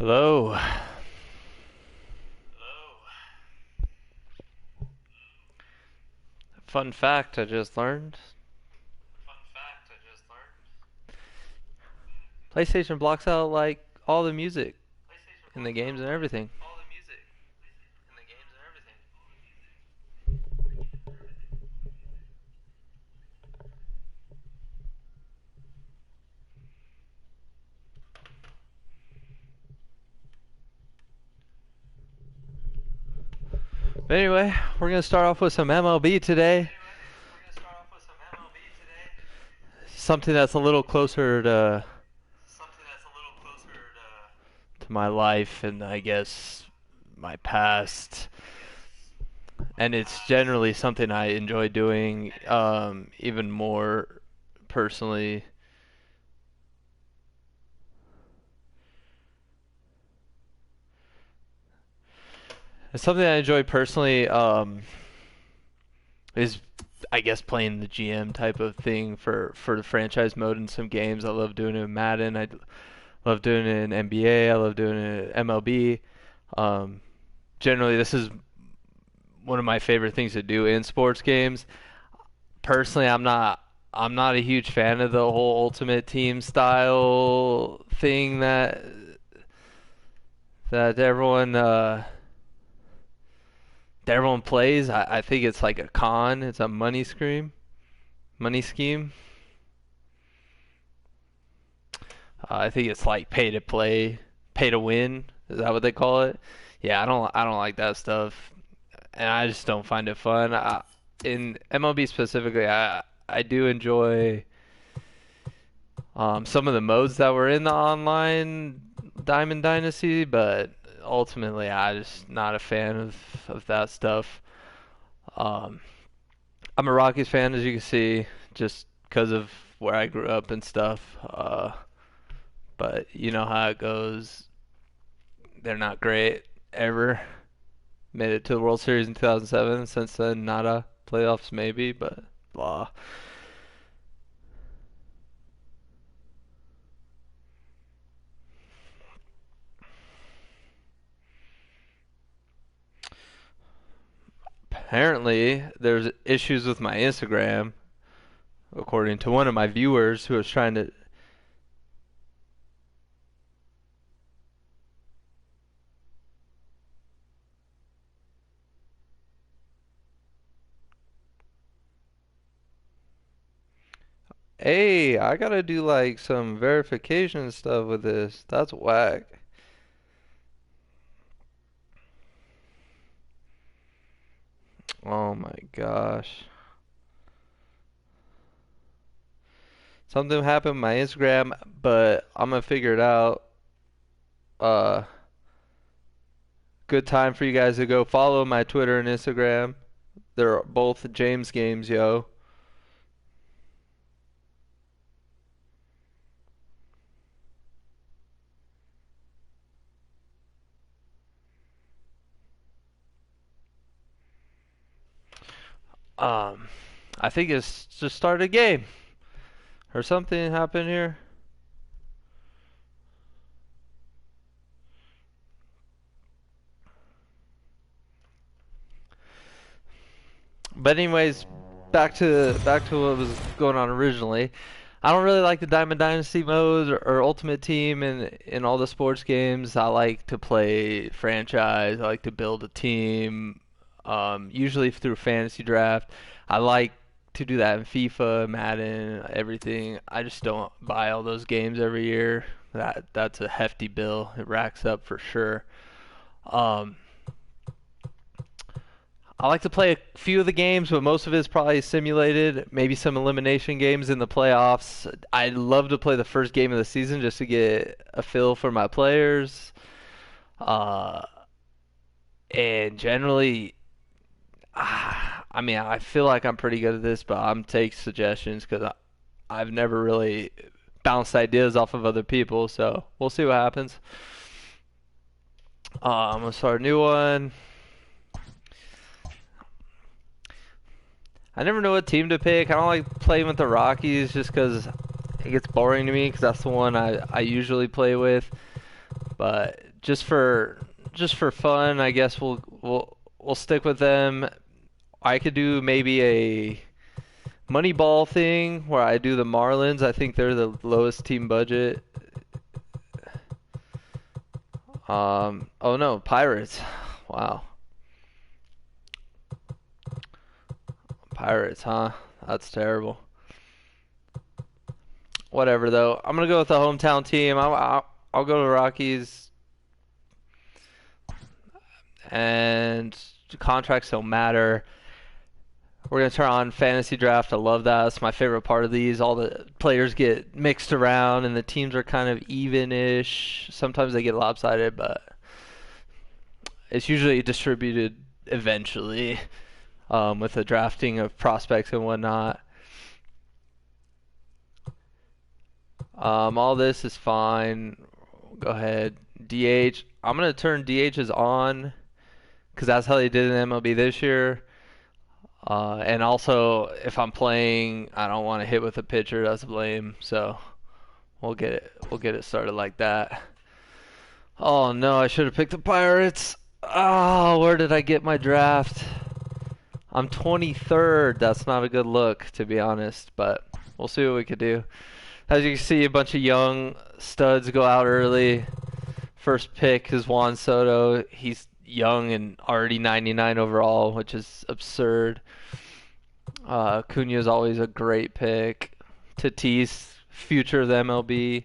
Hello. Fun fact I just learned. PlayStation blocks out like all the music in the games and everything. But anyway, we're gonna start off with some MLB today. Something that's a little closer to my life and I guess my past. And it's generally something I enjoy doing even more personally. It's something I enjoy personally is I guess playing the GM type of thing for the franchise mode in some games. I love doing it in Madden. I love doing it in NBA. I love doing it in MLB. Um, Generally, this is one of my favorite things to do in sports games. Personally, I'm not a huge fan of the whole Ultimate Team style thing that everyone plays. I think it's like a con. It's a money scheme. I think it's like pay to play, pay to win. Is that what they call it? Yeah, I don't like that stuff, and I just don't find it fun. In MLB specifically, I do enjoy some of the modes that were in the online Diamond Dynasty, but ultimately, I just not a fan of that stuff. Um, I'm a Rockies fan, as you can see, just because of where I grew up and stuff. But you know how it goes. They're not great ever. Made it to the World Series in 2007. Since then, nada. Playoffs maybe, but blah. Apparently, there's issues with my Instagram, according to one of my viewers who was trying to. Hey, I gotta do like some verification stuff with this. That's whack. Oh my gosh. Something happened with my Instagram, but I'm gonna figure it out. Uh, Good time for you guys to go follow my Twitter and Instagram. They're both JamesGamesYo. Um, I think it's just started a game or something happened here. But anyways, back to what was going on originally. I don't really like the Diamond Dynasty mode or Ultimate Team in all the sports games. I like to play franchise. I like to build a team, usually through fantasy draft. I like to do that in FIFA, Madden, everything. I just don't buy all those games every year. That's a hefty bill. It racks up for sure. Um, I like to play a few of the games, but most of it is probably simulated. Maybe some elimination games in the playoffs. I love to play the first game of the season just to get a feel for my players. Uh, and generally, I mean, I feel like I'm pretty good at this, but I'm take suggestions because I've never really bounced ideas off of other people. So we'll see what happens. I'm gonna start a new one. I never know what team to pick. I don't like playing with the Rockies just because it gets boring to me because that's the one I usually play with. But just for just for fun, I guess we'll stick with them. I could do maybe a Moneyball thing where I do the Marlins. I think they're the lowest team budget. Oh no, Pirates. Wow. Pirates, huh? That's terrible. Whatever though. I'm gonna go with the hometown team. I'll go to Rockies, and contracts don't matter. We're gonna turn on fantasy draft. I love that. That's my favorite part of these. All the players get mixed around, and the teams are kind of even-ish. Sometimes they get lopsided, but it's usually distributed eventually, with the drafting of prospects and whatnot. All this is fine. Go ahead. DH. I'm gonna turn DHs on because that's how they did in MLB this year. And also, if I'm playing, I don't want to hit with a pitcher. That's lame. So we'll get it started like that. Oh no, I should have picked the Pirates. Oh, where did I get my draft? I'm 23rd. That's not a good look, to be honest, but we'll see what we could do. As you can see, a bunch of young studs go out early. First pick is Juan Soto. He's young and already 99 overall, which is absurd. Cunha is always a great pick. Tatis, future of the MLB.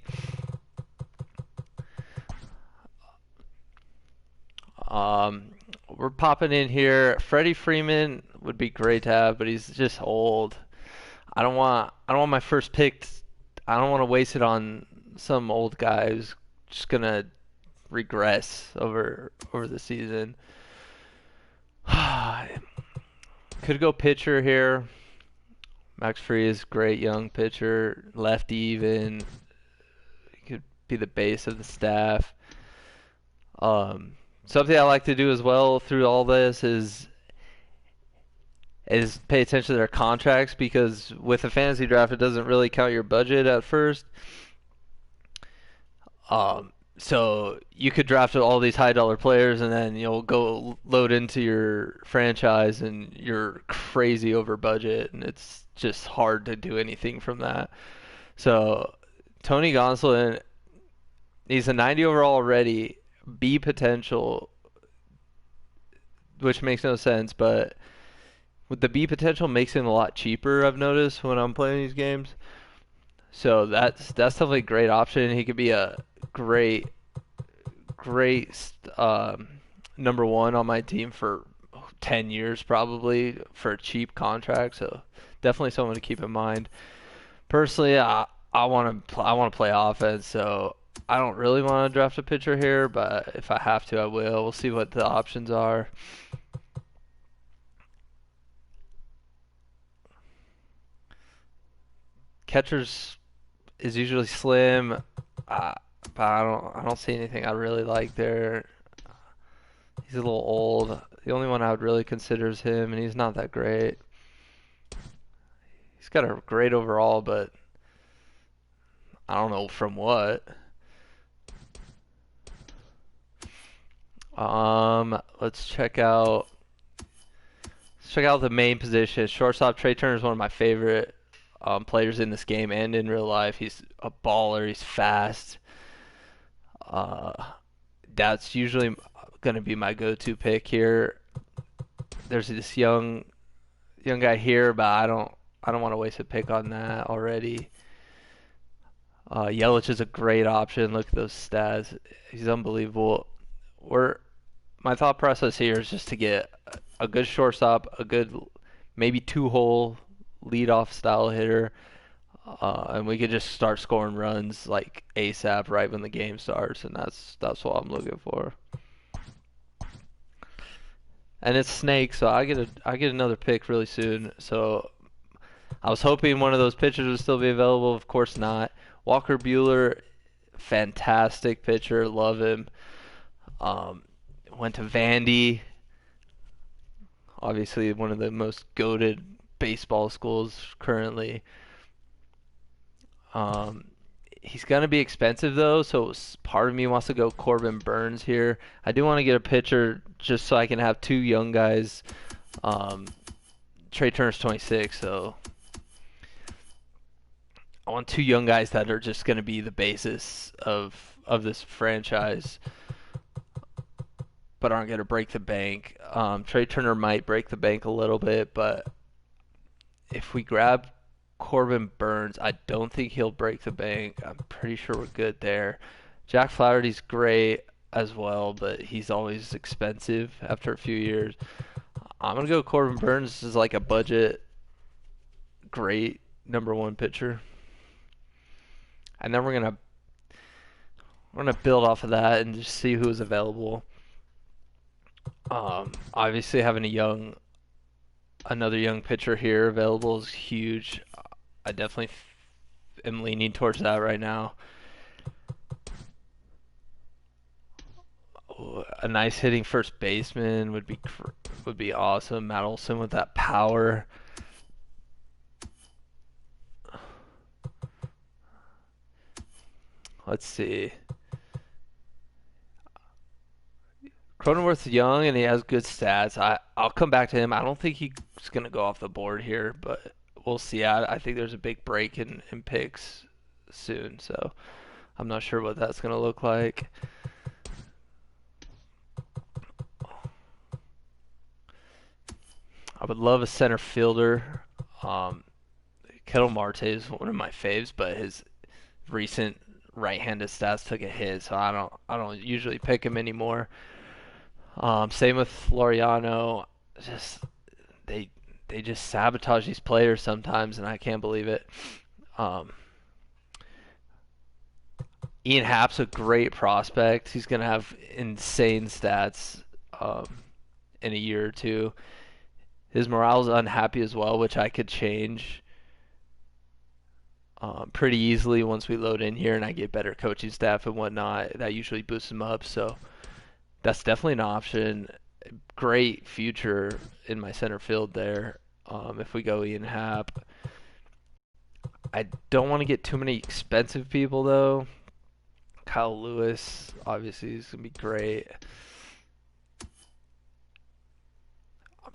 We're popping in here. Freddie Freeman would be great to have, but he's just old. I don't want my first pick. I don't want to waste it on some old guy who's just gonna regress over the season. Could go pitcher here. Max Free is great young pitcher, lefty even. He could be the base of the staff. Something I like to do as well through all this is pay attention to their contracts because with a fantasy draft it doesn't really count your budget at first. So you could draft all these high dollar players and then you'll go load into your franchise and you're crazy over budget and it's just hard to do anything from that. So Tony Gonsolin, he's a 90 overall already, B potential, which makes no sense, but with the B potential makes him a lot cheaper, I've noticed when I'm playing these games. So that's definitely a great option. He could be a great number one on my team for 10 years probably for a cheap contract. So definitely someone to keep in mind. Personally, I want to play offense, so I don't really want to draft a pitcher here, but if I have to, I will. We'll see what the options are. Catchers is usually slim, but I don't see anything I really like there. He's a little old. The only one I would really consider is him, and he's not that great. He's got a great overall, but I don't know from what. Let's check out the main position. Shortstop Trey Turner is one of my favorite players in this game and in real life. He's a baller. He's fast. Uh, that's usually going to be my go-to pick here. There's this young guy here, but I don't want to waste a pick on that already. Yelich is a great option. Look at those stats. He's unbelievable. We're My thought process here is just to get a good shortstop, a good maybe two-hole leadoff style hitter, and we could just start scoring runs like ASAP right when the game starts, and that's what I'm looking for. And it's Snake, so I get another pick really soon. So I was hoping one of those pitchers would still be available. Of course not. Walker Bueller, fantastic pitcher, love him. Um, Went to Vandy, obviously one of the most goated baseball schools currently. Um, He's gonna be expensive though, so part of me wants to go Corbin Burns here. I do want to get a pitcher just so I can have two young guys. Um, Trey Turner's 26, so I want two young guys that are just gonna be the basis of this franchise, but aren't gonna break the bank. Trey Turner might break the bank a little bit, but if we grab Corbin Burns, I don't think he'll break the bank. I'm pretty sure we're good there. Jack Flaherty's great as well, but he's always expensive after a few years. I'm gonna go Corbin Burns is like a budget great number one pitcher, and then we're gonna build off of that and just see who is available. Obviously having another young pitcher here available is huge. I definitely am leaning towards that right now. A nice hitting first baseman would be awesome. Matt Olson with that power. Let's see. Cronenworth's young and he has good stats. I'll come back to him. I don't think he's gonna go off the board here, but we'll see. I think there's a big break in picks soon, so I'm not sure what that's gonna look like. I would love a center fielder. Um, Kettle Marte is one of my faves, but his recent right-handed stats took a hit, so I don't usually pick him anymore. Same with Floriano. Just they they just sabotage these players sometimes, and I can't believe it. Um, Ian Happ's a great prospect. He's gonna have insane stats um, in a year or two. His morale's unhappy as well, which I could change pretty easily once we load in here and I get better coaching staff and whatnot. That usually boosts him up, so that's definitely an option. Great future in my center field there. If we go Ian Happ, I don't want to get too many expensive people though. Kyle Lewis, obviously, is gonna be great.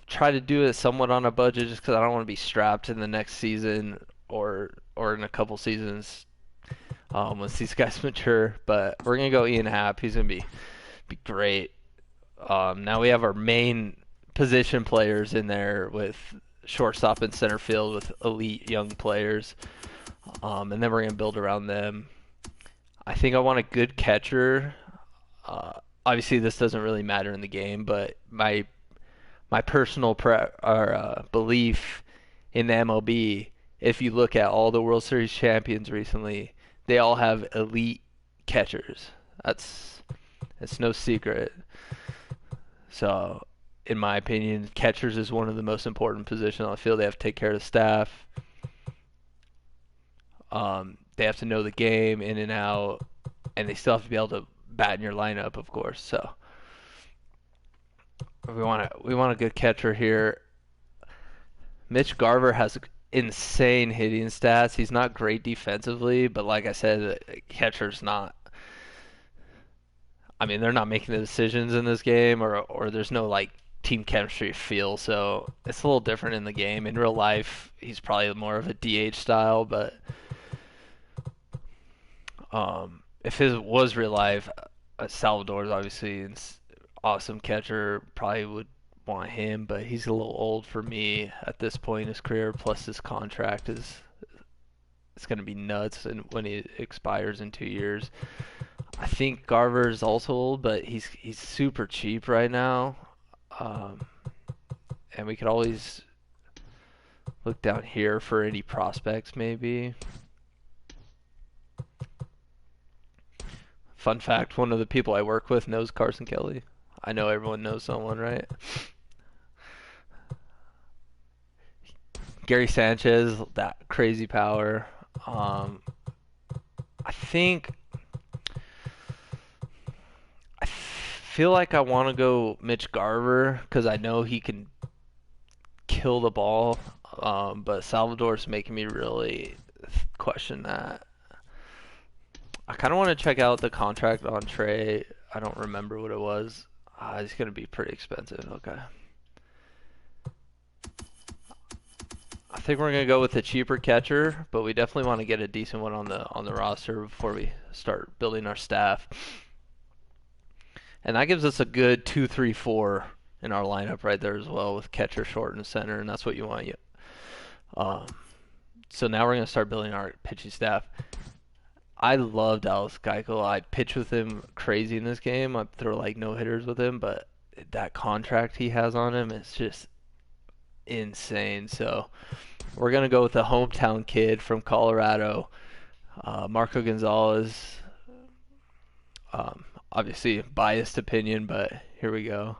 Try to do it somewhat on a budget just because I don't want to be strapped in the next season or in a couple seasons once these guys mature. But we're gonna go Ian Happ. He's gonna be great. Now we have our main position players in there with shortstop and center field with elite young players, and then we're gonna build around them. I think I want a good catcher. Obviously, this doesn't really matter in the game, but my personal belief in the MLB, if you look at all the World Series champions recently, they all have elite catchers. That's no secret. So, in my opinion, catchers is one of the most important positions on the field. They have to take care of the staff. They have to know the game in and out, and they still have to be able to bat in your lineup, of course. So we want a good catcher here. Mitch Garver has insane hitting stats. He's not great defensively, but like I said, the catcher's not. I mean, they're not making the decisions in this game, or there's no like team chemistry feel. So it's a little different in the game. In real life, he's probably more of a DH style, but if his was real life, Salvador's obviously an awesome catcher. Probably would want him, but he's a little old for me at this point in his career. Plus, his contract is it's going to be nuts, and when he expires in 2 years, I think Garver's also old, but he's super cheap right now, and we could always look down here for any prospects maybe. Fun fact, one of the people I work with knows Carson Kelly. I know everyone knows someone, right? Gary Sanchez, that crazy power. I think I feel like I want to go Mitch Garver because I know he can kill the ball, but Salvador's making me really question that. I kind of want to check out the contract on Trey. I don't remember what it was. It's gonna be pretty expensive. Okay. I think we're gonna go with a cheaper catcher, but we definitely want to get a decent one on the roster before we start building our staff. And that gives us a good 2-3-4 in our lineup right there as well, with catcher, short, and center, and that's what you want. Um, so now we're gonna start building our pitching staff. I loved Alex Keuchel. I pitched with him crazy in this game. I throw like no hitters with him, but that contract he has on him is just insane. So we're gonna go with the hometown kid from Colorado, Marco Gonzalez. Obviously, biased opinion, but here we go.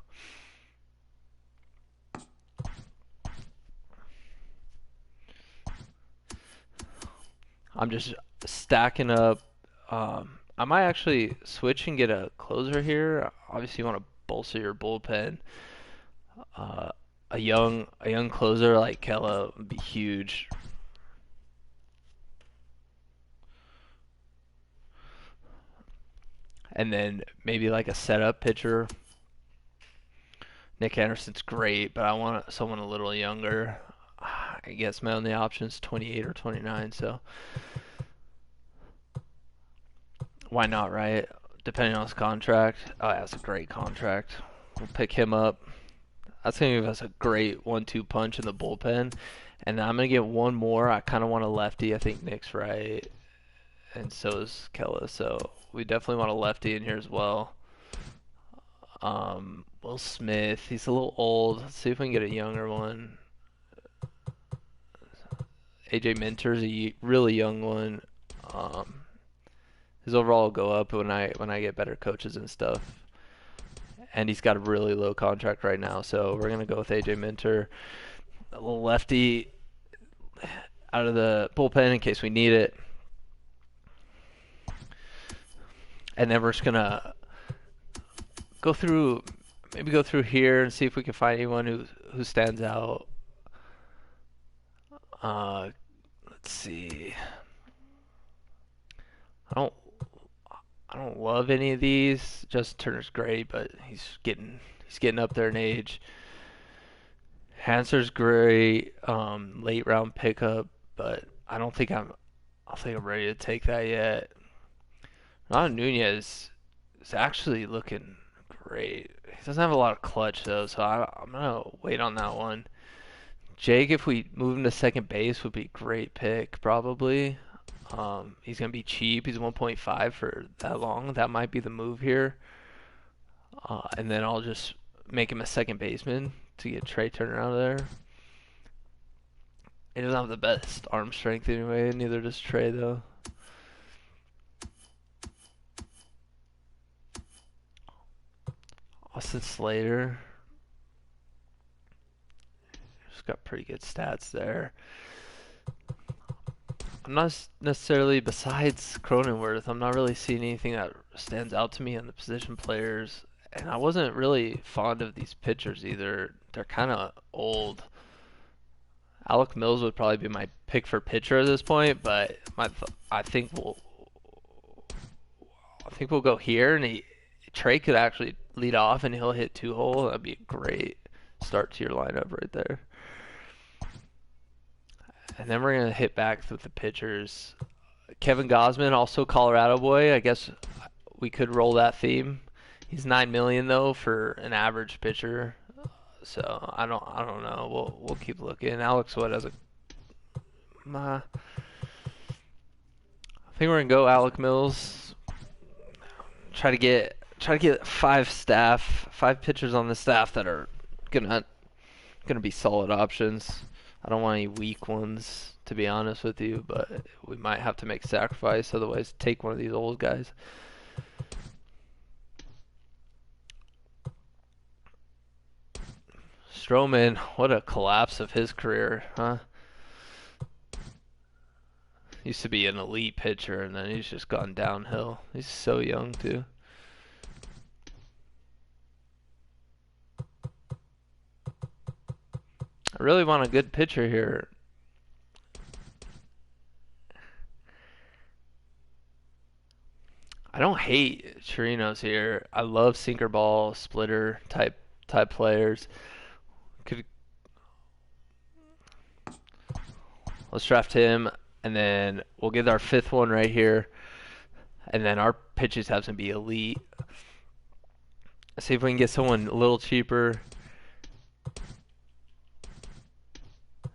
I'm just stacking up. I might actually switch and get a closer here. Obviously, you want to bolster your bullpen. A young closer like Kella would be huge. And then maybe like a setup pitcher. Nick Anderson's great, but I want someone a little younger. I guess my only option is 28 or 29, so why not, right? Depending on his contract. Oh, that's a great contract. We'll pick him up. That's going to give us a great 1-2 punch in the bullpen. And I'm going to get one more. I kind of want a lefty. I think Nick's right. And so is Kella. So we definitely want a lefty in here as well. Will Smith. He's a little old. Let's see if we can get a younger one. AJ Minter's a really young one. His overall will go up when I get better coaches and stuff. And he's got a really low contract right now, so we're gonna go with AJ Minter, a little lefty out of the bullpen in case we need it. And then we're just gonna maybe go through here and see if we can find anyone who stands out. Let's see. I don't love any of these. Justin Turner's great, but he's getting up there in age. Hanser's great, late round pickup, but I don't think I'm ready to take that yet. Ron Nunez is actually looking great. He doesn't have a lot of clutch though, so I'm gonna wait on that one. Jake, if we move him to second base, would be a great pick probably. He's going to be cheap. He's 1.5 for that long. That might be the move here. And then I'll just make him a second baseman to get Trey Turner out of there. He doesn't have the best arm strength anyway. Neither does Trey, though. Austin Slater. He's got pretty good stats there. I'm not necessarily, besides Cronenworth, I'm not really seeing anything that stands out to me on the position players. And I wasn't really fond of these pitchers either. They're kind of old. Alec Mills would probably be my pick for pitcher at this point, but I think we'll go here, and Trey could actually lead off, and he'll hit 2-hole. That'd be a great start to your lineup right there. And then we're going to hit back with the pitchers. Kevin Gausman, also Colorado boy. I guess we could roll that theme. He's $9 million though for an average pitcher. So I don't know. We'll keep looking. Alex Wood has a I think we're going to go Alec Mills. Try to get 5 pitchers on the staff that are going to be solid options. I don't want any weak ones, to be honest with you, but we might have to make a sacrifice. Otherwise, take one of these old guys. Stroman, what a collapse of his career, huh? Used to be an elite pitcher, and then he's just gone downhill. He's so young, too. I really want a good pitcher here. hate Chirinos here. I love sinker ball, splitter type players. Could Let's draft him, and then we'll get our fifth one right here, and then our pitches have to be elite. Let's see if we can get someone a little cheaper.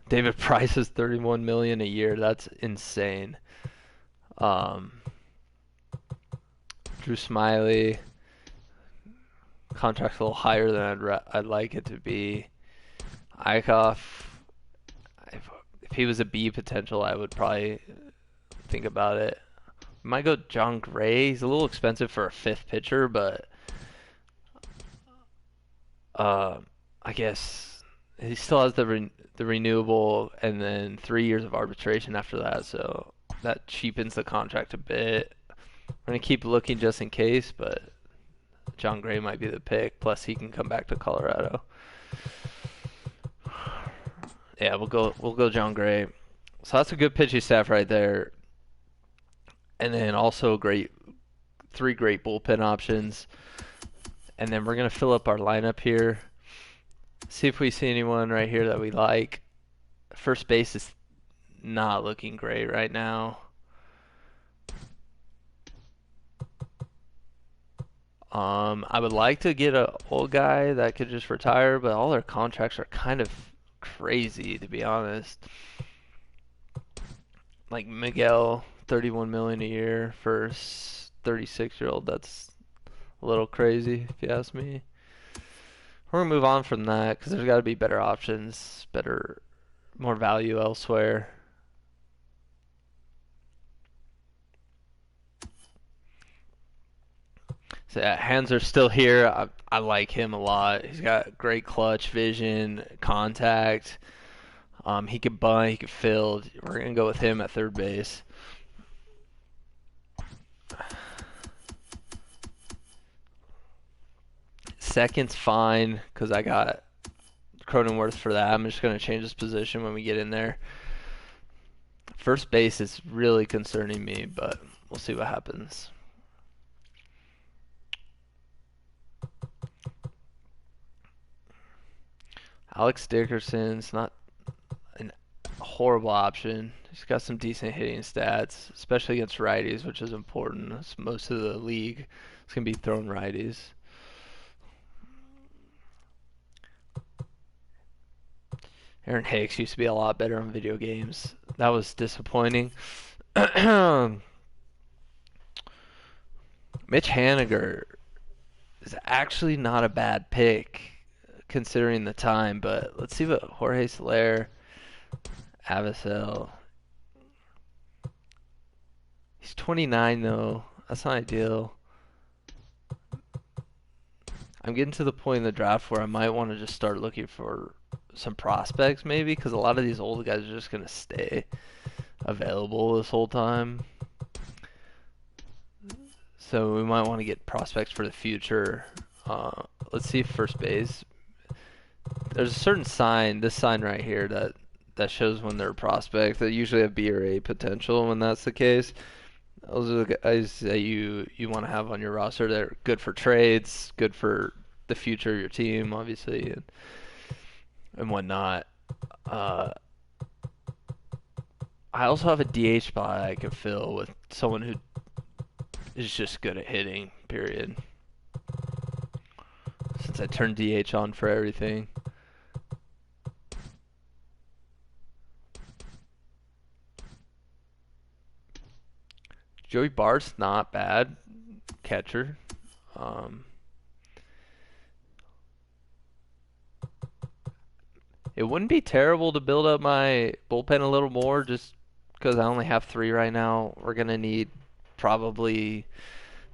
David Price is 31 million a year. That's insane. Drew Smiley, contract's a little higher than I'd like it to be. Eichhoff, if he was a B potential, I would probably think about it. Might go John Gray. He's a little expensive for a fifth pitcher, but I guess he still has the renewable and then 3 years of arbitration after that, so that cheapens the contract a bit. We're gonna keep looking just in case, but John Gray might be the pick. Plus, he can come back to Colorado. Yeah, we'll go John Gray. So that's a good pitching staff right there, and then also three great bullpen options. And then we're gonna fill up our lineup here. See if we see anyone right here that we like. First base is not looking great right now. I would like to get an old guy that could just retire, but all their contracts are kind of crazy, to be honest. Like Miguel, 31 million a year for 36-year-old. That's a little crazy, if you ask me. We're gonna move on from that because there's got to be better options, more value elsewhere. So yeah, Hands are still here. I like him a lot. He's got great clutch vision, contact. He could bunt, he could field. We're gonna go with him at third base. Second's fine because I got Cronenworth for that. I'm just gonna change his position when we get in there. First base is really concerning me, but we'll see what happens. Alex Dickerson's not a horrible option. He's got some decent hitting stats, especially against righties, which is important. Most of the league is going to be throwing righties. Aaron Hicks used to be a lot better on video games. That was disappointing. Mitch Haniger is actually not a bad pick considering the time, but let's see what Jorge Soler, Avicel. He's 29 though. That's not ideal. I'm getting to the point in the draft where I might want to just start looking for some prospects maybe, because a lot of these old guys are just going to stay available this whole time. So we might want to get prospects for the future. Let's see first base. There's a certain sign, this sign right here, that shows when they're a prospect. They usually have B or A potential when that's the case. Those are the guys that you want to have on your roster. They're good for trades, good for the future of your team, obviously, and whatnot. I also have a DH spot I can fill with someone who is just good at hitting, period. Since I turned DH on for everything. Joey Bart's not bad catcher. It wouldn't be terrible to build up my bullpen a little more just because I only have 3 right now. We're going to need probably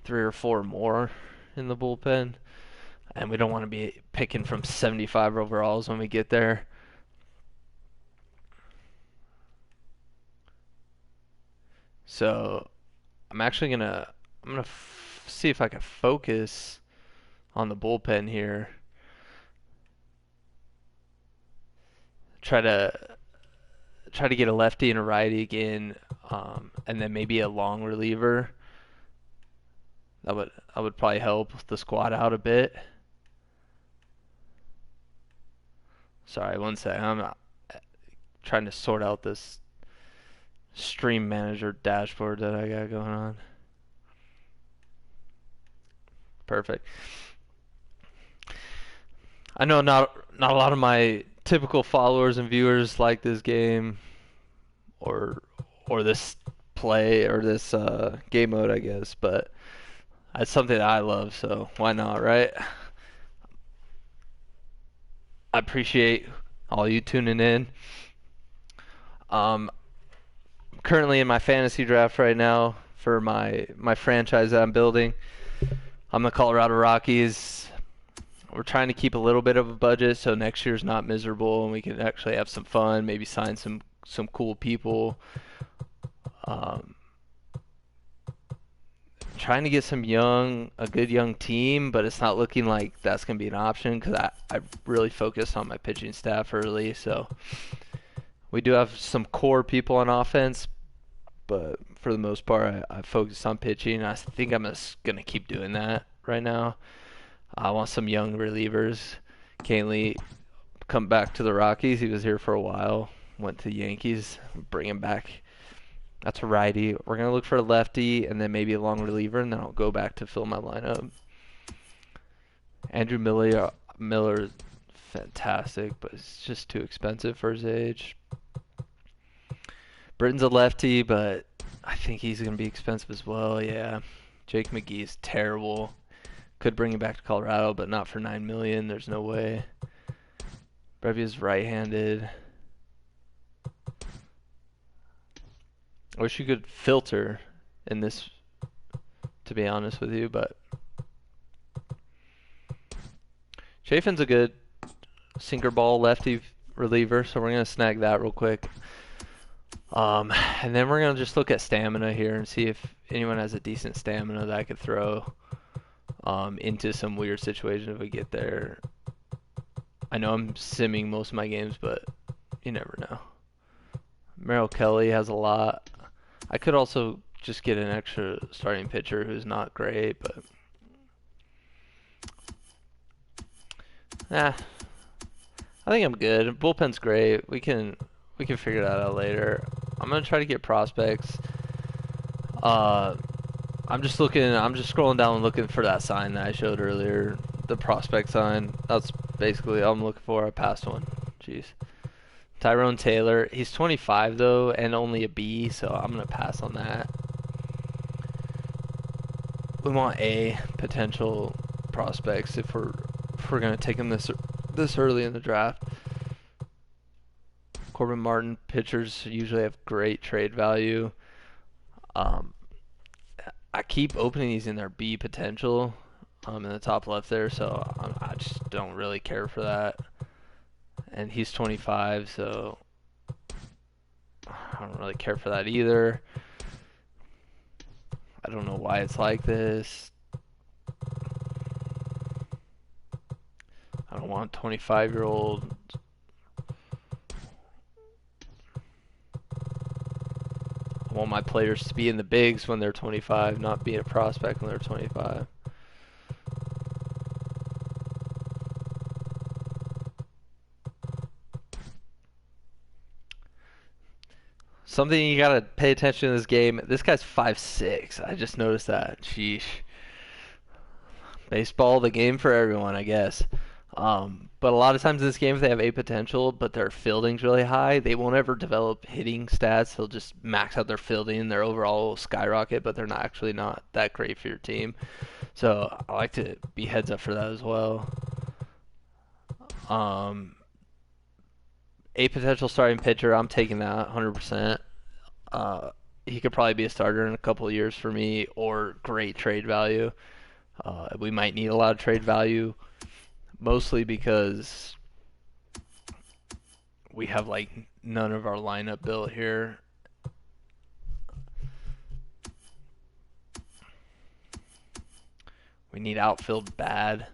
3 or 4 more in the bullpen. And we don't want to be picking from 75 overalls when we get there. So I'm gonna see if I can focus on the bullpen here. Try to get a lefty and a righty again, and then maybe a long reliever. That would probably help the squad out a bit. Sorry, one sec. I'm trying to sort out this stream manager dashboard that I got going on. Perfect. I know not a lot of my typical followers and viewers like this game or this play or this game mode, I guess, but it's something that I love, so why not, right? I appreciate all you tuning in. Currently in my fantasy draft right now for my franchise that I'm building. I'm the Colorado Rockies. We're trying to keep a little bit of a budget so next year's not miserable and we can actually have some fun, maybe sign some cool people. Um, Trying to get a good young team, but it's not looking like that's going to be an option because I really focused on my pitching staff early. So we do have some core people on offense, but for the most part, I focused on pitching. I think I'm just going to keep doing that right now. I want some young relievers. Canely come back to the Rockies. He was here for a while. Went to the Yankees. Bring him back. That's a righty. We're going to look for a lefty and then maybe a long reliever, and then I'll go back to fill my lineup. Andrew Miller is fantastic, but it's just too expensive for his age. Britton's a lefty, but I think he's going to be expensive as well. Yeah. Jake McGee's terrible. Could bring him back to Colorado, but not for $9 million. There's no way. Brevia's right-handed. I wish you could filter in this, to be honest with you, but Chafin's a good sinker ball lefty reliever, so we're gonna snag that real quick. And then we're gonna just look at stamina here and see if anyone has a decent stamina that I could throw into some weird situation if we get there. I know I'm simming most of my games, but you never know. Merrill Kelly has a lot. I could also just get an extra starting pitcher who's not great, but I think I'm good. Bullpen's great. We can figure that out later. I'm gonna try to get prospects. I'm just scrolling down and looking for that sign that I showed earlier, the prospect sign. That's basically all I'm looking for. I passed one. Jeez. Tyrone Taylor, he's 25 though, and only a B, so I'm gonna pass on that. We want A potential prospects if we're gonna take him this early in the draft. Corbin Martin pitchers usually have great trade value. I keep opening these in their B potential in the top left there, so I just don't really care for that. And he's 25, so I don't really care for that either. I don't know why it's like this. I don't want 25-year-old. I want my players to be in the bigs when they're 25, not be a prospect when they're 25. Something you gotta pay attention to this game. This guy's 5'6". I just noticed that. Sheesh. Baseball, the game for everyone, I guess. But a lot of times in this game, if they have A potential, but their fielding's really high, they won't ever develop hitting stats. They'll just max out their fielding. Their overall will skyrocket, but they're not actually not that great for your team. So I like to be heads up for that as well. A potential starting pitcher, I'm taking that 100%. He could probably be a starter in a couple of years for me, or great trade value. We might need a lot of trade value, mostly because we have like none of our lineup built here. We need outfield bad,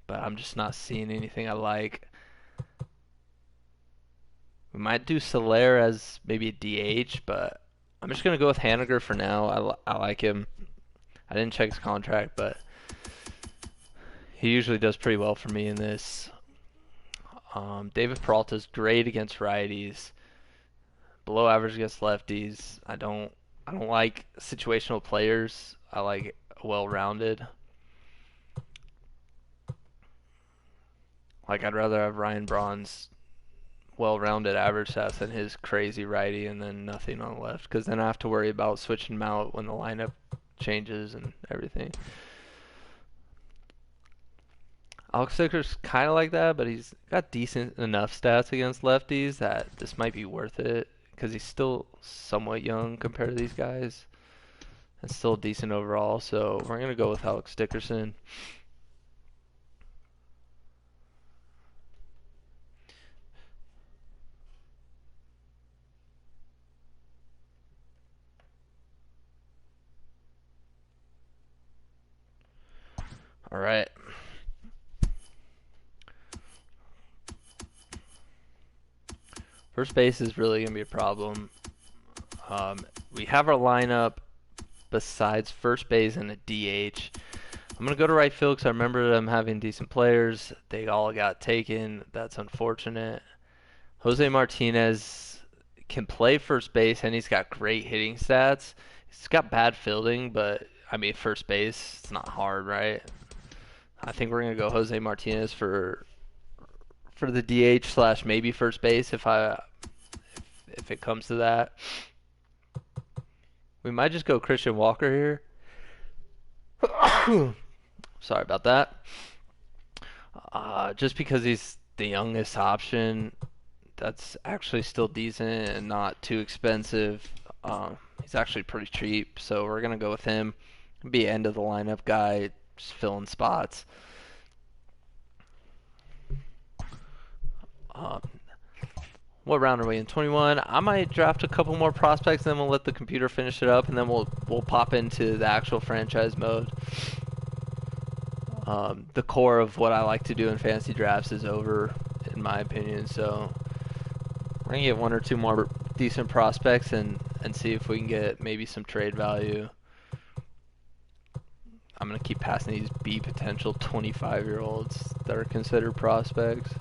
but I'm just not seeing anything I like. We might do Soler as maybe a DH, but I'm just going to go with Haniger for now. I like him. I didn't check his contract, but he usually does pretty well for me in this. David Peralta's great against righties, below average against lefties. I don't like situational players. I like well-rounded. Like I'd rather have Ryan Braun's well-rounded average stats than his crazy righty and then nothing on the left, because then I have to worry about switching him out when the lineup changes and everything. Alex Sticker's kind of like that, but he's got decent enough stats against lefties that this might be worth it because he's still somewhat young compared to these guys and still decent overall. So we're going to go with Alex Dickerson. All right. First base is really going to be a problem. We have our lineup besides first base and a DH. I'm going to go to right field because I remember them having decent players. They all got taken. That's unfortunate. Jose Martinez can play first base and he's got great hitting stats. He's got bad fielding, but I mean, first base, it's not hard, right? I think we're going to go Jose Martinez for the DH slash maybe first base if it comes to that. We might just go Christian Walker here. Sorry about that. Just because he's the youngest option, that's actually still decent and not too expensive. He's actually pretty cheap, so we're gonna go with him. Be end of the lineup guy, just filling spots. What round are we in? 21. I might draft a couple more prospects, and then we'll let the computer finish it up, and then we'll pop into the actual franchise mode. The core of what I like to do in fantasy drafts is over, in my opinion. So we're gonna get one or two more decent prospects and see if we can get maybe some trade value. I'm gonna keep passing these B potential 25-year-olds that are considered prospects.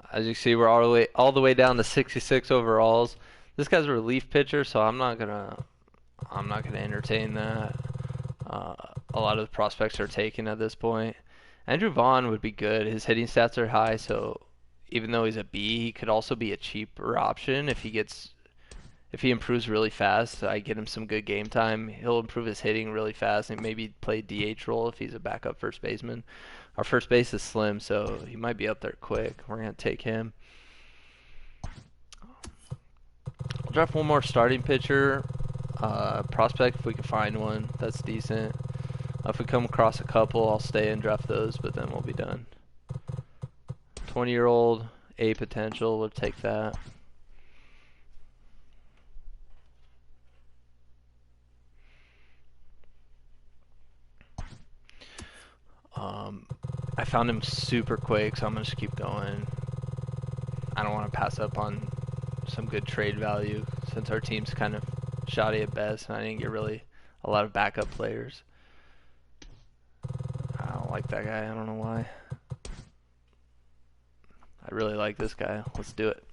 As you see, we're all the way down to 66 overalls. This guy's a relief pitcher, so I'm not gonna entertain that. A lot of the prospects are taken at this point. Andrew Vaughn would be good. His hitting stats are high, so even though he's a B, he could also be a cheaper option if he improves really fast. I get him some good game time. He'll improve his hitting really fast and maybe play DH role if he's a backup first baseman. Our first base is slim, so he might be up there quick. We're going to take him. We'll draft one more starting pitcher. Prospect, if we can find one that's decent. If we come across a couple, I'll stay and draft those, but then we'll be done. 20-year-old, A potential, we'll take that. I found him super quick, so I'm going to just keep going. I don't want to pass up on some good trade value since our team's kind of shoddy at best, and I didn't get really a lot of backup players. I don't like that guy. I don't know why. I really like this guy. Let's do it.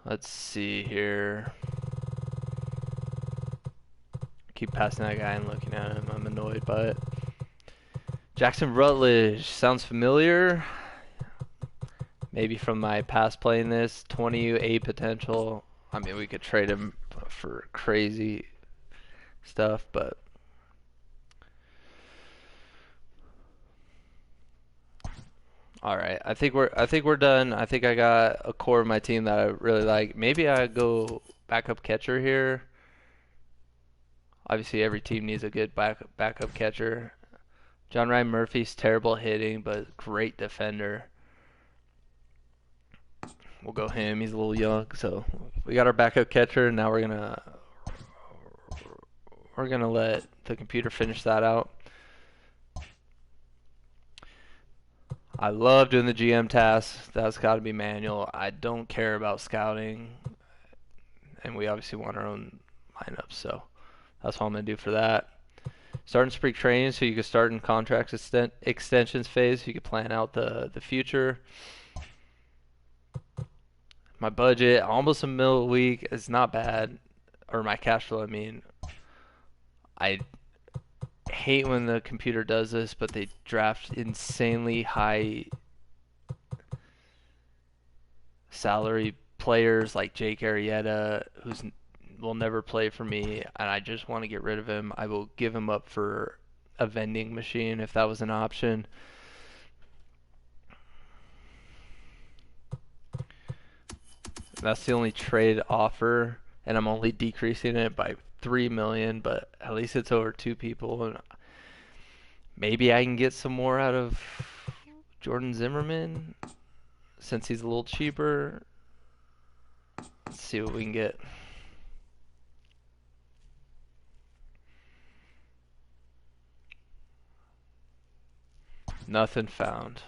Let's see here. Keep passing that guy and looking at him. I'm annoyed by it. Jackson Rutledge sounds familiar. Maybe from my past playing this. 20 potential. I mean, we could trade him for crazy stuff, but all right. I think we're done. I think I got a core of my team that I really like. Maybe I go backup catcher here. Obviously, every team needs a good backup catcher. John Ryan Murphy's terrible hitting, but great defender. We'll go him. He's a little young, so we got our backup catcher. And now we're gonna let the computer finish that out. I love doing the GM tasks. That's got to be manual. I don't care about scouting, and we obviously want our own lineups, so that's what I'm gonna do for that. Starting spring training, so you can start in contract extensions phase. So you can plan out the future. My budget, almost $1 million a week, is not bad, or my cash flow. I mean, I hate when the computer does this, but they draft insanely high salary players like Jake Arrieta, who's will never play for me, and I just want to get rid of him. I will give him up for a vending machine if that was an option. That's the only trade offer, and I'm only decreasing it by 3 million, but at least it's over 2 people, and maybe I can get some more out of Jordan Zimmerman since he's a little cheaper. Let's see what we can get. Nothing found.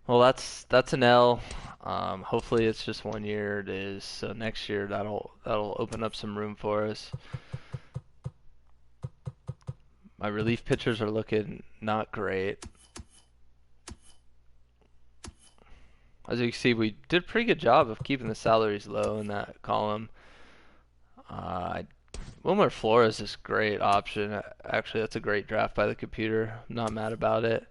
Well, that's an L. Hopefully it's just 1 year. It is. So next year that'll open up some room for us. My relief pitchers are looking not great. As you can see, we did a pretty good job of keeping the salaries low in that column. Wilmer Flores is a great option. Actually, that's a great draft by the computer. I'm not mad about it.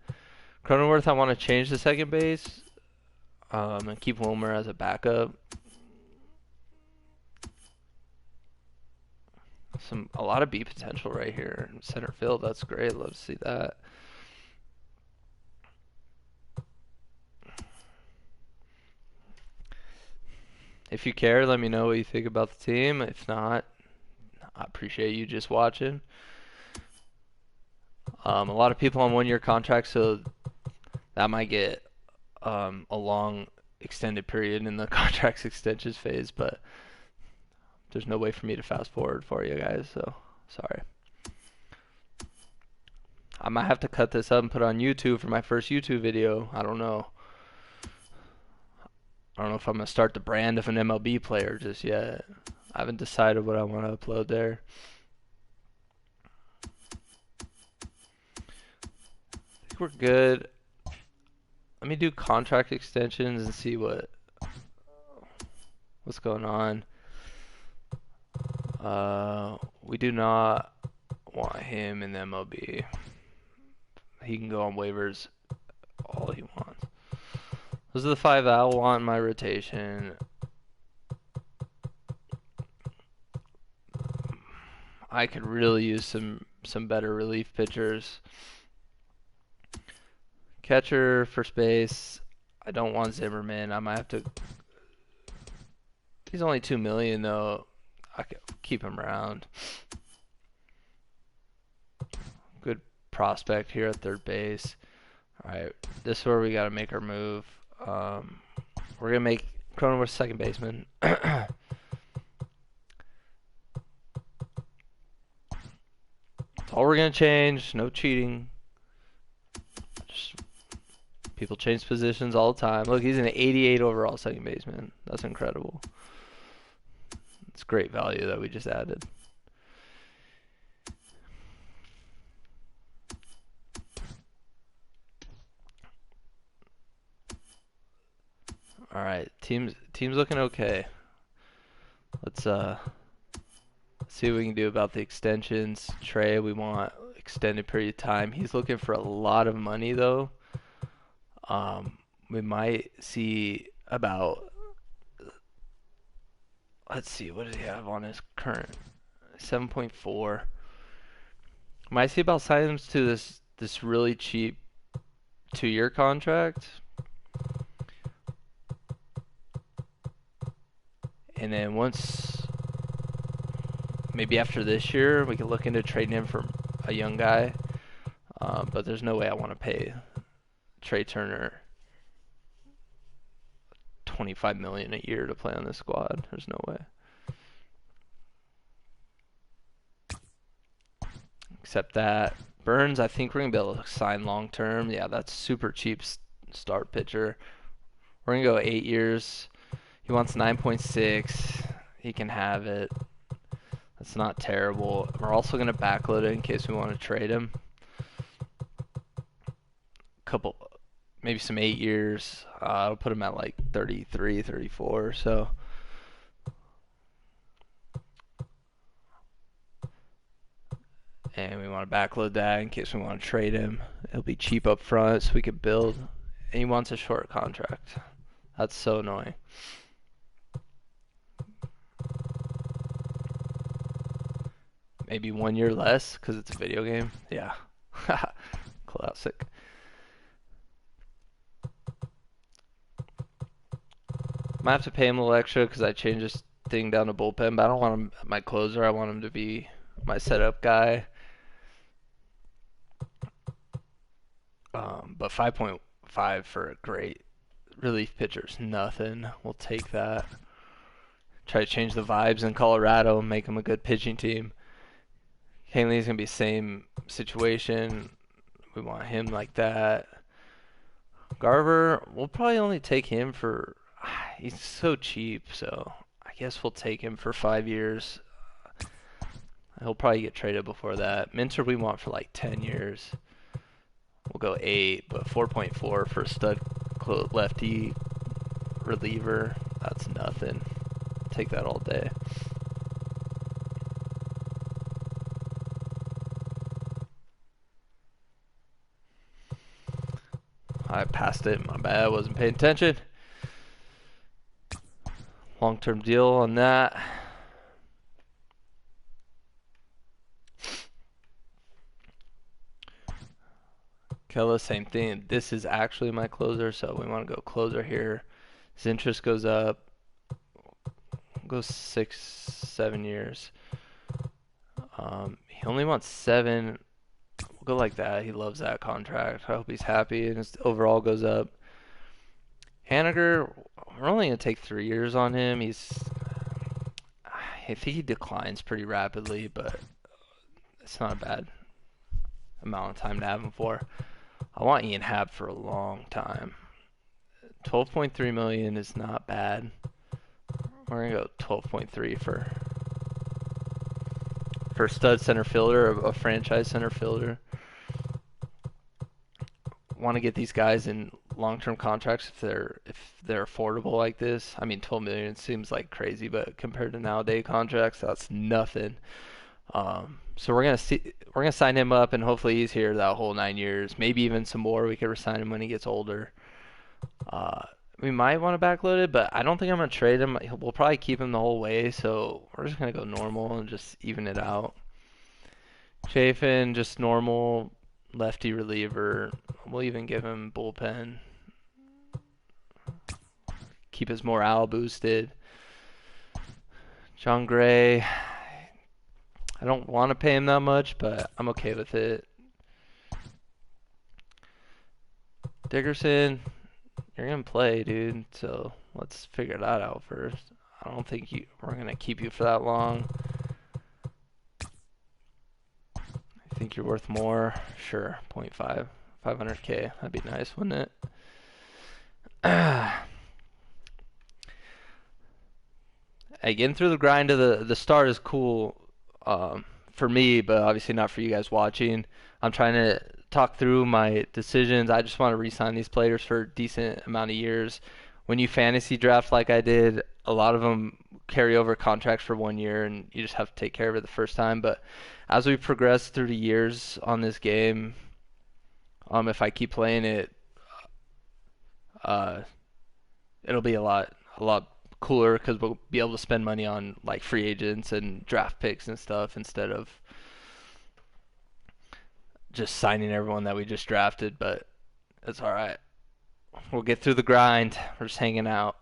Cronenworth, I want to change the second base and keep Wilmer as a backup. A lot of B potential right here in center field. That's great. Love to see that. If you care, let me know what you think about the team. If not, I appreciate you just watching. A lot of people on 1-year contracts, so that might get a long extended period in the contracts extensions phase, but there's no way for me to fast forward for you guys, so sorry. I might have to cut this up and put it on YouTube for my first YouTube video. I don't know. I don't know if I'm going to start the brand of an MLB player just yet. I haven't decided what I want to upload there. I think we're good. Let me do contract extensions and see what's going on. We do not want him in the MLB. He can go on waivers all he wants. Those are the 5 I want in my rotation. I could really use some better relief pitchers. Catcher, first base. I don't want Zimmerman. I might have to. He's only 2 million though. I could keep him around. Good prospect here at third base. All right, this is where we got to make our move. We're gonna make Cronenworth second baseman. That's all we're gonna change. No cheating. Just people change positions all the time. Look, he's an 88 overall second baseman. That's incredible. It's great value that we just added. All right, team's looking okay. Let's see what we can do about the extensions. Trey, we want extended period of time. He's looking for a lot of money though. We might see about, let's see, what does he have on his current 7.4. Might see about signing him to this really cheap 2-year contract. And then once maybe after this year we could look into trading him for a young guy. But there's no way I want to pay Trey Turner 25 million a year to play on this squad. There's no way. Except that Burns, I think we're gonna be able to sign long term. Yeah, that's super cheap start pitcher. We're gonna go 8 years. He wants 9.6. He can have it. That's not terrible. We're also gonna backload it in case we want to trade him. Couple, maybe some 8 years. I'll put him at like 33, 34. So. And we want to backload that in case we want to trade him. It'll be cheap up front so we could build. And he wants a short contract. That's so annoying. Maybe 1 year less because it's a video game. Yeah. Classic. Might have to pay him a little extra because I changed this thing down to bullpen, but I don't want him my closer. I want him to be my setup guy. But 5.5 for a great relief pitcher is nothing. We'll take that. Try to change the vibes in Colorado and make them a good pitching team. Hanley's going to be same situation. We want him like that. Garver, we'll probably only take him for... He's so cheap, so I guess we'll take him for 5 years. He'll probably get traded before that. Minter we want for like 10 years. We'll go 8, but 4.4 for a stud lefty reliever. That's nothing. Take that all day. I passed it. My bad. I wasn't paying attention. Long-term deal on that. Kella, same thing. This is actually my closer, so we want to go closer here. His interest goes up. Goes 6, 7 years. He only wants 7. We'll go like that. He loves that contract. I hope he's happy and his overall goes up. Haniger, we're only going to take 3 years on him. I think he declines pretty rapidly, but it's not a bad amount of time to have him for. I want Ian Happ for a long time. 12.3 million is not bad. We're gonna go 12.3 for stud center fielder, a franchise center fielder. Want to get these guys in long-term contracts if they're affordable like this. I mean, 12 million seems like crazy, but compared to nowadays contracts, that's nothing. So we're gonna sign him up, and hopefully he's here that whole 9 years, maybe even some more. We could resign him when he gets older. We might want to backload it, but I don't think I'm gonna trade him. We'll probably keep him the whole way, so we're just gonna go normal and just even it out. Chafin, just normal lefty reliever. We'll even give him bullpen. Keep his morale boosted. John Gray. I don't want to pay him that much, but I'm okay with it. Dickerson, you're going to play, dude, so let's figure that out first. I don't think we're going to keep you for that long. I think you're worth more. Sure, 0.5. 500K. That'd be nice, wouldn't it? Getting through the grind of the start is cool for me, but obviously not for you guys watching. I'm trying to talk through my decisions. I just want to re-sign these players for a decent amount of years. When you fantasy draft like I did, a lot of them carry over contracts for 1 year, and you just have to take care of it the first time. But as we progress through the years on this game, if I keep playing it, it'll be a lot cooler because we'll be able to spend money on like free agents and draft picks and stuff instead of just signing everyone that we just drafted. But it's all right. We'll get through the grind. We're just hanging out.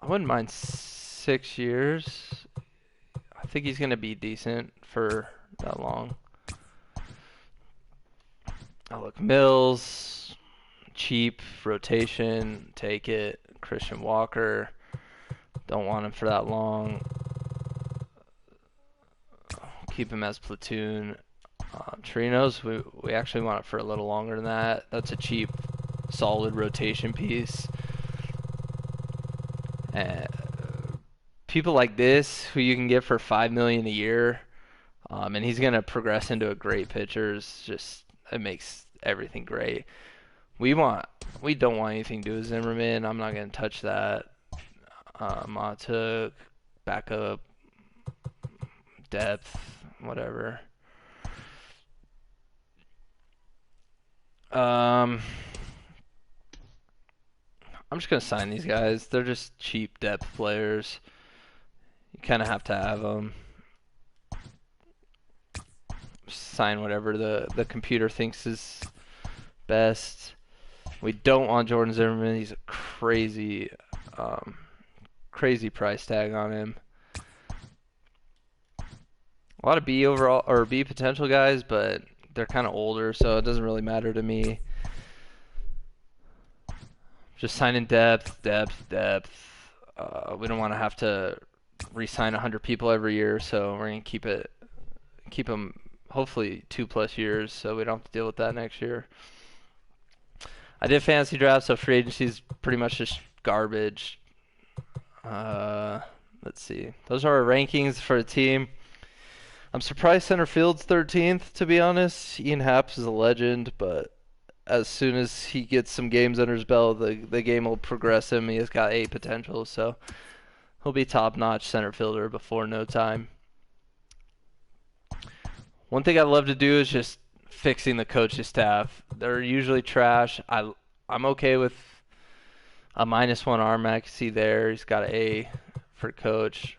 I wouldn't mind 6 years. I think he's gonna be decent for that long. Oh, look, Mills, cheap rotation, take it. Christian Walker, don't want him for that long. Keep him as platoon. Trinos, we actually want it for a little longer than that. That's a cheap, solid rotation piece. And people like this, who you can get for $5 million a year, and he's gonna progress into a great pitcher. It makes everything great. We don't want anything to do with Zimmerman. I'm not gonna touch that. Matuk, backup, depth, whatever. I'm just gonna sign these guys. They're just cheap depth players. You kind of have to have them. Sign whatever the computer thinks is best. We don't want Jordan Zimmerman. He's a crazy price tag on him. A lot of B overall or B potential guys, but they're kind of older, so it doesn't really matter to me. Just signing depth. We don't want to have to re-sign 100 people every year, so we're gonna keep them hopefully 2+ years, so we don't have to deal with that next year. I did fantasy draft, so free agency is pretty much just garbage. Let's see. Those are our rankings for the team. I'm surprised center field's 13th, to be honest. Ian Happ is a legend, but as soon as he gets some games under his belt, the game will progress him. He has got A potential, so he'll be top-notch center fielder before no time. One thing I love to do is just fixing the coaching staff. They're usually trash. I'm okay with a -1 arm accuracy there. He's got an A for coach.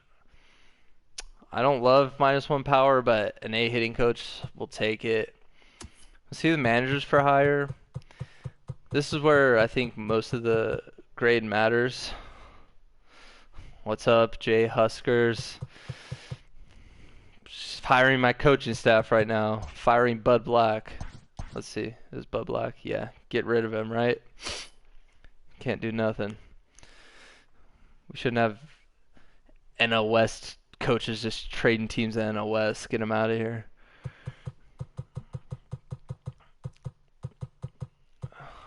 I don't love -1 power, but an A hitting coach will take it. Let's see the managers for hire. This is where I think most of the grade matters. What's up, Jay Huskers? Just hiring my coaching staff right now. Firing Bud Black. Let's see. Is Bud Black? Yeah. Get rid of him, right? Can't do nothing. We shouldn't have NL West coaches just trading teams at NL West. Get them out of here.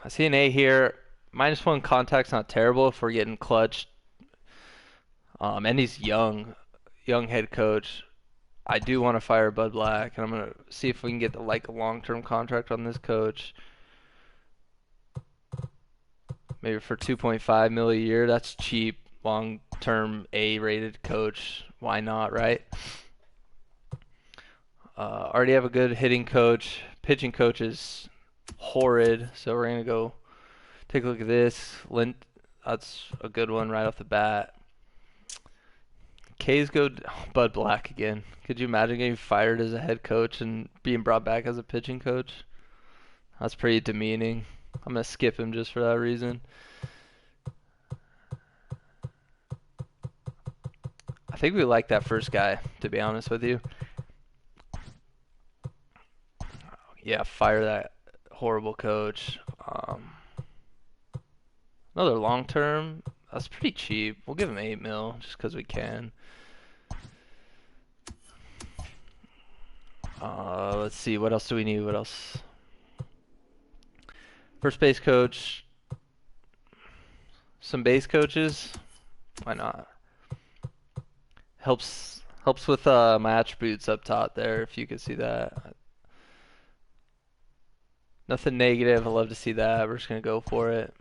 I see an A here. -1 contact's not terrible if we're getting clutch. And he's young head coach. I do want to fire Bud Black, and I'm gonna see if we can get a long-term contract on this coach. Maybe for 2.5 mil a year. That's cheap. Long-term A-rated coach. Why not, right? Already have a good hitting coach. Pitching coach is horrid, so we're gonna go take a look at this. Lint, that's a good one right off the bat. K's go Bud Black again. Could you imagine getting fired as a head coach and being brought back as a pitching coach? That's pretty demeaning. I'm gonna skip him just for that reason. I think we like that first guy, to be honest with you. Yeah, fire that horrible coach. Another long term. That's pretty cheap. We'll give him 8 mil just because we can. Let's see. What else do we need? What else? First base coach. Some base coaches. Why not? Helps with my attributes up top there, if you could see that. Nothing negative. I love to see that. We're just going to go for it.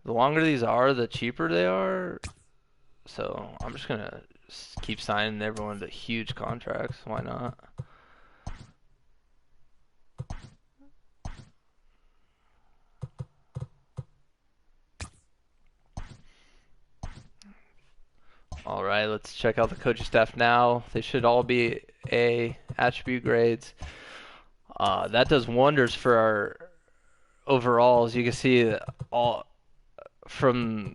The longer these are, the cheaper they are. So I'm just going to keep signing everyone to huge contracts. Why not? All right, let's check out the coaching staff now. They should all be A attribute grades. That does wonders for our overalls. You can see that from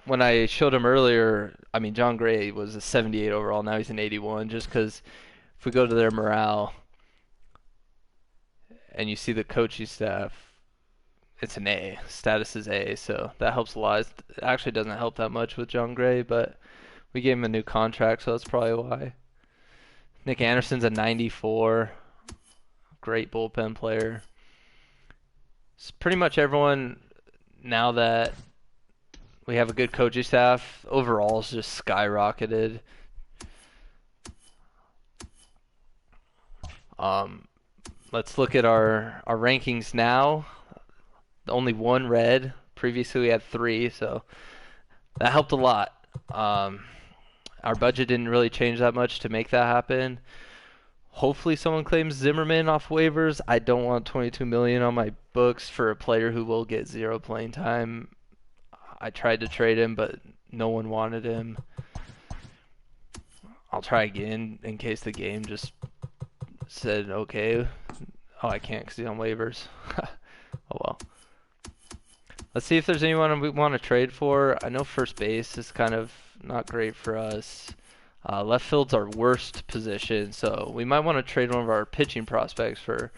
when I showed him earlier, I mean, John Gray was a 78 overall. Now he's an 81, just because if we go to their morale and you see the coaching staff, it's an A. Status is A, so that helps a lot. It actually doesn't help that much with John Gray, but we gave him a new contract, so that's probably why. Nick Anderson's a 94. Great bullpen player. It's pretty much everyone, now that we have a good coaching staff, overall is just skyrocketed. Let's look at our rankings now. Only one red. Previously we had 3, so that helped a lot. Our budget didn't really change that much to make that happen. Hopefully someone claims Zimmerman off waivers. I don't want 22 million on my books for a player who will get 0 playing time. I tried to trade him, but no one wanted him. I'll try again in case the game just said okay. Oh, I can't because he's on waivers. Oh well. Let's see if there's anyone we want to trade for. I know first base is kind of not great for us. Left field's our worst position, so we might want to trade one of our pitching prospects for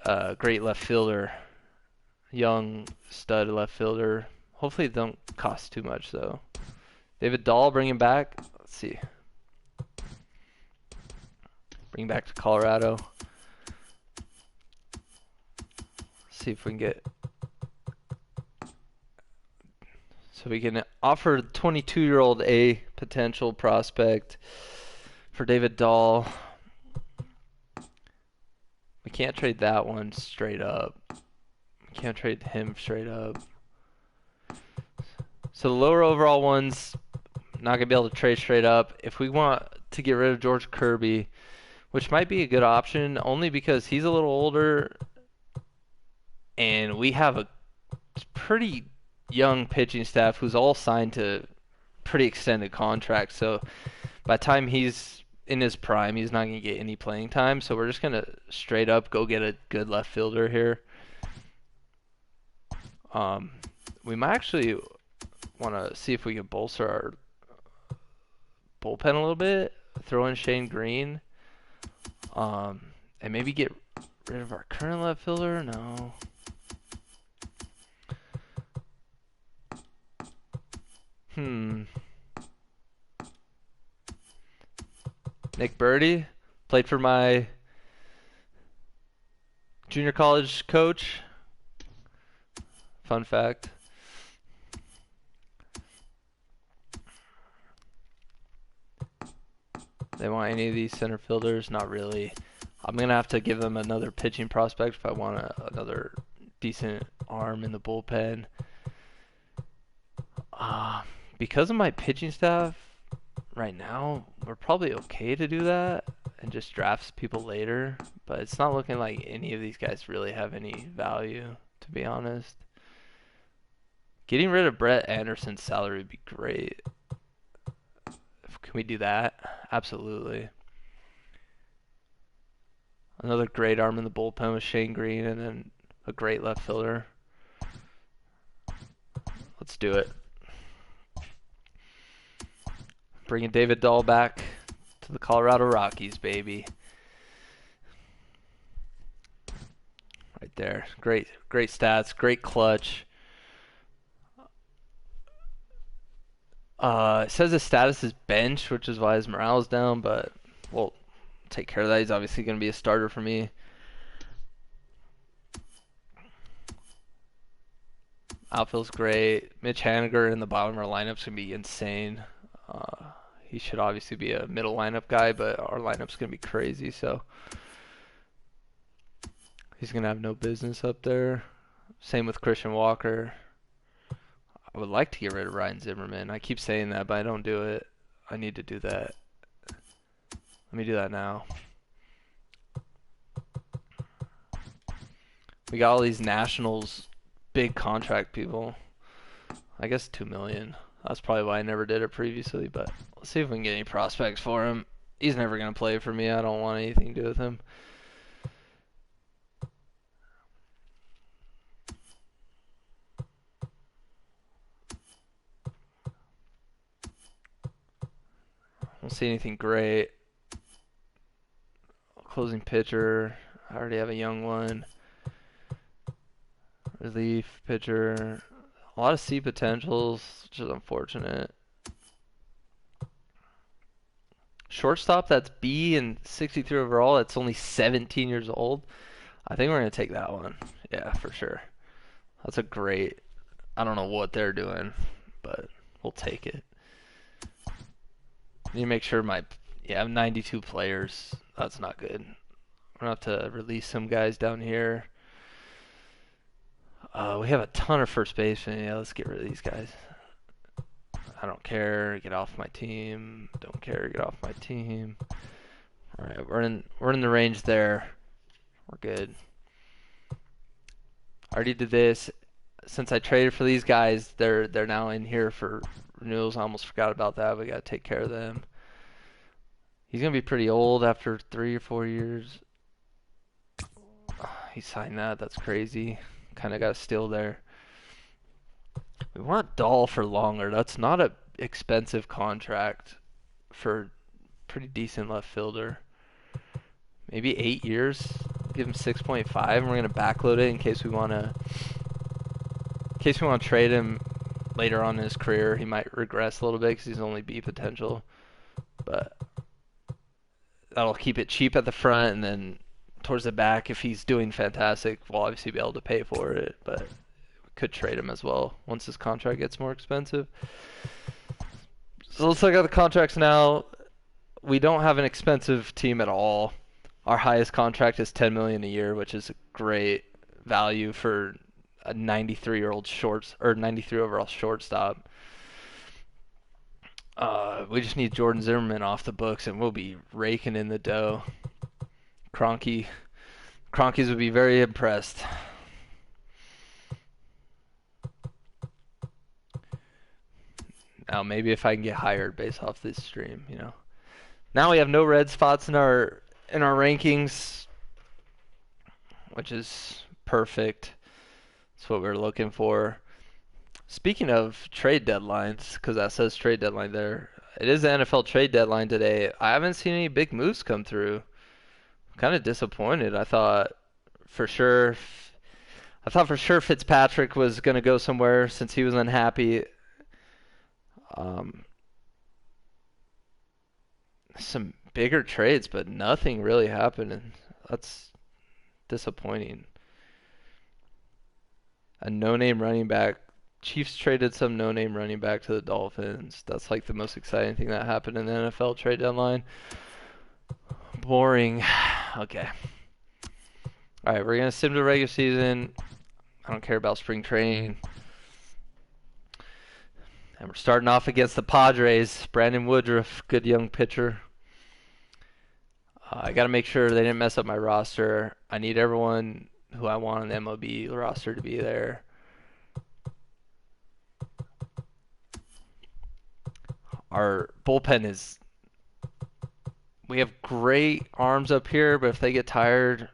a great left fielder. Young stud left fielder. Hopefully it don't cost too much though. David Dahl, bring him back. Let's see. Bring him back to Colorado. See if we can get. So we can offer 22-year-old a potential prospect for David Dahl. We can't trade that one straight up. We can't trade him straight up. So the lower overall ones, not going to be able to trade straight up. If we want to get rid of George Kirby, which might be a good option, only because he's a little older and we have a pretty young pitching staff who's all signed to pretty extended contracts. So by the time he's in his prime, he's not going to get any playing time. So we're just going to straight up go get a good left fielder here. We might actually want to see if we can bolster our bullpen a little bit. Throw in Shane Green. And maybe get rid of our current left fielder. No. Nick Birdie played for my junior college coach. Fun fact. They want any of these center fielders? Not really. I'm going to have to give them another pitching prospect if I want another decent arm in the bullpen. Because of my pitching staff right now, we're probably okay to do that and just draft people later. But it's not looking like any of these guys really have any value, to be honest. Getting rid of Brett Anderson's salary would be great. Can we do that? Absolutely. Another great arm in the bullpen with Shane Green and then a great left fielder. Let's do it. Bringing David Dahl back to the Colorado Rockies, baby. Right there. Great stats, great clutch. It says his status is bench, which is why his morale is down, but we'll take care of that. He's obviously going to be a starter for me. Outfield's great. Mitch Haniger in the bottom of our lineup's going to be insane. He should obviously be a middle lineup guy, but our lineup's going to be crazy, so he's going to have no business up there. Same with Christian Walker. I would like to get rid of Ryan Zimmerman. I keep saying that, but I don't do it. I need to do that. Let me do that now. We got all these Nationals big contract people. I guess 2 million. That's probably why I never did it previously, but let's see if we can get any prospects for him. He's never going to play for me. I don't want anything to do with him. Don't see anything great. Closing pitcher. I already have a young one. Relief pitcher. A lot of C potentials, which is unfortunate. Shortstop, that's B and 63 overall. That's only 17 years old. I think we're going to take that one. Yeah, for sure. That's a great. I don't know what they're doing, but we'll take it. Need to make sure I have 92 players. That's not good. We're going to have to release some guys down here. We have a ton of first basemen. Yeah, let's get rid of these guys. I don't care. Get off my team. Don't care. Get off my team. All right, we're in the range there. We're good. I already did this. Since I traded for these guys, they're now in here for renewals. I almost forgot about that. We got to take care of them. He's gonna be pretty old after 3 or 4 years. He signed that. That's crazy. Kind of got a steal there. We want Dahl for longer. That's not an expensive contract for pretty decent left fielder. Maybe 8 years. Give him 6.5, and we're gonna backload it in case we want to. In case we want to trade him later on in his career. He might regress a little bit because he's only B potential, but that'll keep it cheap at the front, and then towards the back, if he's doing fantastic, we'll obviously be able to pay for it, but we could trade him as well once his contract gets more expensive. So let's look at the contracts now. We don't have an expensive team at all. Our highest contract is $10 million a year, which is a great value for a 93-year-old 93 overall shortstop. We just need Jordan Zimmerman off the books, and we'll be raking in the dough. Cronkies would be very impressed. Now maybe if I can get hired based off this stream, you know. Now we have no red spots in our rankings, which is perfect. That's what we're looking for. Speaking of trade deadlines, because that says trade deadline there, it is the NFL trade deadline today. I haven't seen any big moves come through. I'm kind of disappointed. I thought for sure Fitzpatrick was going to go somewhere since he was unhappy. Some bigger trades, but nothing really happened, and that's disappointing. A no-name running back. Chiefs traded some no-name running back to the Dolphins. That's like the most exciting thing that happened in the NFL trade deadline. Boring. Okay. All right, we're going to sim to the regular season. I don't care about spring training. And we're starting off against the Padres. Brandon Woodruff, good young pitcher. I got to make sure they didn't mess up my roster. I need everyone who I want on the MLB roster to be there. Our bullpen is... We have great arms up here, but if they get tired,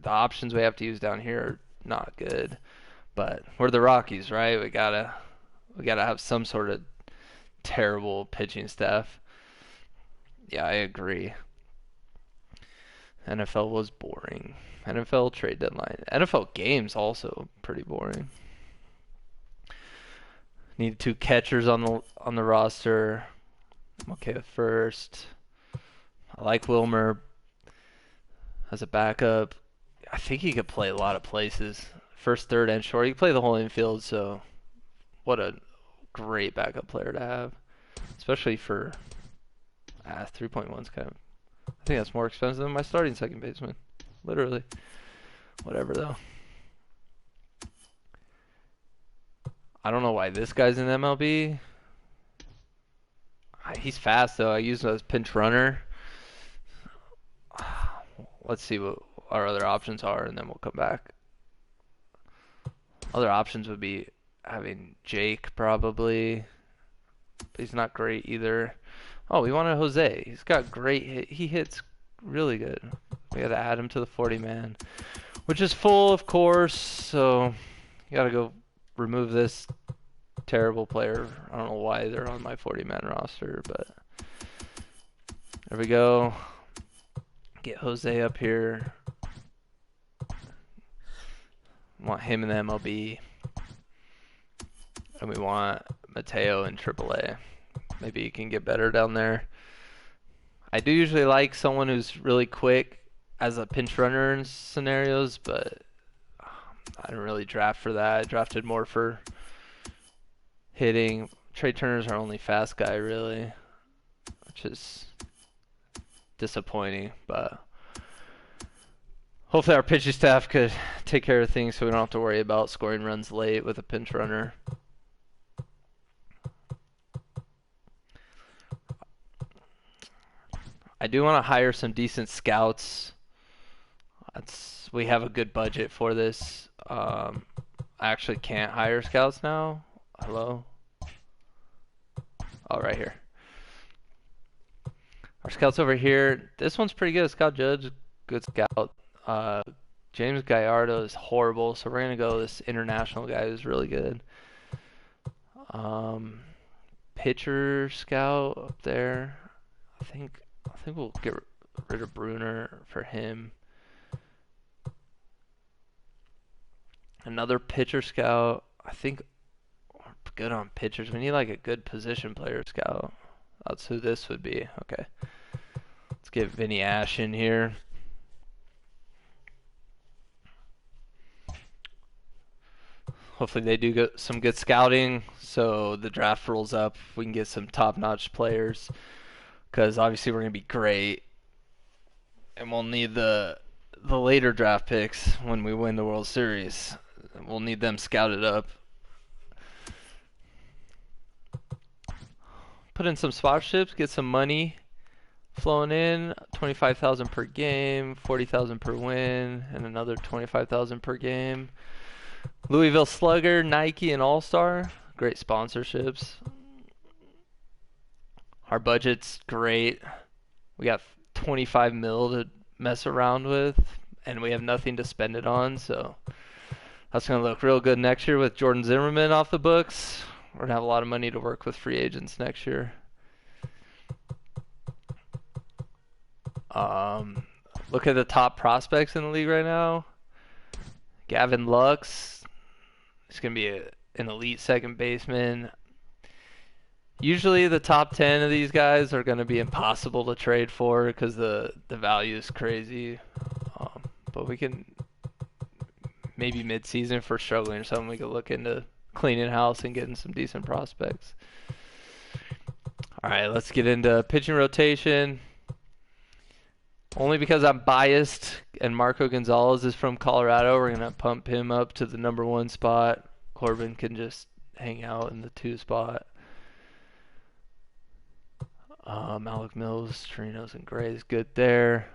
the options we have to use down here are not good. But we're the Rockies, right? We gotta have some sort of terrible pitching staff. Yeah, I agree. NFL was boring. NFL trade deadline. NFL games also pretty boring. Need 2 catchers on the roster. I'm okay with first. I like Wilmer as a backup. I think he could play a lot of places. First, third, and short. He can play the whole infield, so what a great backup player to have. Especially for 3.1's kind of... I think that's more expensive than my starting second baseman. Literally. Whatever, though. I don't know why this guy's in MLB. He's fast, though. I use him as pinch runner. Let's see what our other options are, and then we'll come back. Other options would be having Jake, probably. But he's not great either. Oh, we wanted Jose. He's got great hit. He hits really good. We got to add him to the 40-man, which is full, of course. So you got to go remove this terrible player. I don't know why they're on my 40-man roster, but There we go. Get Jose up here. Want him in the MLB. And we want Mateo in AAA. Maybe he can get better down there. I do usually like someone who's really quick as a pinch runner in scenarios, but I didn't really draft for that. I drafted more for hitting. Trey Turner's our only fast guy, really, which is disappointing, but hopefully our pitching staff could take care of things so we don't have to worry about scoring runs late with a pinch runner. I do want to hire some decent scouts. We have a good budget for this. I actually can't hire scouts now. Hello? Oh, right here. Our scouts over here. This one's pretty good. Scout Judge, good scout. James Gallardo is horrible, so we're gonna go this international guy who's really good. Pitcher scout up there. I think we'll get rid of Bruner for him. Another pitcher scout. I think we're good on pitchers. We need like a good position player scout. That's who this would be. Okay. Let's get Vinny Ash in here. Hopefully they do some good scouting so the draft rolls up. We can get some top-notch players because obviously we're going to be great. And we'll need the later draft picks when we win the World Series. We'll need them scouted up. Put in some sponsorships, get some money flowing in. 25,000 per game, 40,000 per win, and another 25,000 per game. Louisville Slugger, Nike, and All-Star. Great sponsorships. Our budget's great. We got 25 mil to mess around with, and we have nothing to spend it on, so that's going to look real good next year with Jordan Zimmerman off the books. We're going to have a lot of money to work with free agents next year. Look at the top prospects in the league right now. Gavin Lux. He's going to be an elite second baseman. Usually the top 10 of these guys are going to be impossible to trade for because the value is crazy. But we can, maybe mid-season if we're struggling or something, we could look into cleaning house and getting some decent prospects. All right, let's get into pitching rotation. Only because I'm biased and Marco Gonzalez is from Colorado, we're going to pump him up to the #1 spot. Corbin can just hang out in the 2 spot. Malik Mills, Trinos, and Gray is good there.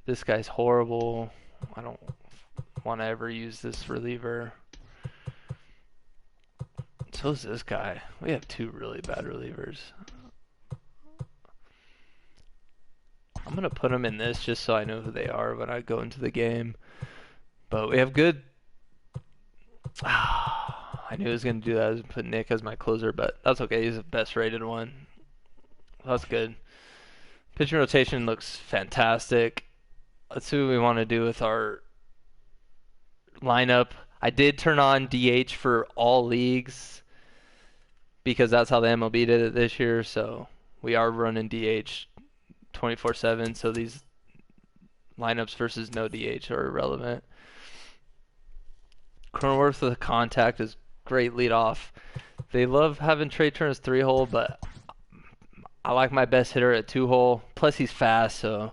This guy's horrible. I don't want to ever use this reliever. So is this guy. We have 2 really bad relievers. I'm going to put them in this just so I know who they are when I go into the game. But we have good... I knew I was going to do that. I was going to put Nick as my closer, but that's okay. He's the best rated one. That's good. Pitching rotation looks fantastic. Let's see what we want to do with our lineup. I did turn on DH for all leagues because that's how the MLB did it this year. So we are running DH 24/7. So these lineups versus no DH are irrelevant. Cronenworth with a contact is great lead off. They love having Trey Turner's 3-hole, but I like my best hitter at 2-hole. Plus he's fast, so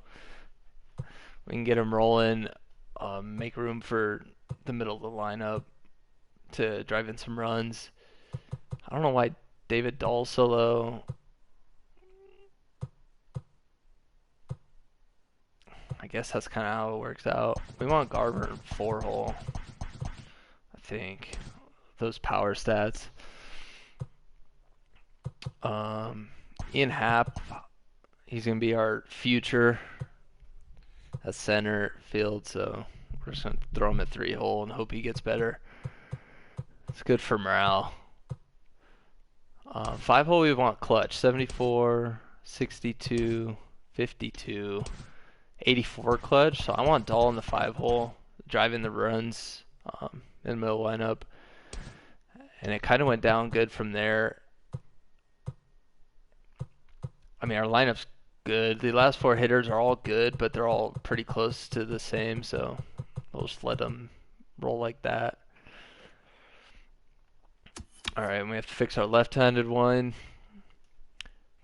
we can get him rolling, make room for the middle of the lineup to drive in some runs. I don't know why David Dahl's so low. I guess that's kind of how it works out. We want Garver in 4-hole, I think. Those power stats. Ian Happ, he's going to be our future at center field, so we're just going to throw him at 3-hole and hope he gets better. It's good for morale. 5-hole we want clutch, 74, 62, 52, 84 clutch. So I want Dahl in the 5-hole, driving the runs in the middle lineup. And it kind of went down good from there. I mean, our lineup's good. The last 4 hitters are all good, but they're all pretty close to the same, so we'll just let them roll like that. Alright, we have to fix our left-handed one.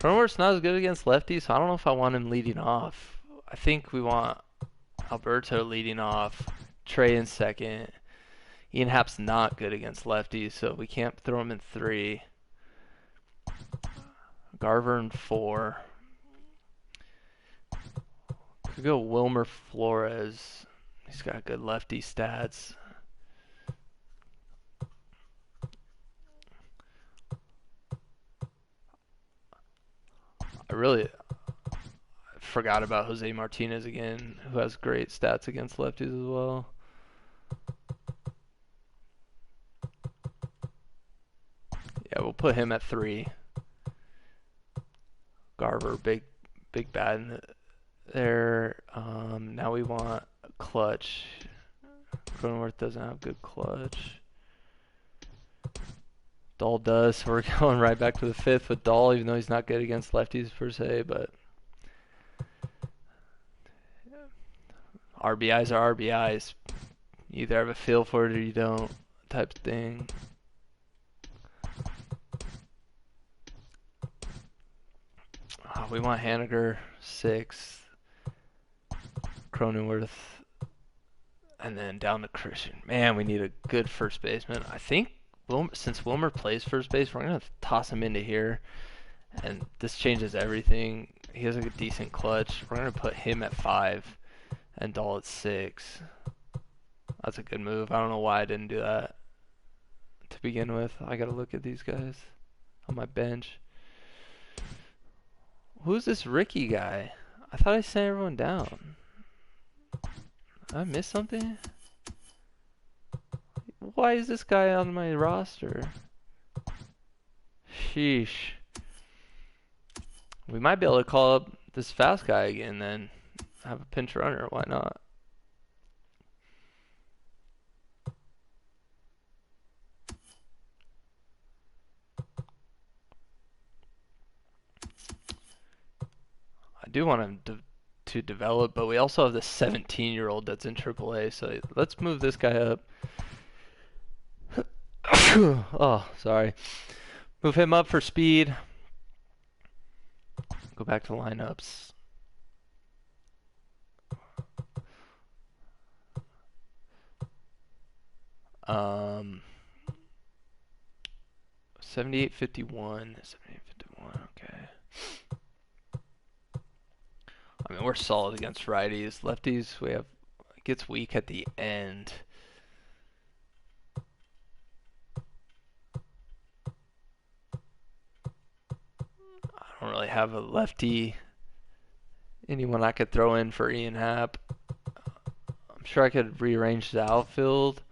Cronenworth's not as good against lefties, so I don't know if I want him leading off. I think we want Alberto leading off, Trey in second. Ian Happ's not good against lefties, so we can't throw him in 3. Garver in 4. Could go Wilmer Flores. He's got good lefty stats. I forgot about Jose Martinez again, who has great stats against lefties as well. Yeah, we'll put him at 3. Garver, big bat in there. Now we want a clutch. Cronenworth doesn't have good clutch. Dahl does, so we're going right back to the 5th with Dahl, even though he's not good against lefties per se, but RBIs are RBIs. You either have a feel for it or you don't, type of thing. We want Haniger 6th, Cronenworth, and then down to Christian. Man, we need a good first baseman. I think since Wilmer plays first base, we're going to toss him into here, and this changes everything. He has a decent clutch. We're going to put him at 5 and Dahl at 6. That's a good move. I don't know why I didn't do that to begin with. I got to look at these guys on my bench. Who's this Ricky guy? I thought I sent everyone down. Did I miss something? Why is this guy on my roster? Sheesh. We might be able to call up this fast guy again then. Have a pinch runner. Why not? I do want him to develop, but we also have the 17-year-old that's in AAA, so let's move this guy up. Oh, sorry. Move him up for speed. Go back to lineups. Um, 78-51. 78-51, okay. I mean, we're solid against righties. Lefties, it gets weak at the end. I don't really have a lefty. Anyone I could throw in for Ian Happ. I'm sure I could rearrange the outfield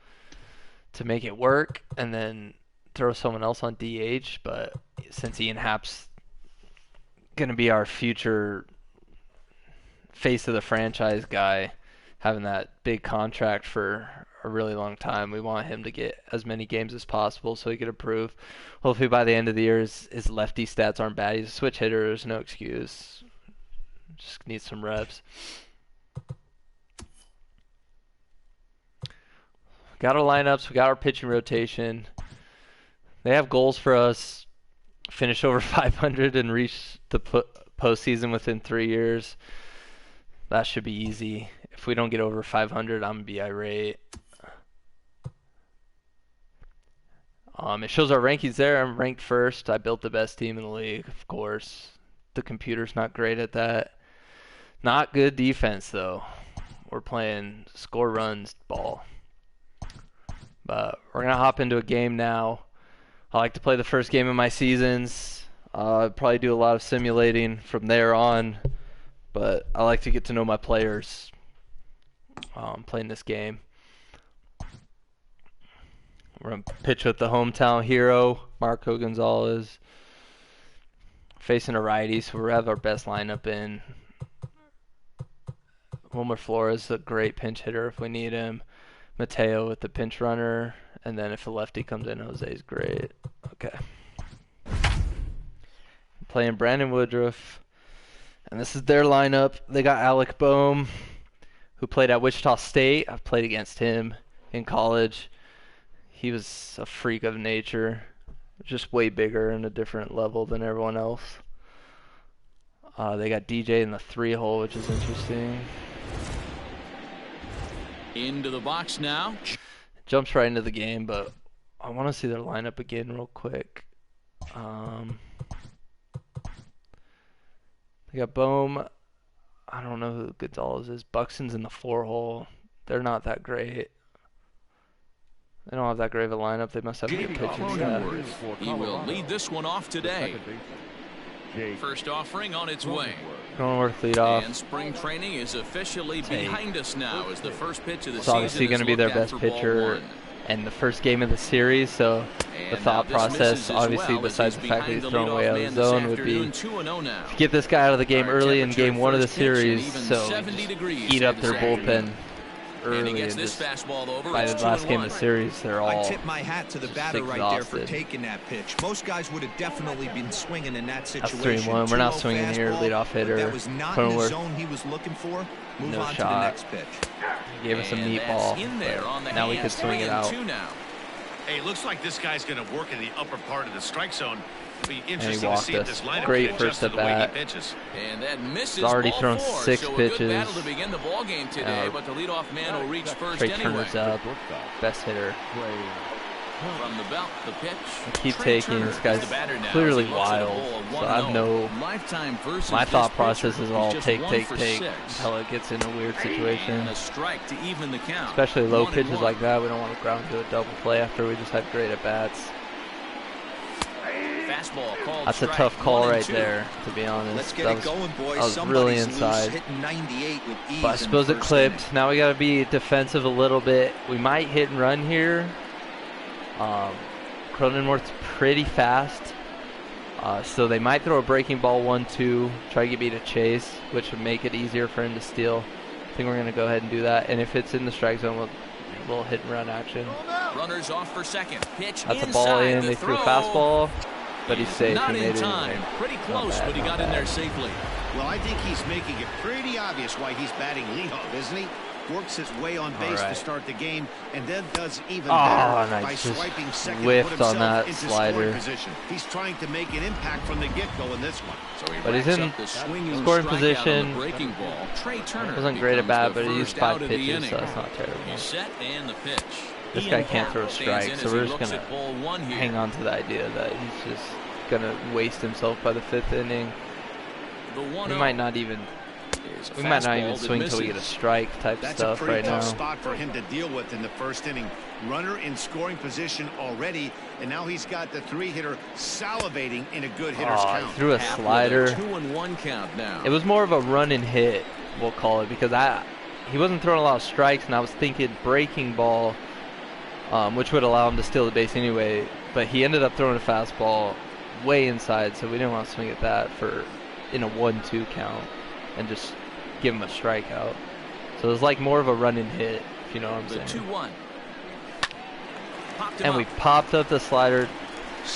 to make it work and then throw someone else on DH, but since Ian Happ's going to be our future face of the franchise guy, having that big contract for a really long time, we want him to get as many games as possible so he could improve. Hopefully by the end of the year his lefty stats aren't bad. He's a switch hitter, there's no excuse. Just needs some reps. Got our lineups, we got our pitching rotation. They have goals for us. Finish over 500 and reach the postseason within 3 years. That should be easy. If we don't get over 500, I'm going to be irate. It shows our rankings there. I'm ranked first. I built the best team in the league, of course. The computer's not great at that. Not good defense, though. We're playing score runs ball. But we're going to hop into a game now. I like to play the first game of my seasons. Probably do a lot of simulating from there on. But I like to get to know my players playing this game. We're going to pitch with the hometown hero, Marco Gonzalez. Facing a righty, so we have our best lineup in. Wilmer Flores is a great pinch hitter if we need him. Mateo with the pinch runner. And then if a lefty comes in, Jose's great. Okay. Playing Brandon Woodruff. And this is their lineup. They got Alec Boehm, who played at Wichita State. I've played against him in college. He was a freak of nature. Just way bigger and a different level than everyone else. They got DJ in the 3-hole, which is interesting. Into the box now. Jumps right into the game, but I want to see their lineup again real quick. They got Boehm. I don't know who Gonzalez is. Buxton's in the 4-hole. They're not that great. They don't have that great of a lineup. They must have good pitching staff. He will lead this one off today. First offering on its way. Cronenworth lead off. And spring training is officially behind us now as the first pitch of the It's season obviously going to be their best pitcher and the first game of the series, so the thought process, obviously, besides the fact that he's thrown way out of the zone, would be get this guy out of the game early in game 1 of the series, so eat up their bullpen early, and just by the last game of the series, they're all I tip my hat to the batter right there for taking that pitch. Most guys would have definitely been swinging in that situation. That's 3-1. We're not swinging here. Leadoff hitter. That was not in the zone he was looking for. Move no on shot. to the next pitch. He gave us a meatball. Now we could swing it out. Hey, it looks like this guy's going to work in the upper part of the strike zone. It'll be interesting to see if this lineup great first at bat. And that misses. He's already thrown 6 so pitches. A good battle to begin the ball game today, but the leadoff man will reach first Trey anyway. Turner's up. Best hitter. From the belt, the pitch. Keep taking. This guy's clearly wild. So I have no. My thought process is all take until it gets in a weird situation. And a strike to even the count. Especially low pitches like that. We don't want to ground to a double play after we just have great at bats. That's a tough call right there, to be honest. Let's get it going, boys. I was really inside. But I suppose it clipped. Now we got to be defensive a little bit. We might hit and run here. Cronenworth's pretty fast. So they might throw a breaking ball 1-2, try to get me to chase, which would make it easier for him to steal. I think we're going to go ahead and do that. And if it's in the strike zone, we'll hit and run action. Runners off for second. Pitch That's a ball in. They threw a fastball. But he's safe. Not he made in time. It pretty close, but he got in there safely. Well, I think he's making it pretty obvious why he's batting leadoff, isn't he? Works his way on base to start the game, and then does even better by swiping second to put himself on that into slider. scoring position. He's trying to make an impact from the get-go in this one. So he but he's in scoring position. Ball. Trey Turner wasn't great at bat, but he used 5 pitches, so that's not terrible. He's set and the pitch. This guy can't throw a strike, so we're just going to hang on to the idea that he's just going to waste himself by the 5th inning. We might not even swing until we get a strike type stuff right now. That's a pretty tough spot for him to deal with in the first inning. Runner in scoring position already, and now he's got the 3-hitter salivating in a good hitter's count. He threw a slider. 2-1 count now. It was more of a run and hit, we'll call it, because he wasn't throwing a lot of strikes, and I was thinking breaking ball, which would allow him to steal the base anyway, but he ended up throwing a fastball way inside, so we didn't want to swing at that in a 1-2 count and just give him a strikeout. So it was like more of a run and hit, if you know what I'm saying. 2-1. And we popped up the slider.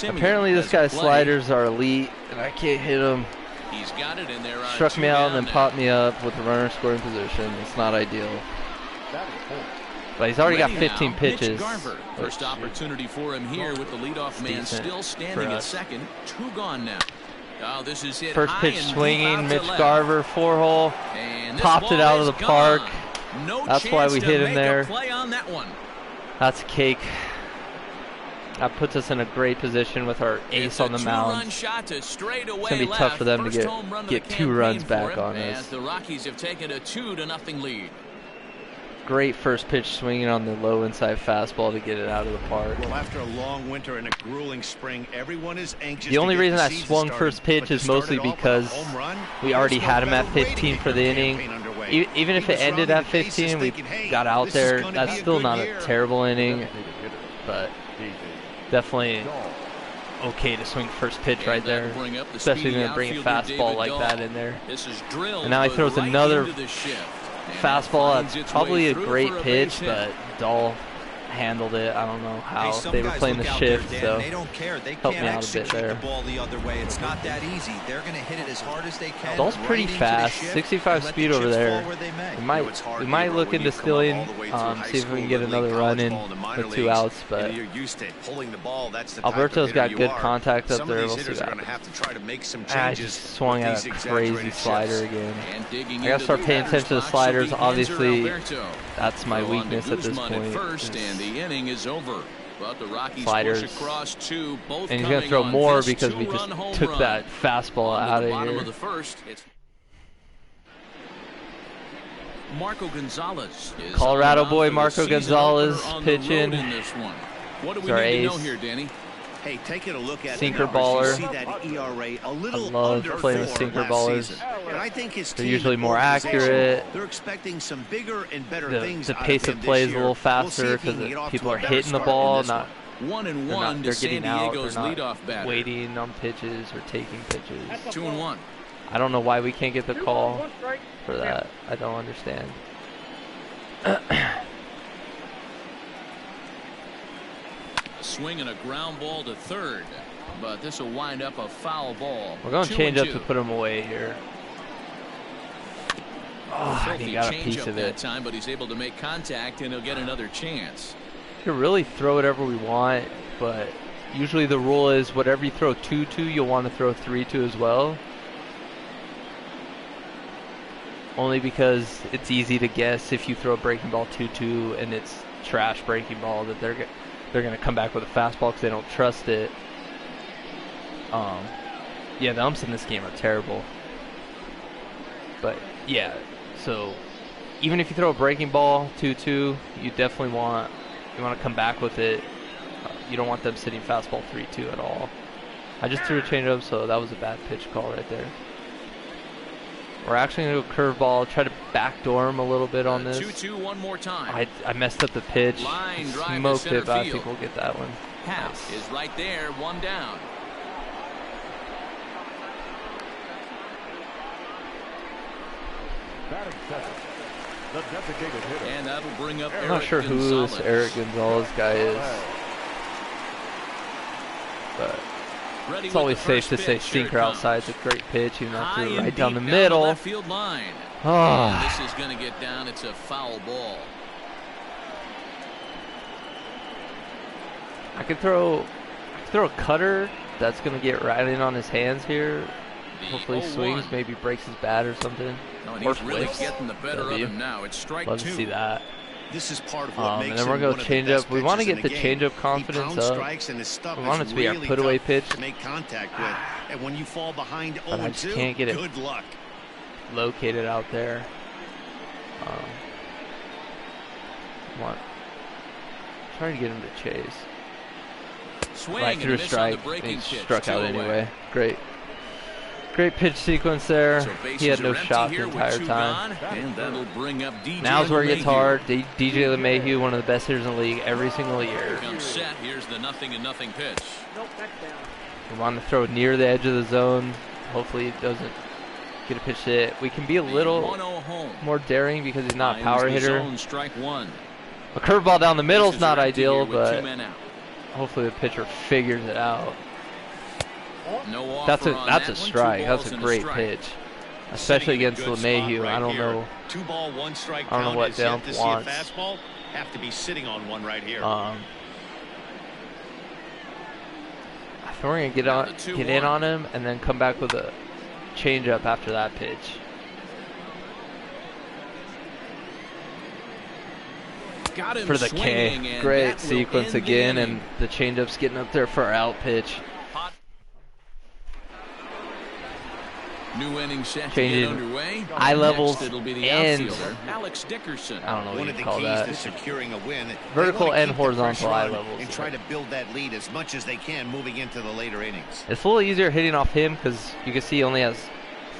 Apparently this guy's sliders are elite, and I can't hit him. He's got it in there. Struck me out and then popped me up with the runner scoring position. It's not ideal. But he's already got 15 pitches. First opportunity for him here with the leadoff man still standing at second. 2 gone now. Oh, this is hit first pitch swinging. Mitch Garver, 4-hole. Popped it out of the park. That's why we hit him there. That's cake. That puts us in a great position with our ace on the mound. It's going to be tough for them to get 2 runs back on us. The Rockies have taken a 2-0 lead. Great first pitch swinging on the low inside fastball to get it out of the park. Well, after a long winter and a grueling spring, everyone is anxious. The only reason I swung first pitch is mostly because we already had him at 15 for the inning. Even if it ended at 15, we got out there. That's still not a terrible inning, but definitely okay to swing first pitch right there, especially when you bring a fastball like that in there. And now he throws another fastball. That's probably a great pitch, but dull. Handled it. I don't know how they were playing the shift, there, so they don't care. They helped can't me out a bit execute there. The ball the other way. It's not that easy. They're going to hit it as hard as they can. Ball's pretty fast. 65 speed over there. We might look into stealing. See if we can get another run in with 2 outs. But Alberto's got good contact up there. We'll see that. I just swung at a crazy slider again. I gotta start paying attention to the sliders. Obviously, that's my weakness at this point. The inning is over, but the Rockies sliders. push across 2, both and he's going to throw more because we just took that fastball out of here. Of the first, it's Marco Gonzalez. Colorado boy Marco Gonzalez pitching. What do we need to know here, Danny? Hey, taking a look at sinker baller. See that ERA a little I love playing with sinker ballers. And I think they're usually more accurate. They're expecting some bigger and better things. The pace of play is a little faster because people are hitting the ball, not 1-1. They're getting out. Diego's they're leadoff batter. Waiting on pitches or taking pitches. 2-1. I don't know why we can't get the call for that. I don't understand. Swing and a ground ball to third, but this will wind up a foul ball. We're going to change up to put him away here. Oh, he got a piece of it. That time, but he's able to make contact, and he'll get another chance. We can really throw whatever we want, but usually the rule is whatever you throw 2-2, you'll want to throw 3-2 as well. Only because it's easy to guess if you throw a breaking ball 2-2 and it's trash breaking ball that they're going to come back with a fastball because they don't trust it. Yeah, the umps in this game are terrible. But yeah, so even if you throw a breaking ball 2-2, you definitely want to come back with it. You don't want them sitting fastball 3-2 at all. I just threw a changeup, so that was a bad pitch call right there. We're actually going to go curveball, try to backdoor him a little bit on this. 2-2 one more time. I messed up the pitch. Line drive Smoked to it, but I field. think we'll get that one. Half is right there, 1 down. And that'll bring up I'm not sure who this Eric Gonzalez guy is. But it's always safe to say sinker outside. It's a great pitch, even though I threw it right down the middle. Left field line. Oh. This is going to get down. It's a foul ball. I could throw a cutter that's going to get right in on his hands here. Hopefully swings, maybe breaks his bat or something. No, and or he's really flips. getting the better of him now. It's strike 2. Love to see that. This is part of what makes and then we're going to change up. We want to get the change up confidence up. We want it to be our put away pitch. To make contact with. And when you fall behind 0-2, but I just can't get it good luck. Located out there. Trying to get him to chase. Swing right through a strike. He struck out anyway. Great pitch sequence there. So he had no shot the entire time. And that'll bring up DJ Now's where it gets LeMahieu. hard. DJ LeMahieu, one of the best hitters in the league every single year. Comes set. Here's the 0-0 pitch. We want to throw near the edge of the zone. Hopefully it doesn't get a pitch hit. We can be a little more daring because he's not a power hitter. Strike 1. A curveball down the middle is not ideal, but hopefully the pitcher figures it out. No that's a strike. That's a great pitch, especially against LeMahieu. I don't know. 2-ball, 1 strike. I don't know what Dump wants. Fastball, have to be sitting on one right here. I think we're gonna get in on him and then come back with a changeup after that pitch. Got him for the K. Great sequence again, and the changeup's getting up there for our out pitch. New inning set changing underway. Eye levels it'll be the and Alex Dickerson. I don't know what One you of the call keys that. to securing a win. Vertical and horizontal eye levels. And try to build that lead as much as they can moving into the later innings. It's a little easier hitting off him because you can see he only has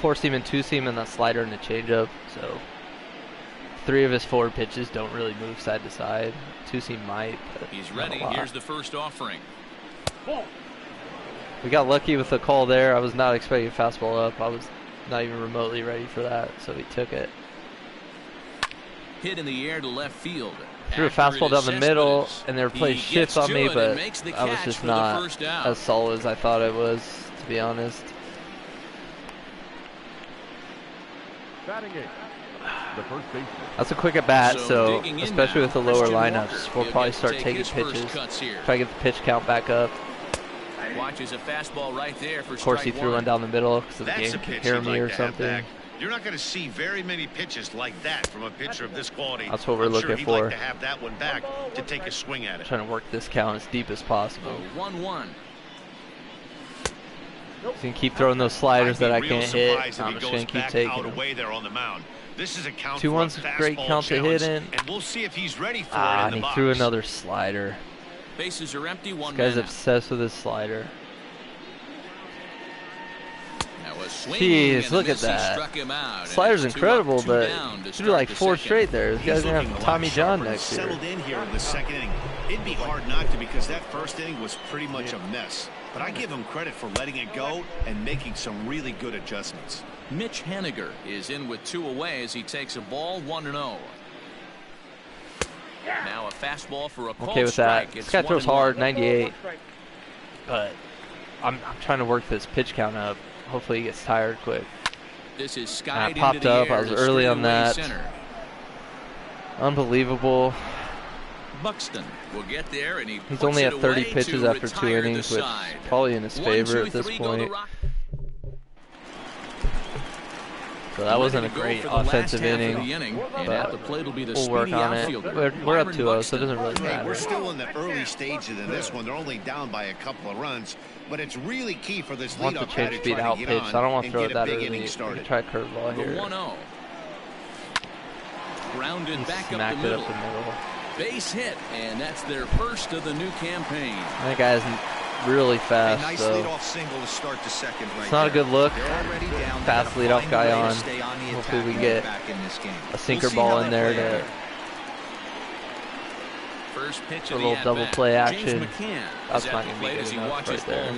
4-seam and 2-seam and that slider and the changeup. So 3 of his 4 pitches don't really move side to side. 2-seam might. But he's ready. Here's the first offering. We got lucky with the call there. I was not expecting a fastball up. I was not even remotely ready for that, so he took it. Hit in the air to left field. Threw a fastball down the middle, and they were playing shift on me, but I was just not as solid as I thought it was, to be honest. That's a quick at bat, so especially with the lower lineups, we'll probably start taking pitches. Try to get the pitch count back up. Watches a fastball right there for of course, he threw one down the middle because the game could hear me or something. You're not going to see very many pitches like that from a pitcher of this quality. That's what we're looking for. Like to have that one back to take a swing at it. Trying to work this count as deep as possible. 1-1. He's going to keep throwing those sliders that I can't hit. I'm just going to keep taking them. Away there on the mound. This is a count 2-1's a great count to hit in. And we'll see if he's ready for it and he threw another slider. Bases are empty. This guy's obsessed with his slider. Jeez, look at that. Slider's incredible, but he threw like 4 straight there. This guy's going to have Tommy John next year. Settled in here in the second inning. It'd be hard not to because that first inning was pretty much a mess. But I give him credit for letting it go and making some really good adjustments. Mitch Haniger is in with 2 away as he takes a ball 1-0. Now a fastball for a called okay with that. strike. This guy throws hard, 98. But I'm trying to work this pitch count up. Hopefully he gets tired quick. This is I popped up. I was early on that. Center. Unbelievable. Buxton will get there, and he's only at 30 pitches after 2 innings, which is probably in his favor at this point. So that wasn't a great offensive inning, but we'll work on it. We're up 2-0, so it doesn't really matter. We're still in the early stages of this one. They're only down by a couple of runs, but it's really key for this leadoff. I want the change speed out pitch, so I don't want to throw it that early. We can try a curveball here. 1-0. Grounded back up the middle. Base hit, and that's their first of the new campaign. That guy's really fast, nice so leadoff single to start the second right it's not a good look. Down, fast leadoff guy on. Hopefully we get a sinker ball in there to first pitch a little double play action. That's not going to be good enough right there.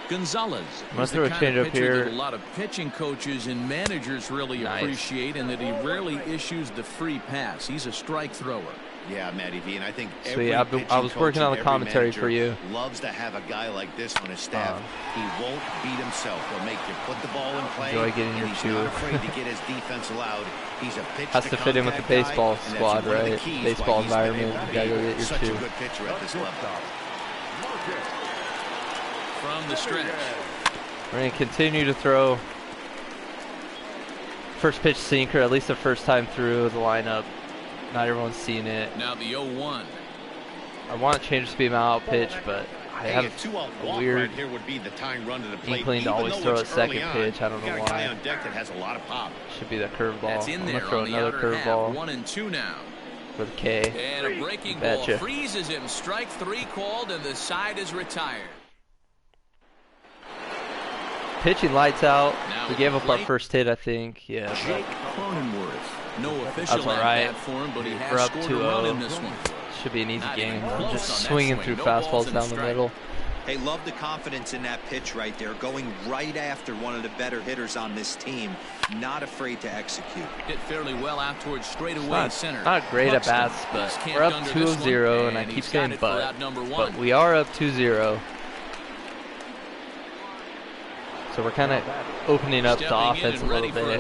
Gonzalez. I'm going to throw a change up here. That a lot of pitching coaches and managers really appreciate, and that he rarely issues the free pass. He's a strike thrower. Yeah, Matty V, and I think I was working on the commentary for you. Loves to have a guy like this on his staff. He won't beat himself. He'll make you put the ball in play. Enjoy getting your he's two. not afraid to get his defense allowed. He's a pitch has to fit in with the baseball squad, right? Baseball environment. You gotta go get your such two. A good pitcher at this level. From the stretch. We're gonna continue to throw first pitch sinker, at least the first time through the lineup. Not everyone's seen it. Now the 0-1. I want to change the speed of my out pitch, but I have a weird inkling to always throw a second pitch. I don't know why. Should be the curveball. I'm going to throw another curveball 1-2 now. for the K. And a breaking ball freezes him. Strike 3 called, and the side is retired. Pitching lights out. We gave up our first hit, I think. Yeah. Jake Cronenworth. No official that's all right. for him, but he has We're up scored a run in 2-0. this one. Should be an easy game. I'm just on that swinging swing. through No fastballs balls down and the strike. middle. Hey, love the confidence in that pitch right there, going right after one of the better hitters on this team, not afraid to execute. Hit fairly well out towards straightaway center. Not great at bats, but we're up 2-0, and I keep saying but we are up 2-0. So we're kind of opening up the offense a little bit.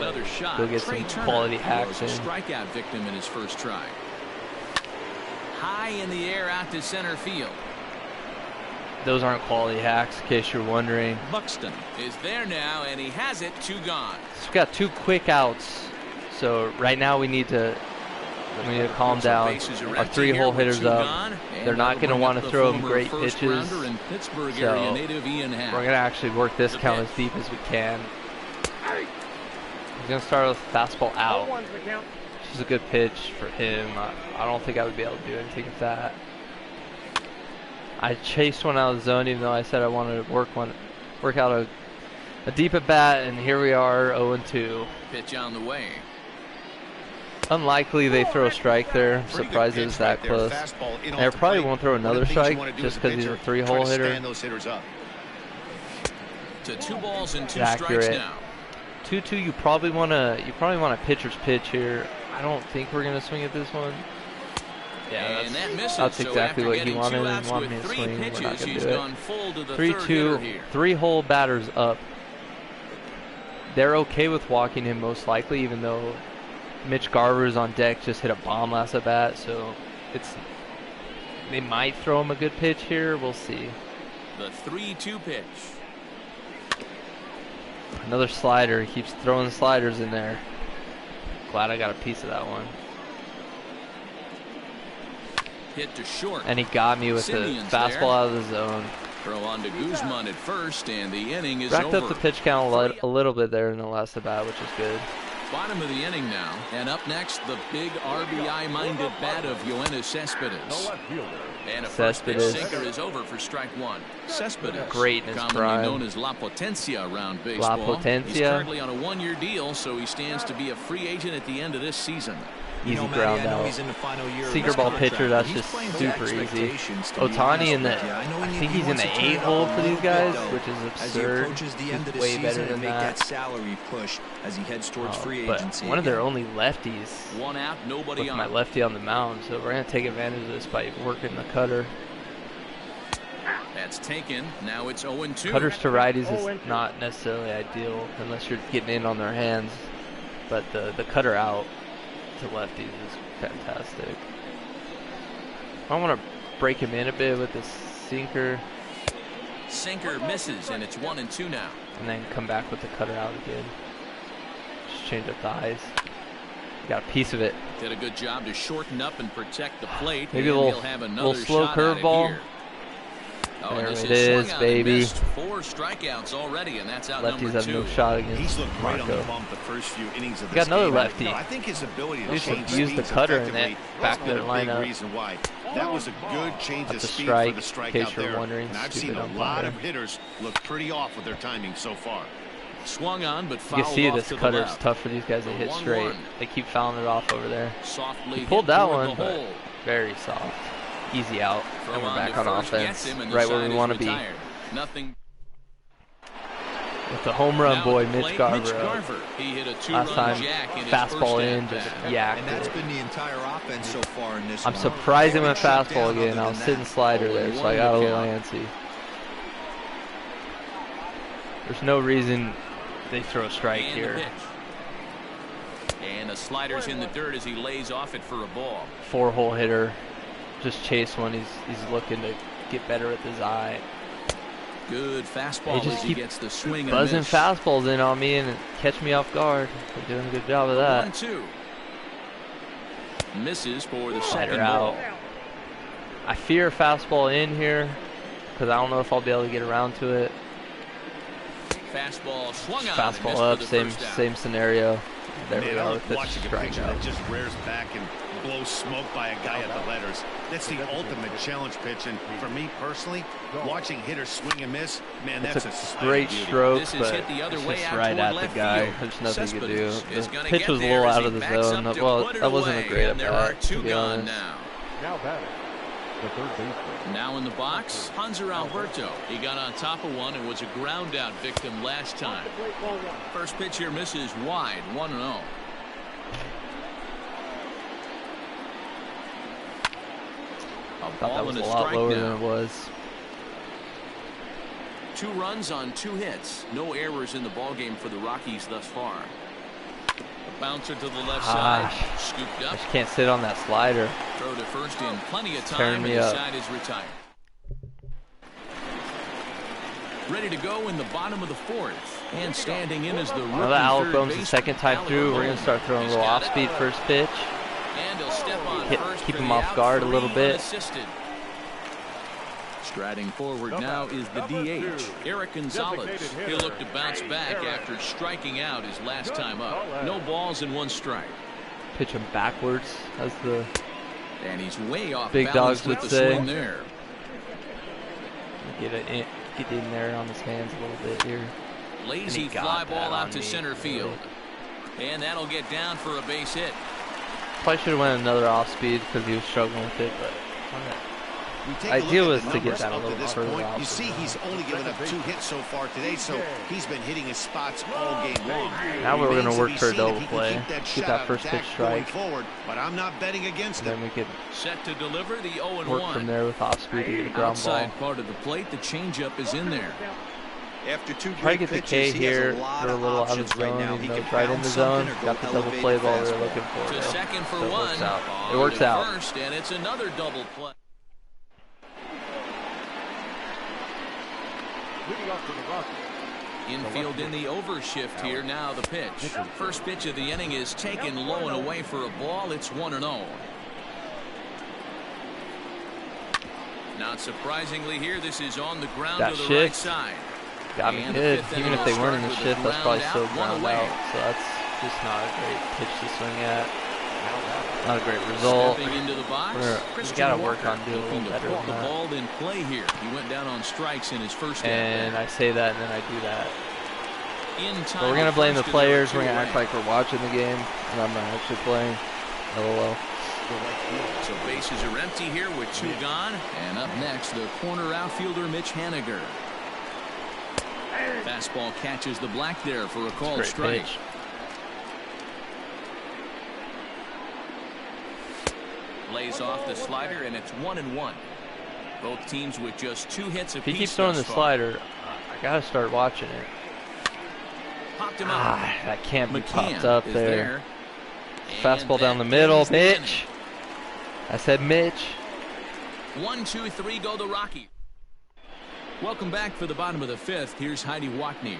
Go get some quality hacks in. Strikeout victim in his first try. High in the air out to center field. Those aren't quality hacks, in case you're wondering. Buxton is there now, and he has it. 2 gone. So we've got 2 quick outs. So right now we need to calm down. Our 3-hole hitters up. They're not going to want to throw them great pitches. So we're going to actually work this count as deep as we can. He's going to start with fastball out. Which is a good pitch for him. I don't think I would be able to do anything with that. I chased one out of the zone, even though I said I wanted to work out a deep at bat, and here we are, 0-2. Pitch on the way. Unlikely they throw a strike there. I'm surprised it was that close. They probably won't throw another strike just because he's a 3-hole hitter. To 2 balls and 2 strikes now. 2-2. You probably want a pitcher's pitch here. I don't think we're gonna swing at this one. Yeah, and that misses. That's exactly so what he wanted. He wanted me to swing. We're not gonna do it. 3-2, 3 whole batters up. They're okay with walking him most likely, even though Mitch Garver's on deck, just hit a bomb last at bat. So they might throw him a good pitch here. We'll see. The 3-2 pitch. Another slider. He keeps throwing sliders in there. Glad I got a piece of that one. Hit to short. And he got me with Simeon's the fastball there. out of the zone. Throw on to Guzman at first, and the inning is Racked over. up the pitch count a little bit there in the last at bat, which is good. Bottom of the inning now. And up next, the big RBI-minded bat of Yoenis Cespedes. And a first pitch sinker is over for strike one. Cespedes, great in his commonly prime. known as La Potencia around baseball. La Potencia. He's currently on a one-year deal, so he stands to be a free agent at the end of this season. Easy ground out. He's in the final year Sinker ball pitcher, that's just super easy. Otani in the, I think he's in the 8 hole for these guys, which is absurd. He's way better than that. Salary push as he heads towards free agency. But one of their only lefties. One out, nobody with on. my lefty on the mound, so we're gonna take advantage of this by working the cutter. That's taken. Now it's 0-2. Cutters to righties is not necessarily ideal unless you're getting in on their hands, but the cutter out to lefties is fantastic. I want to break him in a bit with this sinker. Sinker misses, and it's 1-2 now. And then come back with the cutter out again. Just change up the eyes. Got a piece of it. Did a good job to shorten up and protect the plate. Maybe a little slow curveball. Oh, there it is, baby. 4 strikeouts already, and that's out Lefties number 2. have no shot against He's looked great on Marco. the bump the first few innings of this Got another game. lefty. I think his ability to He should change use the speeds cutter in that effectively back has been there a big lineup. reason why. That was a good change That's of a speed strike, for the strikeout in case you're there. wondering. And I've seen Stupid a lot umpire. of hitters look pretty off with their timing so far. Swung on, but You fouled can see off this to the cutter's left. tough for these guys to hit straight. 1-1. They keep fouling it off over there. Softly He pulled hit that toward one, the but hole. very soft. Easy out. Throw And we're on back to on first, offense. gets him, and the Right where side we is want to be. retired. Nothing. With the home run Now boy, at the Mitch plate, Garver. Mitch Garver. He hit a 2-run Last time, jack in his fastball first in, at-bat. just yacked And that's it. been the entire offense so far in this I'm one. surprised he went They haven't fastball shut down again. I other was than sitting that. slider there, so I got a little antsy. There's no reason they throw a strike And here. the pitch. And the slider's in the dirt as he lays off it for a ball. 4-hole hitter. Just chase one. He's looking to get better with his eye. Good fastball They just as he keep gets the swing and buzzing miss. fastballs in on me and catch me off guard. They're doing a good job of that. 1-2. Misses for the second Slider out. ball. I fear fastball in here because I don't know if I'll be able to get around to it. Fastball swung on. and Fastball missed up, for the same first down. same scenario. There we Man, I go like with this watching a pitcher strikeout. that just rears back and blows smoke by a guy at the letters. That's the ultimate challenge pitch, and for me personally, watching hitters swing and miss, man, It's that's a a sight great of beauty. stroke, This is but hit the other it's way just out right toward at the left guy. field. There's nothing you can do. Cespedes is The gonna pitch get was a there little as out he of the backs zone. up to Well, put it that wasn't a away, great and at there are bat, 2 to be gone honest. now. Now batting, the third baseman. Now in the box, Hanser Alberto. He got on top of one and was a ground out victim last time. First pitch here misses wide, 1-0. I thought that was a lot lower than it was. 2 runs on 2 hits. No errors in the ballgame for the Rockies thus far. A bouncer to the left side. Scooped I up. just can't sit on that slider. Throw to first in plenty of Turn time, me and the up. side is retired. Ready to go in the bottom of the 4th. And standing in is the rookie Now that Alec third Bohm's the baseman, second time Alec through, we're going Bohm. to start throwing a He's little got it. off-speed first pitch. And he'll step on first Keep for him the off out, guard a 3 little bit. unassisted. Striding forward now is the DH, Eric Gonzalez. He'll look to bounce back after striking out his last time up. No balls and 1 strike. Pitch him backwards, as the And he's way off big balance dogs with would the say. swing there. get in there on his hands a little bit here. Lazy And he got fly that ball on out to me. center field. And that'll get down for a base hit. Probably should have went another off-speed because he was struggling with it, but Ideal is to get that a little further out. You see, he's only given up 2 hits so far today, so he's been hitting his spots all game long. Now we're going to work for a double play. Get that first pitch strike. Forward, but I'm not betting against then we can set to deliver the 0-1. Work from there with off speed to get a ground ball. Outside part of the plate, the changeup is in there. After 2 try to great get the pitches, K here. he has They're a little out of the zone. Right in the zone. Got the double play ball we were looking for. To second for so one. It works out. First, and it's another double play. Infield in the overshift here. Now the pitch. First pitch of the inning is taken low and away for a ball. It's 1-0. Not surprisingly here, this is on the ground to the right side. Got me good. Even if they weren't in the shift, that's probably still ground out. So that's just not a great pitch to swing at. Not a great result. We gotta work on doing a little better than that. Ball in play here. He went down on strikes in his first. And I say that, and then I do that. But we're gonna blame the players. We're gonna act like we're watching the game, and I'm not actually playing. LOL. So bases are empty here with 2 gone. And up next, the corner outfielder Mitch Haniger. Fastball catches the black there for a called strike. Pitch. Lays off the slider, and it's 1-1. Both teams with just 2 hits apiece. If he keeps throwing the slider, I gotta start watching it. Popped him up. That can't be popped up there. Fastball down the middle, Mitch. I said Mitch. 1, 2, 3, go the Rockies. Welcome back for the bottom of the 5th. Here's Heidi Watney.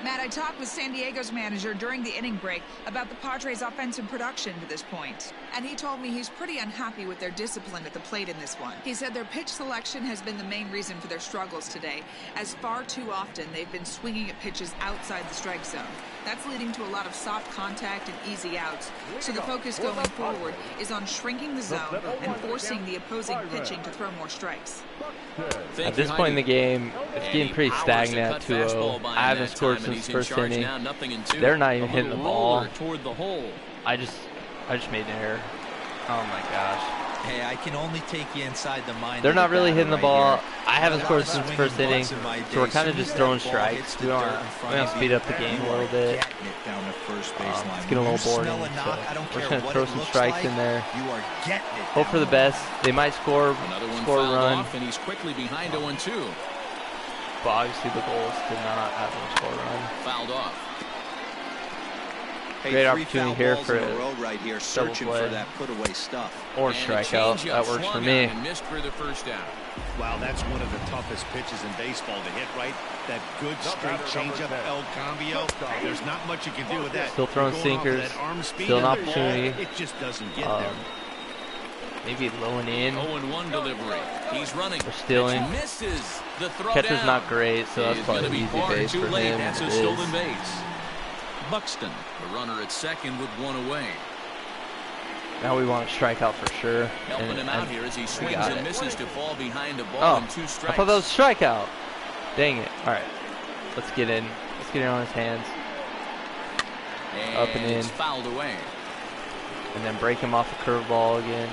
Matt, I talked with San Diego's manager during the inning break about the Padres' offensive production to this point, and he told me he's pretty unhappy with their discipline at the plate in this one. He said their pitch selection has been the main reason for their struggles today, as far too often they've been swinging at pitches outside the strike zone. That's leading to a lot of soft contact and easy outs, so the focus going forward is on shrinking the zone and forcing the opposing pitching to throw more strikes. At this point in the game, it's getting pretty stagnant at 2-0. I haven't scored since first inning. They're not even hitting the ball. I just made an error. Oh my gosh. Hey, I can only take you inside the mind. They're not really hitting the ball. I haven't scored since first inning, so we're kind of just throwing strikes. We want to speed up the game a little bit. It's getting a little boring, so we're just going to throw some strikes in there. Hope for the best. They might score a run. And he's quickly behind 0-2. But obviously the goal is to not have them score a run. Fouled off. Great opportunity here for a right here, searching for that put away stuff or strikeout. That works for me. Missed for the first out. Wow, that's one of the toughest pitches in baseball to hit, right? That good straight changeup, El Cambio. There's not much you can do with that. Still throwing sinkers. Still an opportunity. It just doesn't get there. Maybe low and in. 0-1 delivery. He's running. We're stealing. Misses the throw. Catcher's not great, so that's probably an easy base for him. That's a stolen base. Buxton, the runner at second with 1 away. Now we want to strike out for sure. Helping him out here as he swings and misses to fall behind a ball and 2 strikes. I thought that was strikeout. Dang it. All right. Let's get in. Let's get in on his hands. And up and in. It's fouled away. And then break him off the curveball again.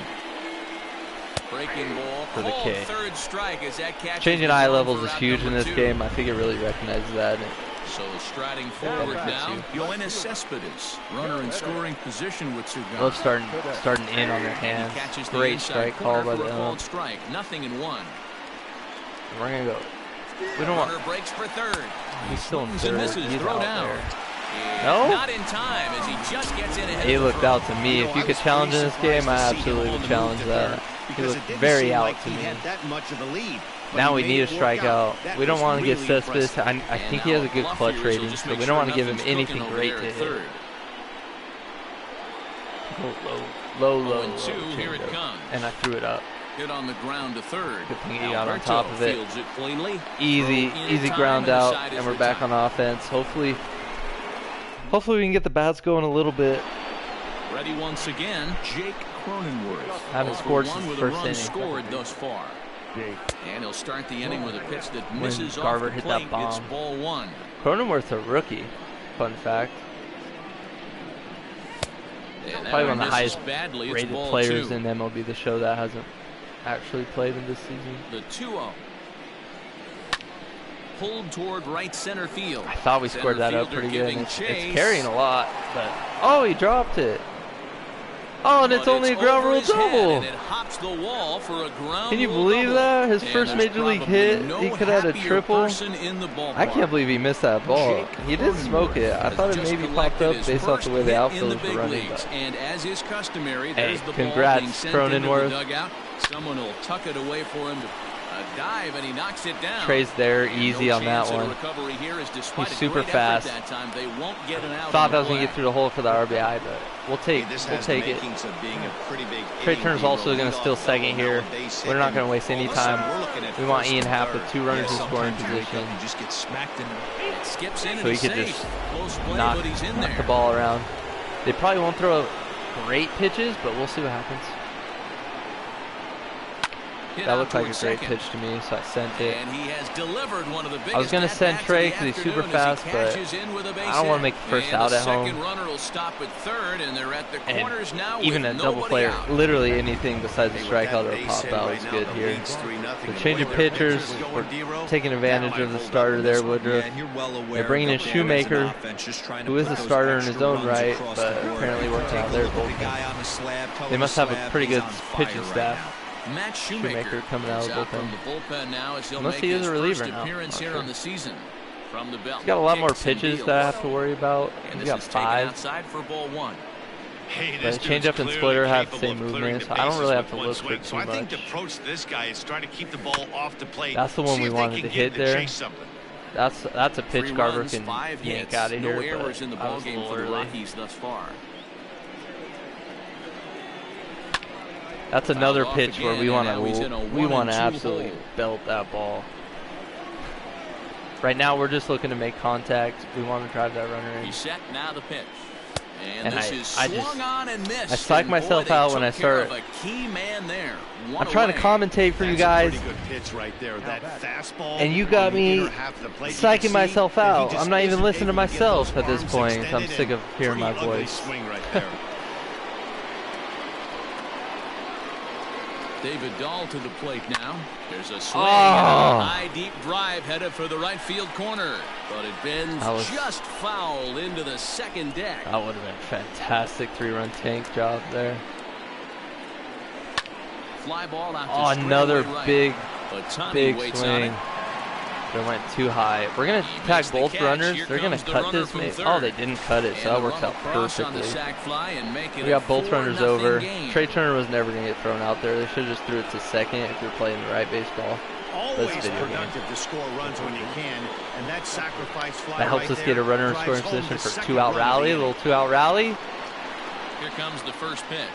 Breaking ball for the K. Third strike as that catch. Changing eye levels is huge in this game. I think it really recognizes that. So striding forward now, Yoenis Cespedes, runner in scoring position with 2 guns. Love starting in on their hands. Great strike call by the strike. Nothing in 1. We're gonna go. We don't want. Breaks for third. He's still in third. He's out there. No? Not in time as he just gets in ahead. He looked out to me. If you could challenge in this game, I absolutely would challenge that. He looked very out to me. Now we need a strikeout. We don't want to get Cespedes. I think he has a good clutch rating, so we don't want to give him anything great to hit. Low. Here it comes. And I threw it up. Hit on the ground to third. Good thing he got on top of it. Easy ground out, and we're back on offense. Hopefully we can get the bats going a little bit. Ready once again, Jake Cronenworth. Haven't scored since the first inning. Scored thus far. And he'll start the inning with a pitch that misses Garver off the hit plate. that bomb. It's ball 1. Cronenworth's a rookie. Fun fact. Probably one of the highest rated players in MLB The Show that hasn't actually played in this season. The 2-0. Pulled toward right center field. I thought we scored that up pretty good. It's carrying a lot, but oh, he dropped it. Oh, and it's only a ground rule double. And it hops the wall for a ground Can you rule believe double. that? His first major league hit, he could have had a triple. I can't believe he missed that ball. He did smoke it. I thought it maybe popped up based off the way the outfielders were running. But and as is customary, hey, there's the congrats, ball being sent into the Cronenworth. dugout. Someone will tuck it away for him to dive, and he knocks it down. Trey's there, easy on that one. He's super fast. Thought that was going to get through the hole for the RBI, but we'll take it. Trey Turner's also going to steal second here. We're not going to waste any time. We want Ian Happ with 2 runners in scoring position, so he could just knock the ball around. They probably won't throw great pitches, but we'll see what happens. That looked like a great pitch to me, so I sent it. And he has delivered one of the I was going to send Trey because he's super fast, but I don't want to make the first out at home. And even a double player, literally anything besides a strikeout or a pop out was good here. The change of pitchers, we're taking advantage of the starter there, Woodruff. They're bringing in Shoemaker, who is a starter in his own right, but apparently working out their bullpen. They must have a pretty good pitching staff. Matt Shoemaker coming out of the from the bullpen now as he'll Unless make he is his a reliever first now. appearance here on the season. From the belt. He's got a lot more pitches that I have to worry about. He's got 5. Outside for ball 1. Hey, but changeup and splitter have the same movement, so I don't really have to look for too so I think much. the approach to this guy is trying to keep the ball off the plate. That's the one we wanted to hit there. That's a pitch Garver can yank out of here, errors but in the I was a ballgame little for the early. Rockies thus far. That's another pitch where we want to absolutely belt that ball. Right now we're just looking to make contact. We want to drive that runner in. He's set, now the pitch. And I psych myself out when I start. I'm trying to commentate for you guys, and you got me psyching myself out. I'm not even listening to myself at this point. I'm sick of hearing my voice. David Dahl to the plate now. There's a swing and a high deep drive headed for the right field corner, but it bends just foul into the second deck. That would have been a fantastic 3-run tank job there. Fly ball out to another right. big swing. They went too high. We're going to tag both runners. They're going to cut this. Oh, they didn't cut it, so that works out perfectly. We got both runners over. Trey Turner was never going to get thrown out there. They should have just threw it to second if you're playing the right baseball. Always productive to score runs when you can, and that sacrifice fly that helps us get a runner in scoring position for 2-out rally. A little 2-out rally. Here comes the first pitch.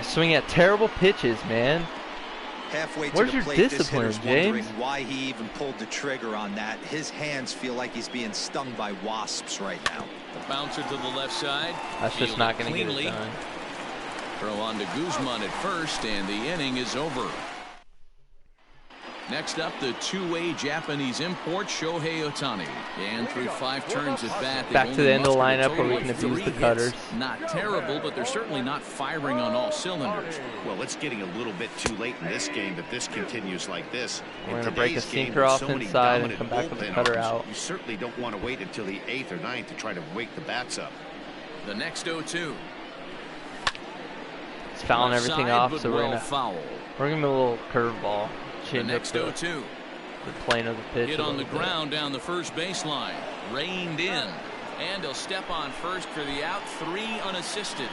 Swing at terrible pitches, man. Halfway to Where's the your plate, discipline, this hitter's wondering James? why he even pulled the trigger on that. His hands feel like he's being stung by wasps right now. The bouncer to the left side. That's just not going to get it done. Throw on to Guzman at first, and the inning is over. Next up, the two-way Japanese import, Shohei Ohtani. And through 5 turns at bat, back to the end of the lineup where we can abuse the cutters. Not terrible, but they're certainly not firing on all cylinders. Well, it's getting a little bit too late in this game if this continues like this. We're going to break a sinker off inside and come back with the cutter out. You certainly don't want to wait until the 8th or 9th to try to wake the bats up. The next 0-2. It's fouling everything off, so we're going to give him a little curveball. The next 0-2. The plane of the pitch. Hit on the ground down the first baseline. Reined in. And he'll step on first for the out. 3 unassisted.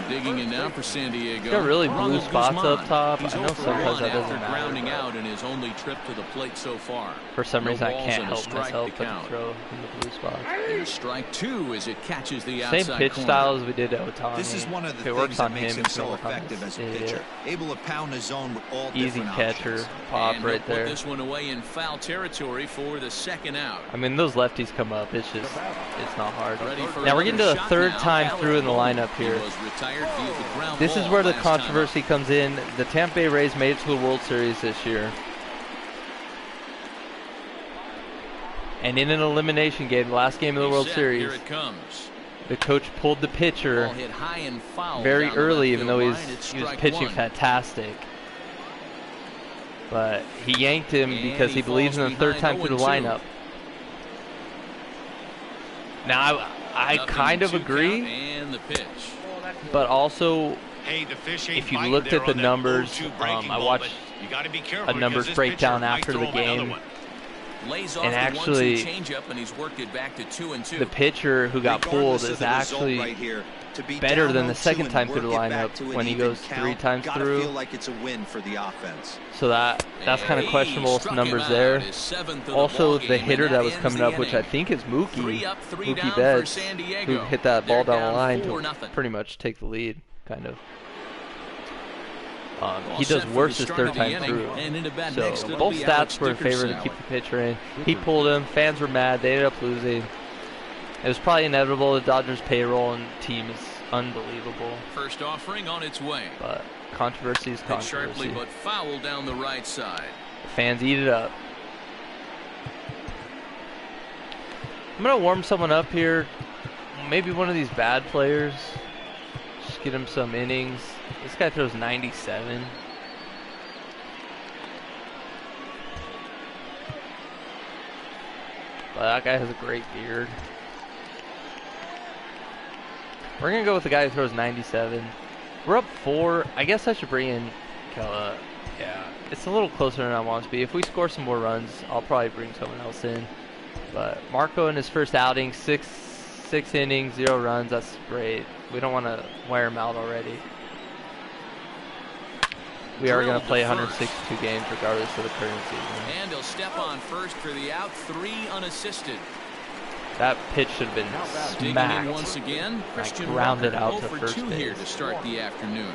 Digging in now for San Diego. He's got really blue spots up top. I know sometimes that doesn't matter. Grounding out in his only trip to the plate so far. For some reason, I can't help myself but to throw in the blue spots. And strike 2 as it catches the outside same pitch corner. style as we did at Ohtani. This is one of the it things works on that makes him. him so effective as a pitcher. Able to pound his zone with all easy different catcher, options. pop and right there. Put this one away in foul territory for the second out. I mean, those lefties come up. It's just, it's not hard. Now we're getting to a third time through in the lineup here. This is where the controversy comes in. The Tampa Bay Rays made it to the World Series this year. And in an elimination game, the last game of the World Series, the coach pulled the pitcher Hit high and foul very early, even though he was pitching one. fantastic. But he yanked him because he believes in the third time through the lineup. Now, I kind of agree, and the pitch. but also, if you looked at the numbers, I watched a numbers breakdown after the game, and actually, the pitcher who got pulled is actually better than the second time through the lineup when he goes 3 times through. I feel like it's a win for the offense. So that's kind of questionable numbers there. Also, the hitter that was coming up, which I think is Mookie Betts, who hit that ball down the line to pretty much take the lead, kind of. He does worse his third time through. So both stats were in favor to keep the pitcher in. He pulled him. Fans were mad. They ended up losing. It was probably inevitable. The Dodgers' payroll and team is unbelievable. First offering on its way. But controversy is controversy. Sharply, but foul down the right side. The fans eat it up. I'm gonna warm someone up here. Maybe one of these bad players. Just get him some innings. This guy throws 97. But that guy has a great beard. We're going to go with the guy who throws 97. We're up 4. I guess I should bring in Kella. Yeah, it's a little closer than I want it to be. If we score some more runs, I'll probably bring someone else in. But Marco in his first outing, 6 innings, 0 runs. That's great. We don't want to wear him out already. We are going to play 162 games regardless of the current season. And he'll step on first for the out, 3 unassisted. That pitch should have been smacked. Once again, grounded out to first base. Here to start the afternoon.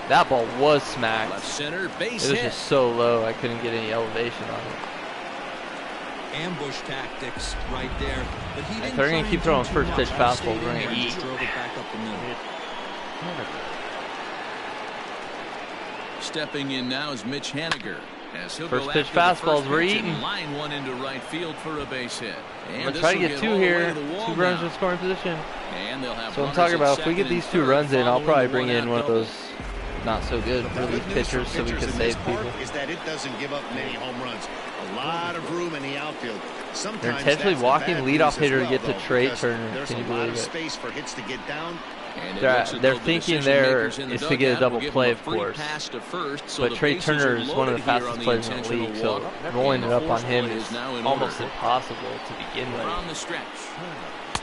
That ball was smacked. Left center, base it was hit. just so low, I couldn't get any elevation on it. Ambush tactics right there. But he didn't they're going to keep throwing first pitch fastballs. We're going to eat. Stepping in now is Mitch Haniger. As he'll first go pitch fastballs, we're eating. Line one into right field for a base hit. I'm going to try to get 2 here. 2 runs in scoring position. And they'll have so I'm talking about if we get these 2 runs in, I'll probably bring in one of those not so good relief pitchers so we can save people. Is that it doesn't give up many home runs. A lot of room in the outfield. Sometimes they're intentionally walking leadoff hitter to get to Trey Turner. Can you believe it? Space for hits to get down. They're thinking there is to get a double play, of course. But Trey Turner is one of the fastest players in the league, so rolling it up on him is almost impossible to begin with. On the stretch.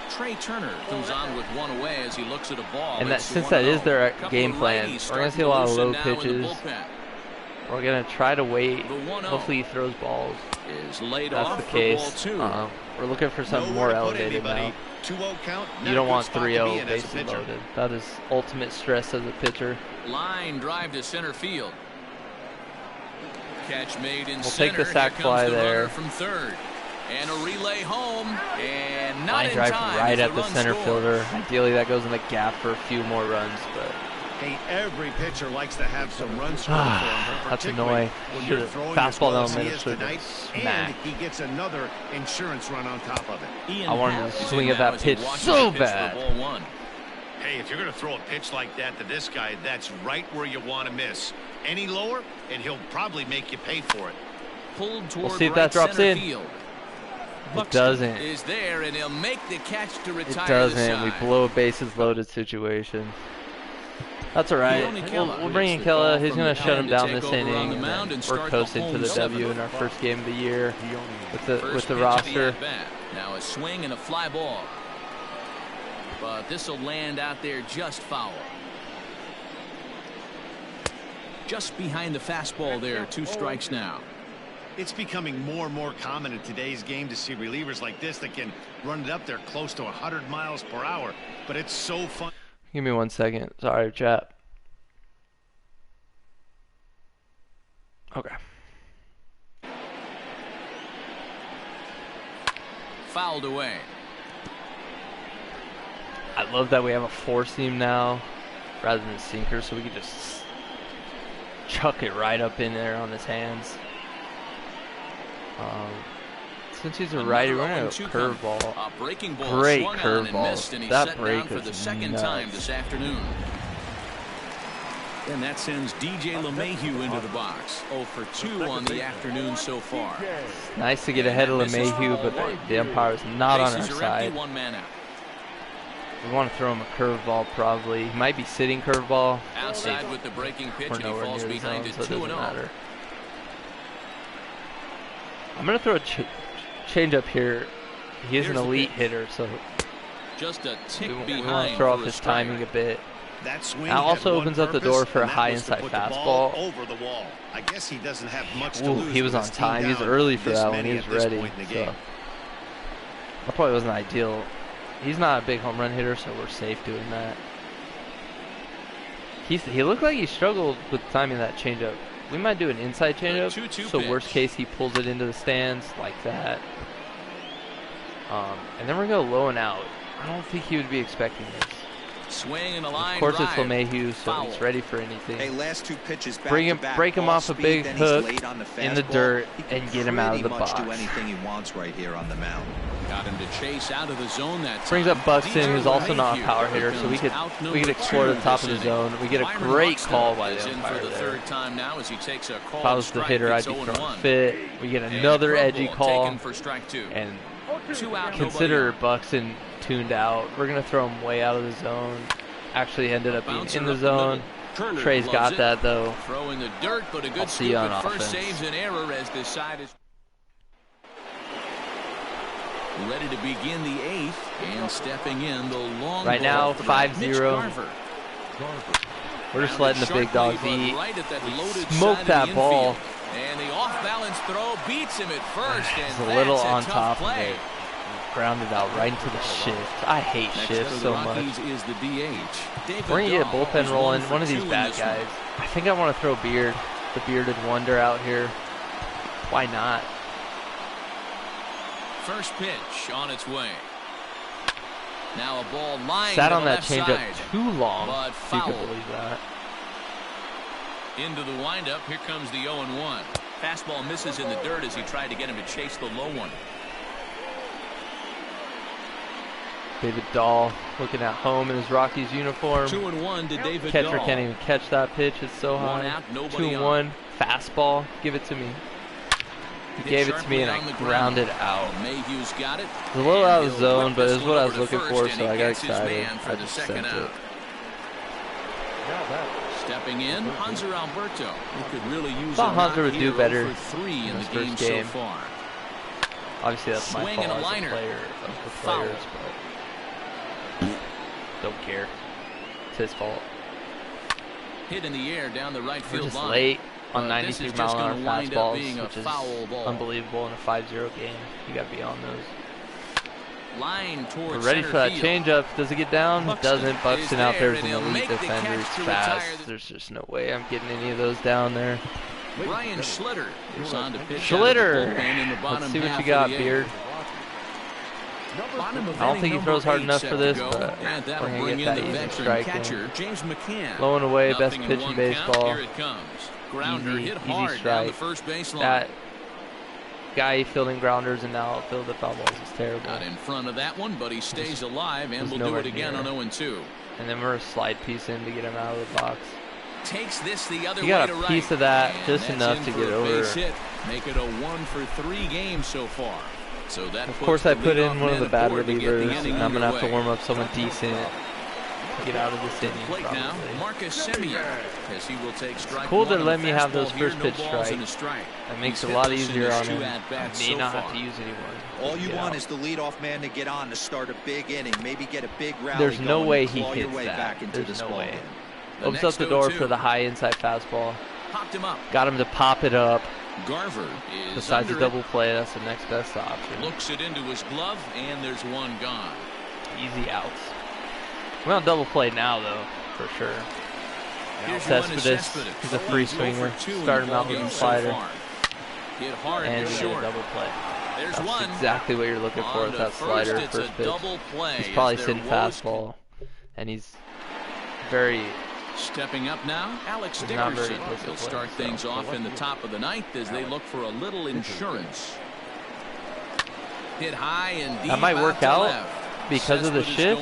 Trey Turner comes on with 1 away as he looks at a ball. And since that is their game plan, we're going to see a lot of low pitches. We're going to try to wait. Hopefully he throws balls. That's the case. We're looking for something more elevated now. You don't want 3-0 bases loaded. That is ultimate stress as a pitcher. Line drive to center field. Catch made in we'll take the sac fly there. From third. And a relay home. And not line drive right at the center scored. fielder. Ideally that goes in the gap for a few more runs, but hey, every pitcher likes to have some runs scored for him. That's annoying. Fastball down the middle should have smacked. And he gets another insurance run on top of it. I wanted to swing at that pitch so bad. Hey, if you're going to throw a pitch like that to this guy, that's right where you want to miss. Any lower, and he'll probably make you pay for it. Pulled toward we'll see if that drops in. Field. It doesn't. Is there, and he'll make the catch to retire. It doesn't. We blow a bases loaded situation. That's all right. We'll bring in Kella. He's going to shut him down this inning. And we're coasting to the W in our first game of the year with the roster. Now a swing and a fly ball. But this will land out there just foul. Just behind the fastball there. 2 strikes now. It's becoming more and more common in today's game to see relievers like this that can run it up there close to 100 miles per hour. But it's so fun. Give me 1 second. Sorry, chat. Okay. Fouled away. I love that we have a 4-seam now rather than a sinker, so we can just chuck it right up in there on his hands. since he's a righty, we're going to go curveball. Great curveball. That break was time this afternoon. And that sends DJ LeMahieu into the box. 0 for 2 on the afternoon so far. Nice to get ahead of LeMahieu, but the umpire is not on our side. We want to throw him a curveball probably. He might be sitting curveball. Outside with the breaking pitch, and he falls behind it 2-0. I'm going to throw a change-up here. He is an elite hitter, so just a tick we want to throw off his timing a bit. That also opens up the door for a high inside fastball. Over the wall. I guess he doesn't have much to Ooh, lose. he was on time. He was early for that one. He was ready. So that probably wasn't ideal. He's not a big home run hitter, so we're safe doing that. He looked like he struggled with timing that changeup. We might do an inside changeup. So worst case, he pulls it into the stands like that. And then we're going to go low and out. I don't think he would be expecting this. Swing and a line of course, drive. it's LeMahieu, so Foul. He's ready for anything. Hey, last 2 pitches back break him off a big hook in the dirt and get him out of the box. Do anything he wants right here on the mound. Got him to chase out of the zone that time. Brings up Buxton, who's also not a power hitter, so we could explore the top of the zone. We get a great call by the umpire there. If I was the hitter, I'd be throwing fit. We get another edgy call, and consider Buxton tuned out. We're going to throw him way out of the zone. Actually ended up being in the zone. Trey's got that, though. Throwing the dirt, but a good see you on offense. First saves an error as this side is ready to begin the 8th, and stepping in the long right now 5-0. We're just letting the big dogs eat. Smoke that ball. And the off-balance throw beats him at first. It's a little on top of it. Grounded out right into the shift. I hate shifts so much. Is the DH. We're going to get a bullpen rolling. One of these bad guys. I think I want to throw Beard, the bearded wonder, out here. Why not? First pitch on its way. Now a ball lying sat to on the that changeup too long. But if you could believe that. Into the windup. Here comes the 0-1. Fastball misses in the dirt as he tried to get him to chase the low one. David Dahl looking at home in his Rockies uniform. 2-1 to David Catcher Dahl. can't even catch that pitch. It's so high. 2-1. Fastball. Give it to me. He gave it to me and I grounded out. Mayhew's got it. It was a little out of zone, but it's what I was looking for, so I got excited. I just sent it. Stepping in, Hanser Alberto, who could really use thought Hanser would do better in the game so far. Obviously, that's my fault as a player of the players, but don't care. It's his fault. Hit in the air down the right We're field just line. late on 93-mile-an-hour fastballs, which is ball. unbelievable in a 5-0 game. You got to be on those. Line towards We're ready for that changeup. Does it get down? Buxton doesn't. Buxton out there is an and elite defender. He's fast. There's just no way I'm getting any of those down there. Ryan Schlitter is on to pitch. Schlitter! Let's see what you got, Beard. I don't think he throws hard enough for this, but we're going to get that easy strike in. James McCann. Low and away, best pitch in baseball. Here it comes. Grounder hit easy hard strike. down the first baseline. That guy fielding grounders and now outfield the foul balls is terrible. Not in front of that one, but he stays alive and will do it again on 0-2. And then we're a slide piece in to get him out of the box. Takes this the other he got way a to piece right. of that, And just enough to get over. Make it a 1-for-3 game so far. So that of course, I put in one of the bad relievers, and I'm going to have to warm up someone decent to get out of this inning. Now, Marcus Semien, as he will take strike cool one to let me have those here, first no pitch balls strikes. strike. That makes it a lot easier on him. I may not have to use anyone. All you want is the leadoff man to get on to start a big inning, maybe get a big rally. There's no going way and he claw your hits way that. back into There's this no ball way. game. Opens up the door for the high inside fastball. Popped him up. Got him to pop it up. Garver is besides a double play, that's the next best option. Looks it into his glove, and there's one gone. Easy outs. We're on double play now, though, for sure. Cespedes, he's a free swinger. Start him out with a slider. Hit hard and short. Double play. There's that's one. Exactly what you're looking for with that slider. First pitch. He's probably sitting fastball, and he's very. Stepping up now, Alex Dickerson. He'll start things off in the top of the ninth as they look for a little insurance. Hit high and deep. That might work out because of the shift,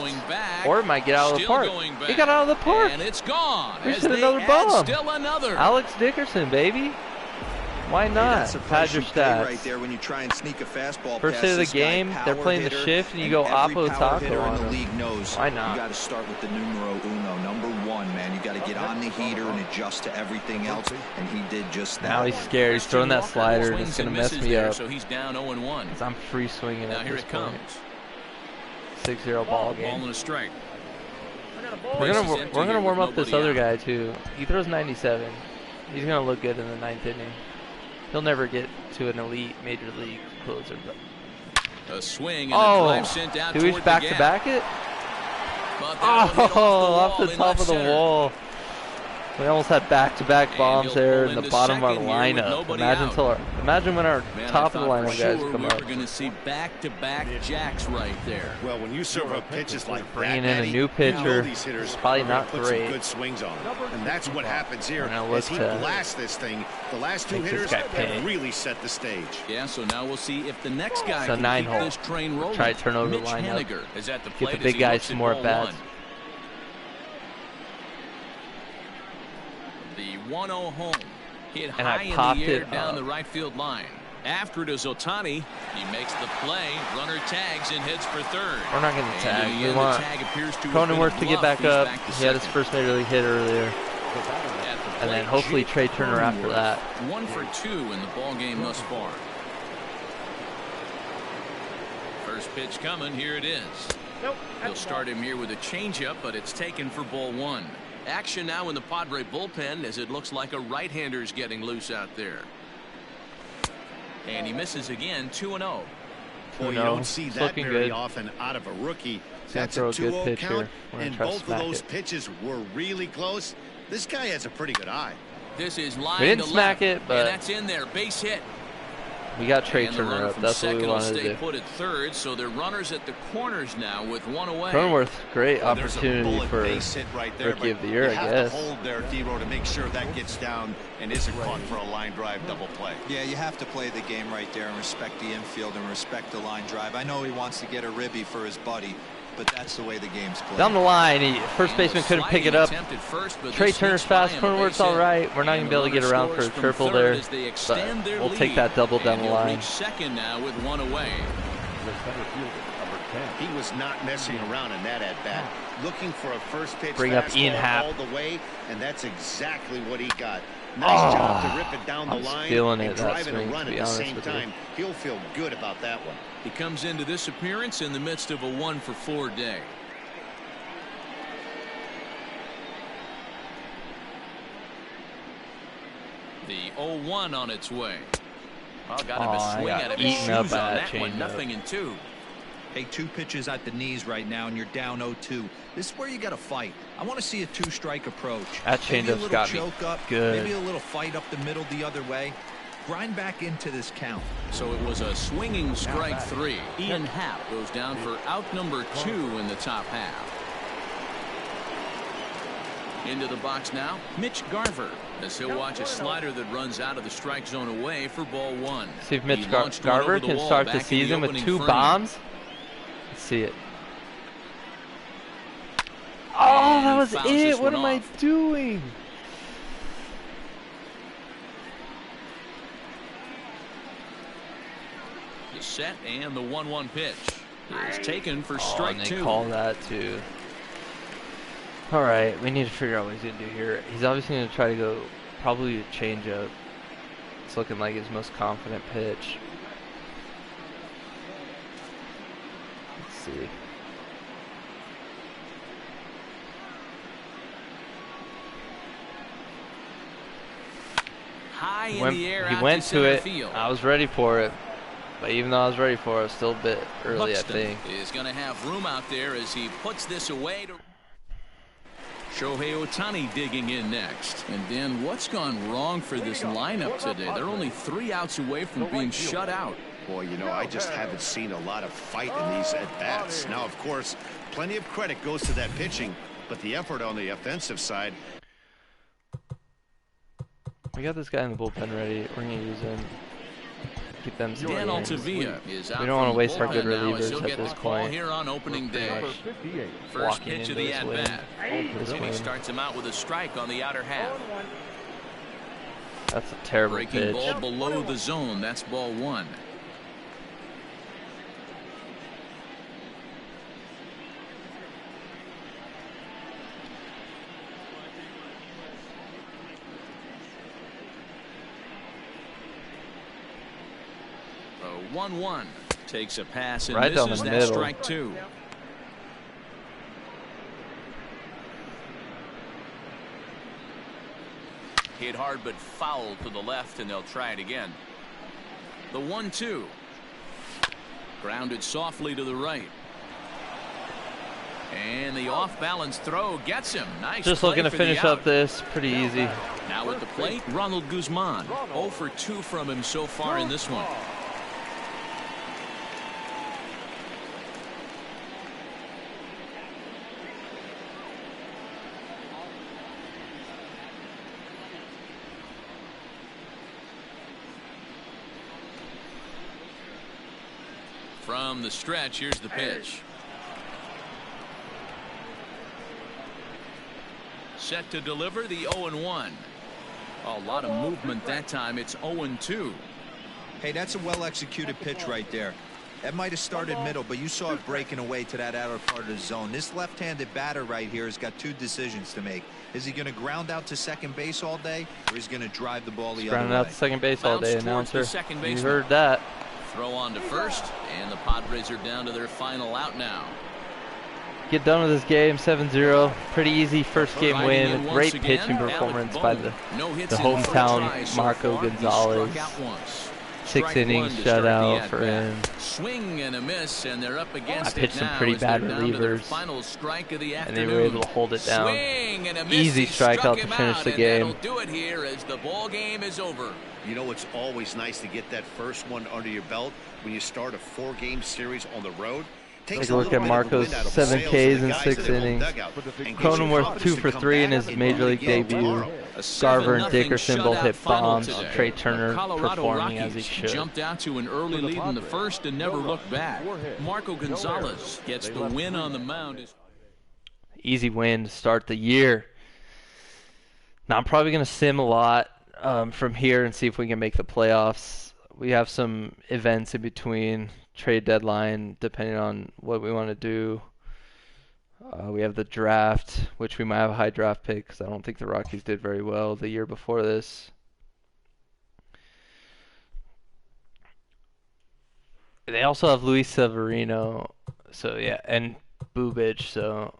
or it might get out of the park. He got out of the park. And it's gone. We hit another bomb. Still another. Alex Dickerson, baby. Why not? Pad your stats. Right there when you try and sneak a fastball. First hit of the game, they're playing the shift, and you go Oppo Taco on them. Why not? You got to start with the numero uno, number 1, man. You got to get on the heater and adjust to everything else, and he did just that. Now he's scared. He's throwing that slider, and it's gonna mess me up. So he's down 0-1. Because I'm free swinging at this point. 6-0 ball game. Ball and a strike. We're gonna warm up this other guy too. He throws 97. He's gonna look good in the 9th inning. He'll never get to an elite major league closer. A swing and a drive sent out. Do we back to back it? Off the top of the wall. We almost had back-to-back bombs there in the bottom of our lineup. Imagine when our top of the lineup guys come up. We're going to see back-to-back jacks right there. Well, when you serve up pitches like bringing in a new pitcher, it's probably not great. Good swings on him, and that's what happens here. As he blasts this thing, the last 2 hitters have really set the stage. Yeah, so now we'll see if the next guy can keep this train rolling. Try to turn over the lineup. Get the big guys some more at-bats. The 1-0 home hit high in the air down the right field line. After it is Ohtani. He makes the play. Runner tags and hits for third. We're not going to tag. We want Cronenworth to get back up. He had his first major league hit earlier. And then hopefully Trey Turner after that. 1 for 2 in the ball game thus far. First pitch coming. Here it is. He'll start him here with a changeup, but it's taken for ball 1. Action now in the Padre bullpen as it looks like a right-hander is getting loose out there. And he misses again, 2-0. Boy, you don't see that very often out of a rookie. That's a 2-0 count, and both of those pitches were really close. This guy has a pretty good eye. This is line we didn't smack it, but that's in there, base hit. We got Trey Turner up. That's what we wanted to do. Put at third, so they're runners at the corners now with 1 away. Cronenworth, great opportunity for right there, Rookie of the Year, I guess. You have to hold there, T-Row, to make sure that gets down and isn't caught for a line drive double play. Yeah, you have to play the game right there and respect the infield and respect the line drive. I know he wants to get a ribby for his buddy, but that's the way the game's played. Down the line, first baseman couldn't pick it up. Trey Turner's fast, Cronenworth's all right. We're not going to be able to get around for a triple there, but we'll take that double down the line. Second now with 1 away. He was not messing around in that at-bat. Looking for a first pitch bring up Ian Happ all the way, and that's exactly what he got. Nice job to rip it down the line and driving a run at the same time. He'll feel good about that one. He comes into this appearance in the midst of a 1-for-4 day. The 0-1 on its way. Well, got him a swing at him. Eaten up by that one, 0-2. Hey, 2 pitches at the knees right now, and you're down 0-2. This is where you got to fight. I want to see a 2-strike approach. That changeup's got me good. Maybe a little fight up the middle the other way. Grind back into this count. So it was a swinging strike 3. Ian Happ goes down for out number 2 in the top half. Into the box now, Mitch Garver, as he'll watch a slider that runs out of the strike zone away for ball 1. See if Mitch Garver can start the season with 2 bombs. Let's see it. Oh, that was it. What am I doing? The set and the 1-1 pitch is taken for strike 2. And they call that too. All right, we need to figure out what he's going to do here. He's obviously going to try to go probably a changeup. It's looking like his most confident pitch. Let's see. High in the air, he went to it. I was ready for it. But even though I was ready for it, still a bit early, I think. Is going to have room out there as he puts this away to Shohei Ohtani digging in next. And then what's gone wrong for this lineup today? They're only 3 outs away from being shut out. Boy, you know, I just haven't seen a lot of fight in these at-bats. Now, of course, plenty of credit goes to that pitching, but the effort on the offensive side. We got this guy in the bullpen ready. We're going to use him. keep them some Dan games. Altavia is out. We don't want to waste our good relievers relievers at this point. Here on opening day. First pitch of the at-bat. And he starts him out with a strike on the outer half. That's a terrible Breaking pitch. ball below the zone. That's ball 1. A 1-1 takes a pass and Right down misses the that middle. strike 2. Hit hard but foul to the left, and they'll try it again. The 1-2. Grounded softly to the right. And the off-balance throw gets him. Nice. Just play looking to for the finish out. up this. Pretty easy. Now at the plate, Ronald Guzman. 0 for 2 from him so far in this one. From the stretch, here's the pitch. Set to deliver the 0-1. A lot of movement that time. It's 0-2. Hey, that's a well-executed pitch right there. That might have started middle, but you saw it breaking away to that outer part of the zone. This left-handed batter right here has got 2 decisions to make. Is he going to ground out to second base all day, or is he going to drive the ball the other way? Grounding out to second base all day, announcer. You You heard that. Throw on to first, and the Padres are down to their final out now. Get done with this game, 7-0. Pretty easy first game win. A great pitching performance by the hometown Marco Gonzalez. 6 innings shutout for him. Swing and a miss, and they're up against I pitched some pretty bad relievers, and they were able to hold it down. Easy strikeout to finish the game. Do it here as the ball game is over. You know, it's always nice to get that first one under your belt when you start a 4-game series on the road. Take a look at Marco's 7 Ks in 6 innings. Cronenworth 2 for 3 in his major league debut. Garver and Dickerson both hit bombs. Trey Turner performing as he should. Jumped out to an early lead in the first and never looked back. Marco Gonzalez gets the win on the mound. Easy win to start the year. Now I'm probably going to sim a lot from here and see if we can make the playoffs. We have some events in between. Trade deadline, depending on what we want to do. We have the draft, which we might have a high draft pick because I don't think the Rockies did very well the year before this. They also have Luis Severino, so yeah, and Bubic, so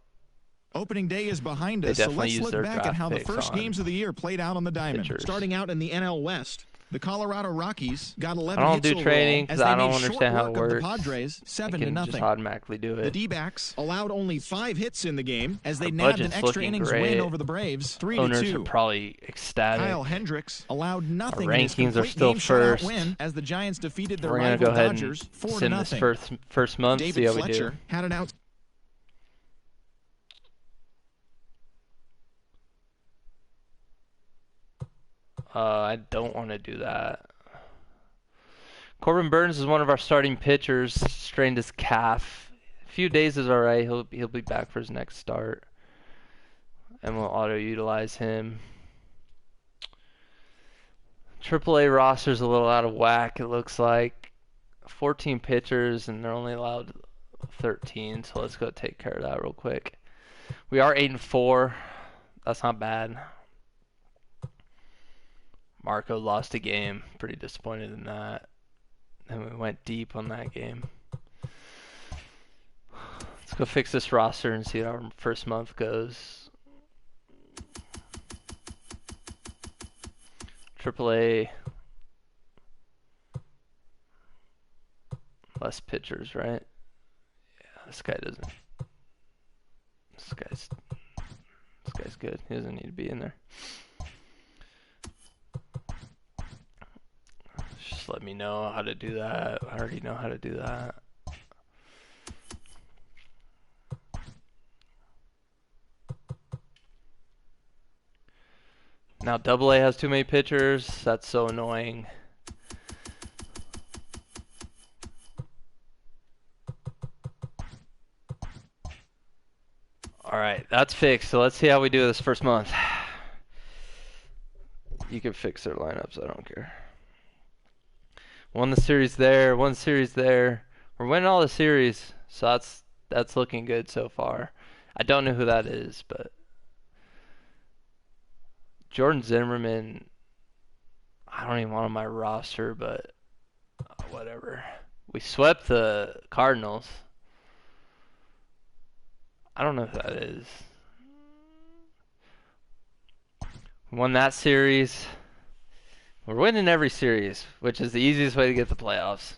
opening day is behind us, so let's look back at how the first games of the year played out on the diamond. Starting out in the NL West, the Colorado Rockies got 11 I don't hits do training because I don't understand how it works. The Padres 7-0. Just automatically do it. The D-backs allowed only 5 hits in the game as they nabbed an extra innings win over the Braves, 3-2. Owners are probably ecstatic. Kyle Hendricks allowed nothing. Our rankings are still first. Win as the Giants defeated their We're gonna rival go ahead Dodgers and 4-0. sim this first month. David see how Fletcher we do. had an out. I don't want to do that. Corbin Burns is one of our starting pitchers. Strained his calf. A few days is alright. He'll be back for his next start, and we'll auto utilize him. AAA roster's a little out of whack. It looks like 14 pitchers, and they're only allowed 13. So let's go take care of that real quick. We are 8-4. That's not bad. Marco lost a game. Pretty disappointed in that. And we went deep on that game. Let's go fix this roster and see how our first month goes. AAA. Less pitchers, right? Yeah, this guy doesn't. This guy's good. He doesn't need to be in there. Just let me know how to do that. I already know how to do that. Now AA has too many pitchers. That's so annoying. right, that's fixed. So let's see how we do this first month. You can fix their lineups. I don't care. Won the series there. Won the series there. We're winning all the series, so that's looking good so far. I don't know who that is, but Jordan Zimmerman. I don't even want on my roster, but whatever. We swept the Cardinals. I don't know who that is. We won that series. We're winning every series, which is the easiest way to get the playoffs.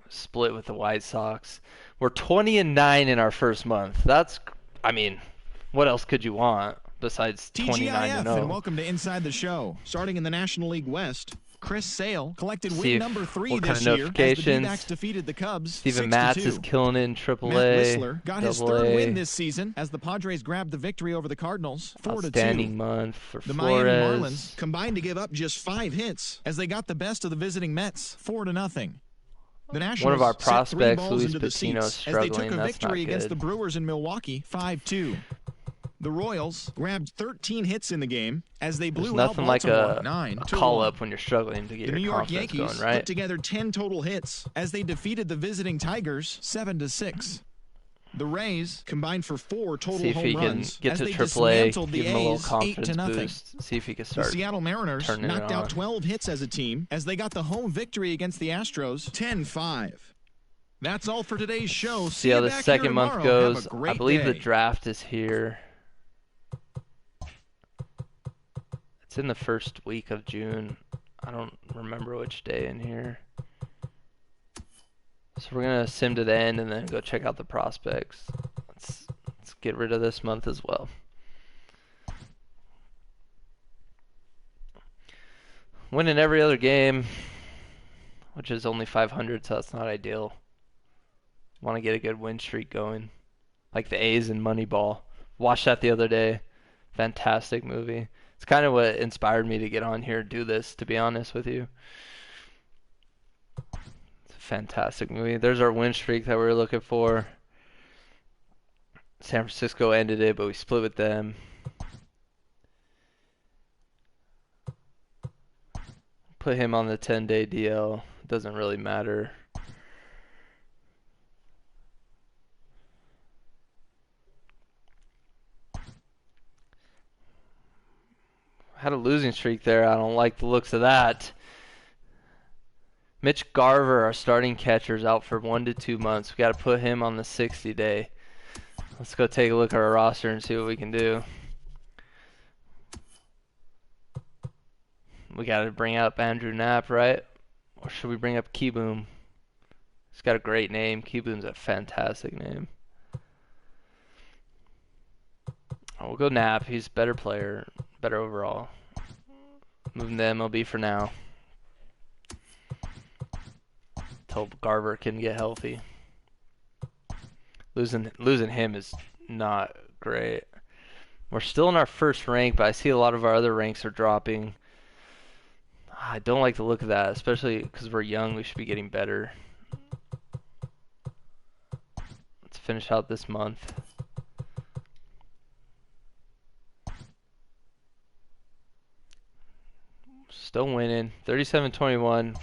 Split with the White Sox. We're 20-9 in our first month. That's, I mean, what else could you want besides 29-0? And welcome to Inside the Show. Starting in the National League West, Chris Sale collected win number 3 this year as the D-backs defeated the Cubs. Steven Matz is killing it in AAA. Matt Whistler got his third win this season as the Padres grabbed the victory over the Cardinals 4-2. Outstanding month for the Flores. Miami Marlins combined to give up just 5 hits as they got the best of the visiting Mets 4-0. The Nationals one of our prospects, Luis Patino, as they took a victory against the Brewers in Milwaukee 5-2. The Royals grabbed 13 hits in the game as they blew out Baltimore 9-1. A call-up when you're struggling to get your confidence going, right? The New York Yankees put together 10 total hits as they defeated the visiting Tigers 7-6. The Rays combined for 4 total home runs get as to they AAA, dismantled the give him a little A's confidence 8-0. boost. See if he can start. The Seattle Mariners knocked out 12 hits as a team as they got the home victory against the Astros 10-5. That's all for today's show. See how the second month goes. I believe the draft is here. It's in the first week of June. I don't remember which day in here. So we're going to sim to the end and then go check out the prospects. Let's get rid of this month as well. Winning every other game, which is only 500, so that's not ideal. Want to get a good win streak going. Like the A's in Moneyball. Watched that the other day. Fantastic movie. It's kind of what inspired me to get on here and do this, to be honest with you. Fantastic movie. There's our win streak that we were looking for. San Francisco ended it, but we split with them. Put him on the 10-day DL. Doesn't really matter. Had a losing streak there. I don't like the looks of that. Mitch Garver, our starting catcher, is out for 1 to 2 months. We got to put him on the 60-day. Let's go take a look at our roster and see what we can do. We got to bring up Andrew Knapp, right? Or should we bring up Keyboom? He's got a great name. Keyboom's a fantastic name. Oh, we'll go Knapp. He's a better player, better overall. Moving to MLB for now. Till Garver can get healthy. Losing him is not great. We're still in our first rank, but I see a lot of our other ranks are dropping. I don't like the look of that, especially because we're young. We should be getting better. Let's finish out this month. Still winning. 37-21.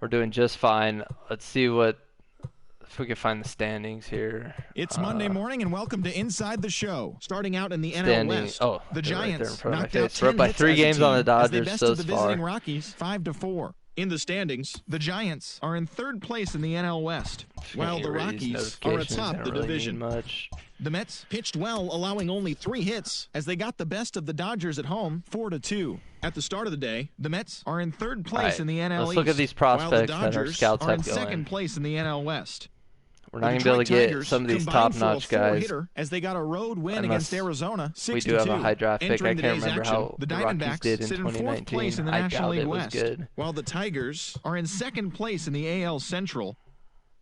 We're doing just fine. Let's see if we can find the standings here. It's Monday morning, and welcome to Inside the Show. Starting out in the NL West, the Giants knocked out 10 hits by 3 games on the Dodgers so far. The visiting Rockies 5-4. In the standings, the Giants are in 3rd place in the NL West, while the Rockies are atop the division. The Mets pitched well, allowing only 3 hits as they got the best of the Dodgers at home 4-2. At the start of the day, the Mets are in 3rd place in the NL East. Let's look at these prospects that our scouts have going. Are in 2nd place in the NL West. We're not going to be able to get some of these top-notch guys. As they got a road win against Arizona, 6-2. We do have a high draft pick. I can't remember how the Rockies did in 2019. Place in the I National doubt League it was West, good. While the Tigers are in 2nd place in the AL Central.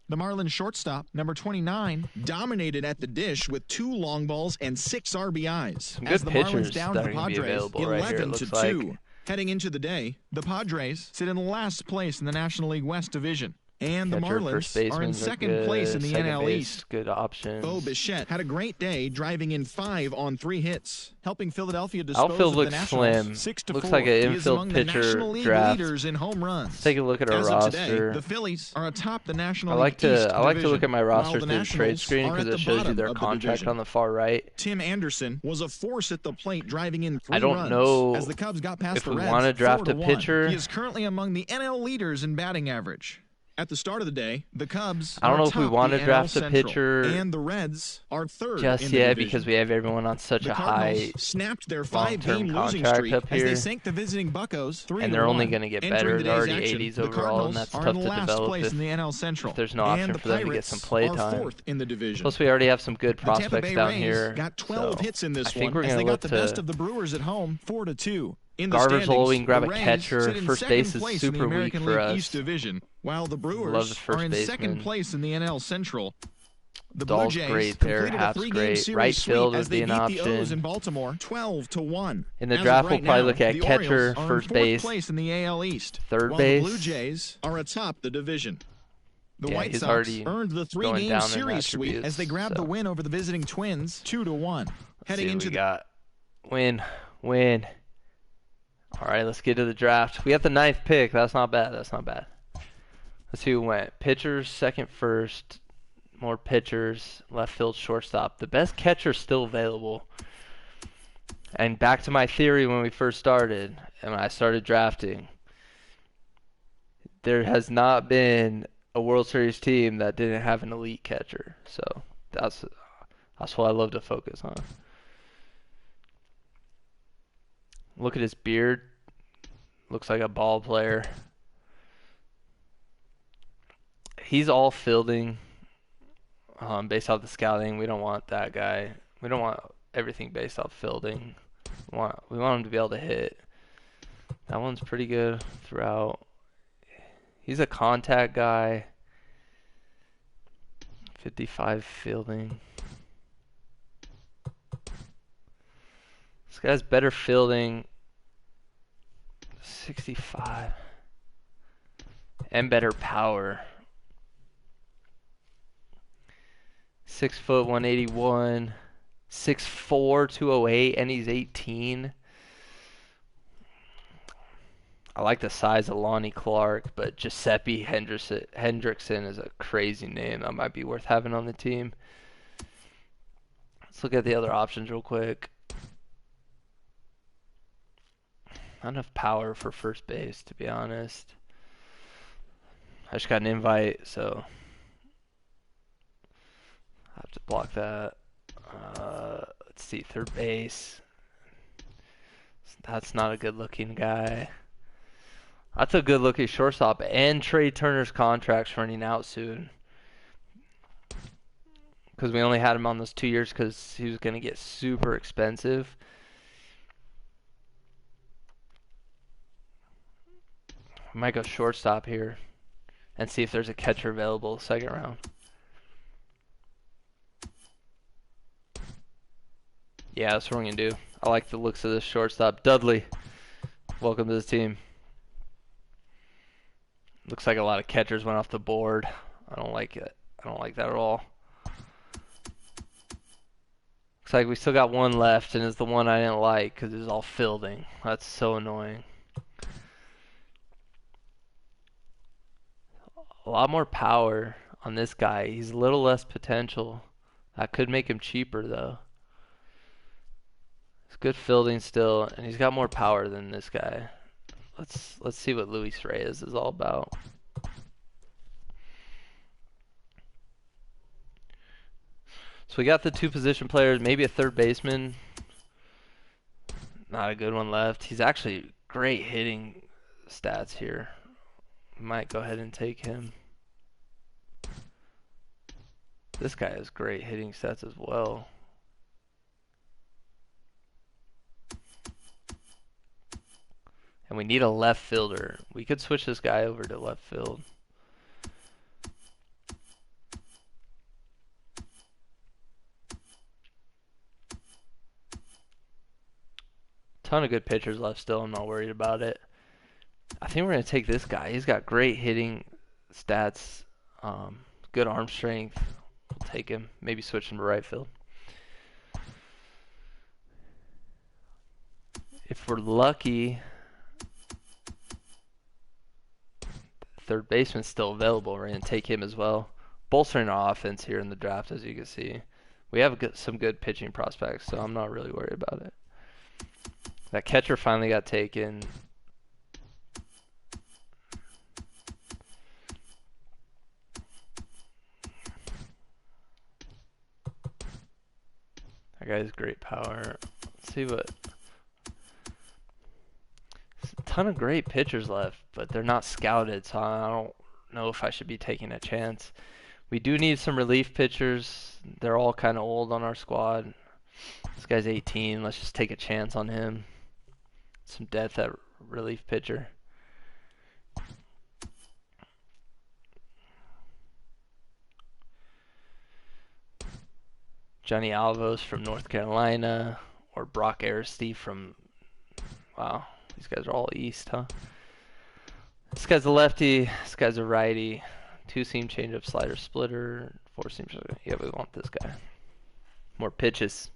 The Marlins shortstop, number 29, dominated at the dish with 2 long balls and 6 RBIs. Some good pitchers that are going to be available right here, it looks like. Heading into the day, the Padres sit in last place in the National League West Division. And the Marlins are in second place in the NL East. Good options. Bo Bichette had a great day, driving in 5 on 3 hits, helping Philadelphia dispose of the Nationals 6-4. Looks like an infield pitcher draft. Leaders in home runs. Let's take a look at our roster. Today, the Phillies are atop the National I like League to look at my roster through the trade screen because it shows you their contract on the far right. Tim Anderson was a force at the plate, driving in 3 runs. I don't know as the Cubs got past if the we Reds, want to draft a 4-1. pitcher. He is currently among the NL leaders in batting average. At the start of the day, the Cubs I don't know if we want to draft a pitcher and the Reds are third just yet because we have everyone on such a high snapped their 5-game losing contract streak up here, as they sank the visiting Buccos 3-1. and they're only going to get better. They're already 80s overall, and that's tough to develop in the NL Central. if there's no option for them to get some play time. Fourth in the division. Plus, we already have some good prospects down here. Got 12 hits in this I think one we're as they look got the best of the Brewers at home, 4-2. Garver's low, we can grab a catcher. First base is super weak for us. East Division, while the Brewers are in second place in the NL Central. The Blue Jays great there, Haft's great. Right field would be an option. In Baltimore, 12-1. In the draft, we'll probably look at catcher, first base, place in the AL East. Third base. The Blue Jays are atop the division. The yeah, White Sox earned the 3-game series sweep as they grabbed the win over the visiting Twins, 2-1. Heading into the win. All right, let's get to the draft. We have the 9th pick. That's not bad. Let's see who went. Pitchers, second, first. More pitchers. Left field, shortstop. The best catcher still available. And back to my theory when we first started, and when I started drafting, there has not been a World Series team that didn't have an elite catcher. So that's what I love to focus on. Look at his beard. Looks like a ball player. He's all fielding based off the scouting. We don't want that guy. We don't want everything based off fielding. We want him to be able to hit. That one's pretty good throughout. He's a contact guy. 55 fielding. This guy's better fielding, 65, and better power. 6 foot, 181, 6'4", 208, and he's 18. I like the size of Lonnie Clark, but Giuseppe Hendrickson is a crazy name. That might be worth having on the team. Let's look at the other options real quick. Not enough power for first base, to be honest. I just got an invite, so I have to block that. Let's see, third base. That's not a good-looking guy. That's a good-looking shortstop. And Trey Turner's contract's running out soon. Because we only had him on those 2 years because he was going to get super expensive. I might go shortstop here and see if there's a catcher available second round. Yeah, that's what we're going to do. I like the looks of this shortstop. Dudley, welcome to the team. Looks like a lot of catchers went off the board. I don't like it. I don't like that at all. Looks like we still got one left, and it's the one I didn't like because it was all fielding. That's so annoying. A lot more power on this guy. He's a little less potential. That could make him cheaper though. It's good fielding still, and he's got more power than this guy. Let's see what Luis Reyes is all about. So we got the 2 position players, maybe a third baseman. Not a good one left. He's actually great hitting stats here. Might go ahead and take him. This guy has great hitting stats as well. And we need a left fielder. We could switch this guy over to left field. Ton of good pitchers left still. I'm not worried about it. I think we're going to take this guy. He's got great hitting stats. Good arm strength. We'll take him. Maybe switch him to right field. If we're lucky, third baseman's still available. We're going to take him as well. Bolstering our offense here in the draft, as you can see. We have some good pitching prospects, so I'm not really worried about it. That catcher finally got taken. That guy has great power. Let's see what... There's a ton of great pitchers left, but they're not scouted, so I don't know if I should be taking a chance. We do need some relief pitchers. They're all kind of old on our squad. This guy's 18. Let's just take a chance on him. Some depth at relief pitcher. Johnny Alvos from North Carolina, or Brock Aristide from... Wow, these guys are all East, huh? This guy's a lefty. This guy's a righty. Two-seam changeup, slider, splitter. Four-seam. Yeah, we want this guy. More pitches.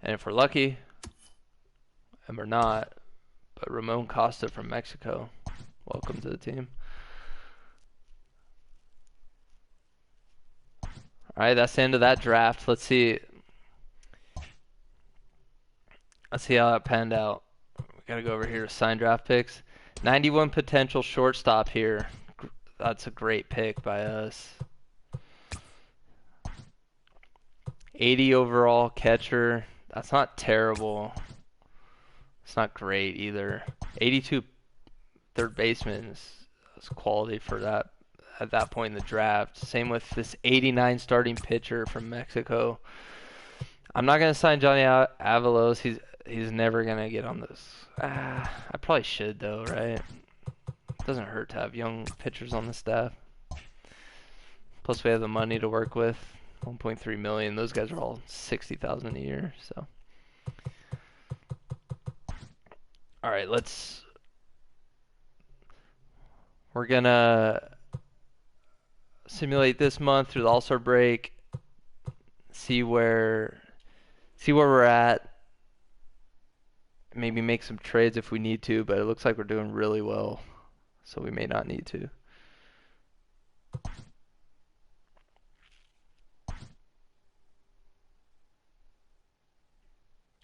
And if we're lucky, and we're not, but Ramon Costa from Mexico, welcome to the team. All right, that's the end of that draft. Let's see how that panned out. We got to go over here to sign draft picks. 91 potential shortstop here. That's a great pick by us. 80 overall catcher. That's not terrible. It's not great either. 82 third baseman is quality for that at that point in the draft. Same with this 89 starting pitcher from Mexico. I'm not gonna sign Johnny Avalos. He's never gonna get on this. I probably should though, right? Doesn't hurt to have young pitchers on the staff. Plus we have the money to work with. 1.3 million. Those guys are all 60,000 a year. So, all right, we're gonna simulate this month through the All-Star break. See where we're at. Maybe make some trades if we need to, but it looks like we're doing really well, so we may not need to.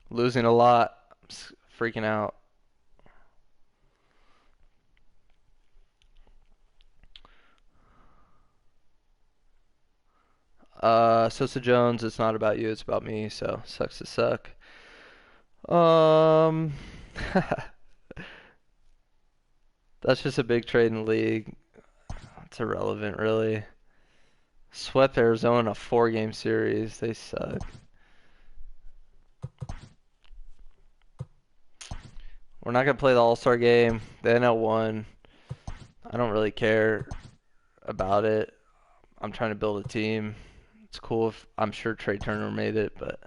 Losing a lot. I'm freaking out. Sosa Jones, it's not about you, it's about me, so sucks to suck. That's just a big trade in the league. It's irrelevant, really. Swept Arizona 4-game series. They suck. We're not going to play the All-Star game. The NL1. I don't really care about it. I'm trying to build a team. It's cool if I'm sure Trey Turner made it, but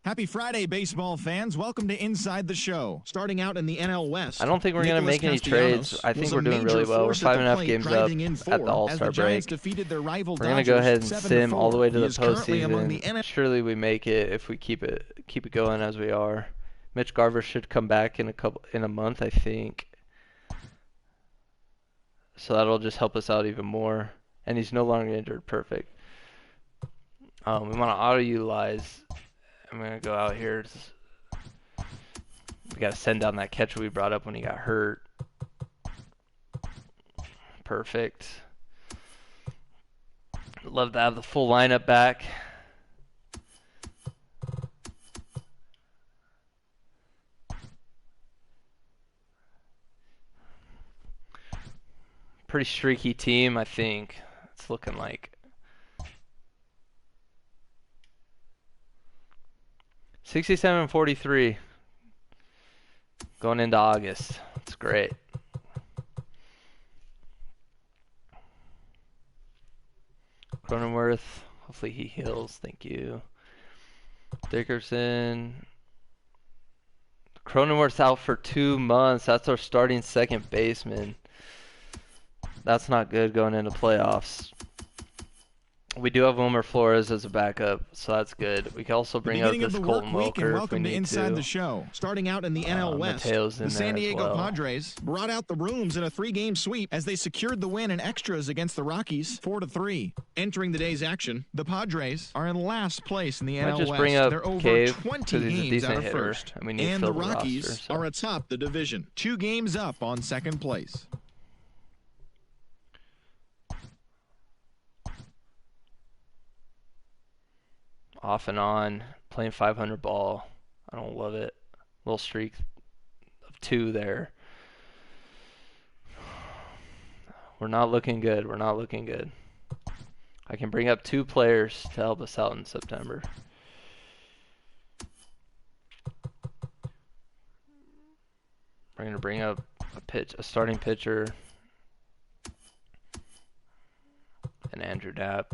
Happy Friday, baseball fans. Welcome to Inside the Show. Starting out in the NL West. I don't think we're going to make any trades. I think we're doing really well. We're 5.5 games up at the All-Star break. We're going to go ahead and sim all the way to the postseason. Surely we make it if we keep it going as we are. Mitch Garver should come back in a month, I think. So that'll just help us out even more. And he's no longer injured. Perfect. We want to auto-utilize. I'm going to go out here. We got to send down that catcher we brought up when he got hurt. Perfect. Love to have the full lineup back. Pretty streaky team, I think. It's looking like. 67-43 going into August. It's great. Cronenworth, Hopefully he heals. Thank you. Dickerson. Cronenworth's out for 2 months. That's our starting second baseman. That's not good going into playoffs. We do have Wilmer Flores as a backup, so that's good. We can also bring up this Colton Welker if we need Inside to. the show. Starting out in the NL West, the San Diego Padres brought out the brooms in a 3-game sweep as they secured the win in extras against the Rockies 4-3. Entering the day's action, the Padres are in last place in the NL West. Bring up They're over Cave, 20 games out of first, and the Rockies are atop the division, 2 games up on second place. Off and on, playing 500 ball. I don't love it. Little streak of 2 there. We're not looking good. We're not looking good. I can bring up 2 players to help us out in September. We're going to bring up a starting pitcher, and Andrew Dapp.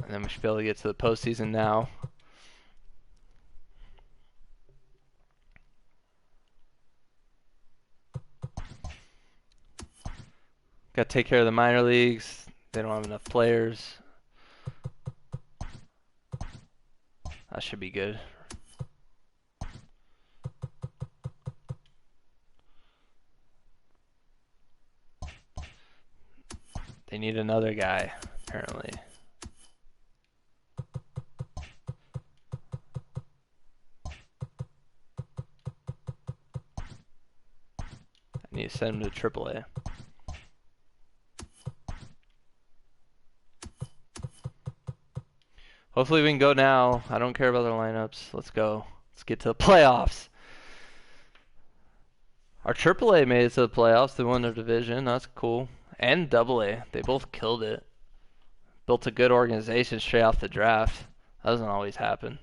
And then we should be able to get to the postseason now. Got to take care of the minor leagues. They don't have enough players. That should be good. They need another guy, apparently. I need to send him to AAA. Hopefully we can go now. I don't care about their lineups. Let's go. Let's get to the playoffs. Our AAA made it to the playoffs. They won their division. That's cool. And AA. They both killed it. Built a good organization straight off the draft. That doesn't always happen.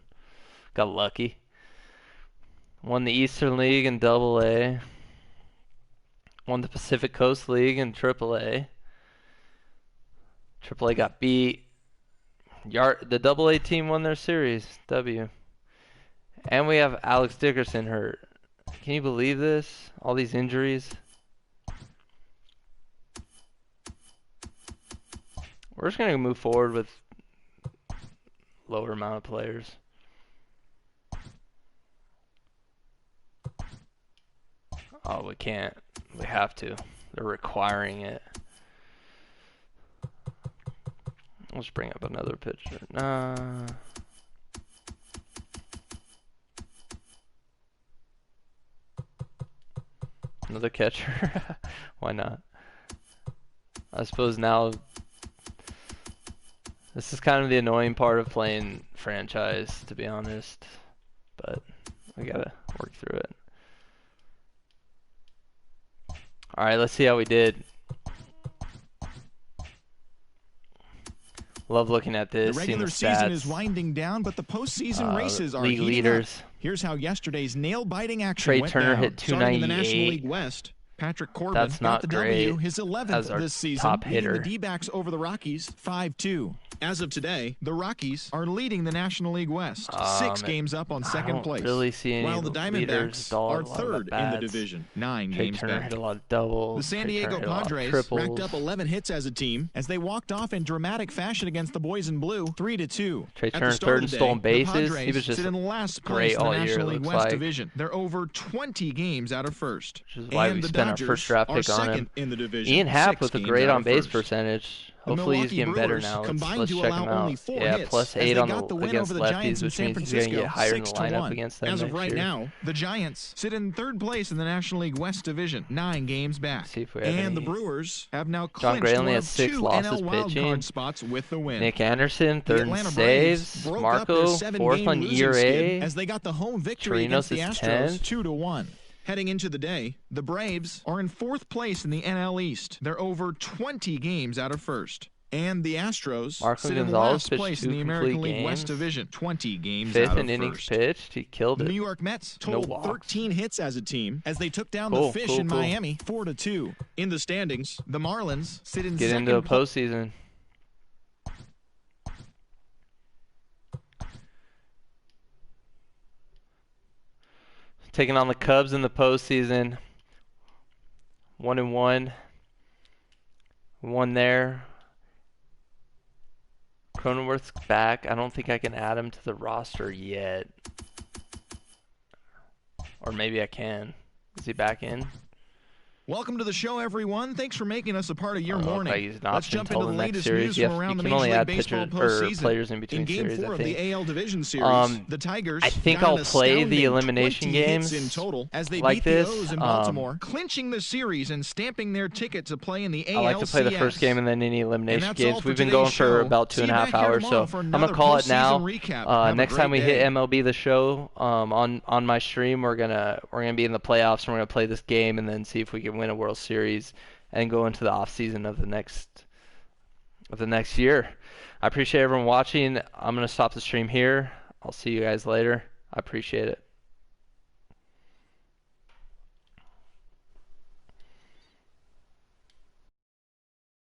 Got lucky. Won the Eastern League in AA. Won the Pacific Coast League in AAA. AAA got beat. The AA team won their series. W. And we have Alex Dickerson hurt. Can you believe this? All these injuries. We're just going to move forward with lower amount of players. Oh, we can't. We have to. They're requiring it. Let's bring up another pitcher. Another catcher. Why not? I suppose now this is kind of the annoying part of playing franchise, to be honest. But we gotta work through it. Alright, let's see how we did. Love looking at this. The regular season is winding down, but the postseason races are league heating leaders. Up. Here's how yesterday's nail-biting action Trey went Turner down. hit 298. In the National League West, Patrick Corbin That's not got the great. W, his 11th this season, top hitter. leading the D-backs over the Rockies 5-2. As of today, the Rockies are leading the National League West, 6 games up on second place. Really see any while the Diamondbacks are third in the division, 9 Trey games Turner back. hit a lot of doubles. The San Diego Padres racked up 11 hits as a team as they walked off in dramatic fashion against the Boys in Blue, 3-2. Trey Turner third in stolen bases. He was just sit in last great place in all the year. National It League looks West like. division. They're over 20 games out of first. Which is why and we the spent Dodgers our first draft pick on him. In the division, Ian Happ 6 with a games great out on of base first. percentage. The Hopefully he's Milwaukee getting better Brewers now. combined Let's to check allow him out. only 4 Yeah, hits plus as 8 they on got the win against over the Giants lefties, in which San means he's going to Francisco, get higher in the 6-1. lineup against them As of next right year. now, the Giants sit in third place in the National League West division, 9 games back. See if we have and the any- Brewers have now John clinched Gray only one has of 6 2 losses NL pitching. wildcard spots with the win. Nick Anderson, The third in Atlanta Braves saves. broke up Marco, their 4th 7-game on losing skid ERA. as they got the home victory Chirinos against the is Astros 10th. 2-1. Heading into the day, the Braves are in 4th place in the NL East. They're over 20 games out of first. And the Astros Marco sit in Gonzalez last pitched place 2 in the American complete League West games. Division. 20 games Fifth out in of innings first. pitched. He killed The it. New York Mets totaled 13 hits as a team as they took down the Cool, Fish cool, in cool. Miami 4-2. In the standings, the Marlins sit in Get second into a postseason. Taking on the Cubs in the postseason. 1-1. One there. Cronenworth's back. I don't think I can add him to the roster yet. Or maybe I can. Is he back in? Welcome to the show, everyone. Thanks for making us a part of your morning. Okay, he's an Let's option jump till into the the next latest series. news from around the can Major only League add Baseball pitchers or postseason. players in between In Game series, 4 I of the think. AL Division Series, the Tigers I think got I'll an play the astounding elimination 20 hits games in total as they like beat this. the O's in Baltimore, clinching the series and stamping their ticket to play in the ALCS. I like to play the first game and then any elimination games. We've been today's going for show. about See you 2.5 back here hours, so tomorrow for I'm gonna another call it now. postseason recap. Have a Next time we great hit day. MLB the show on my stream, we're gonna be in the playoffs and we're gonna play this game and then see if we can win a World Series and go into the off season of the next year. I appreciate everyone watching. I'm gonna stop the stream here. I'll see you guys later. I appreciate it.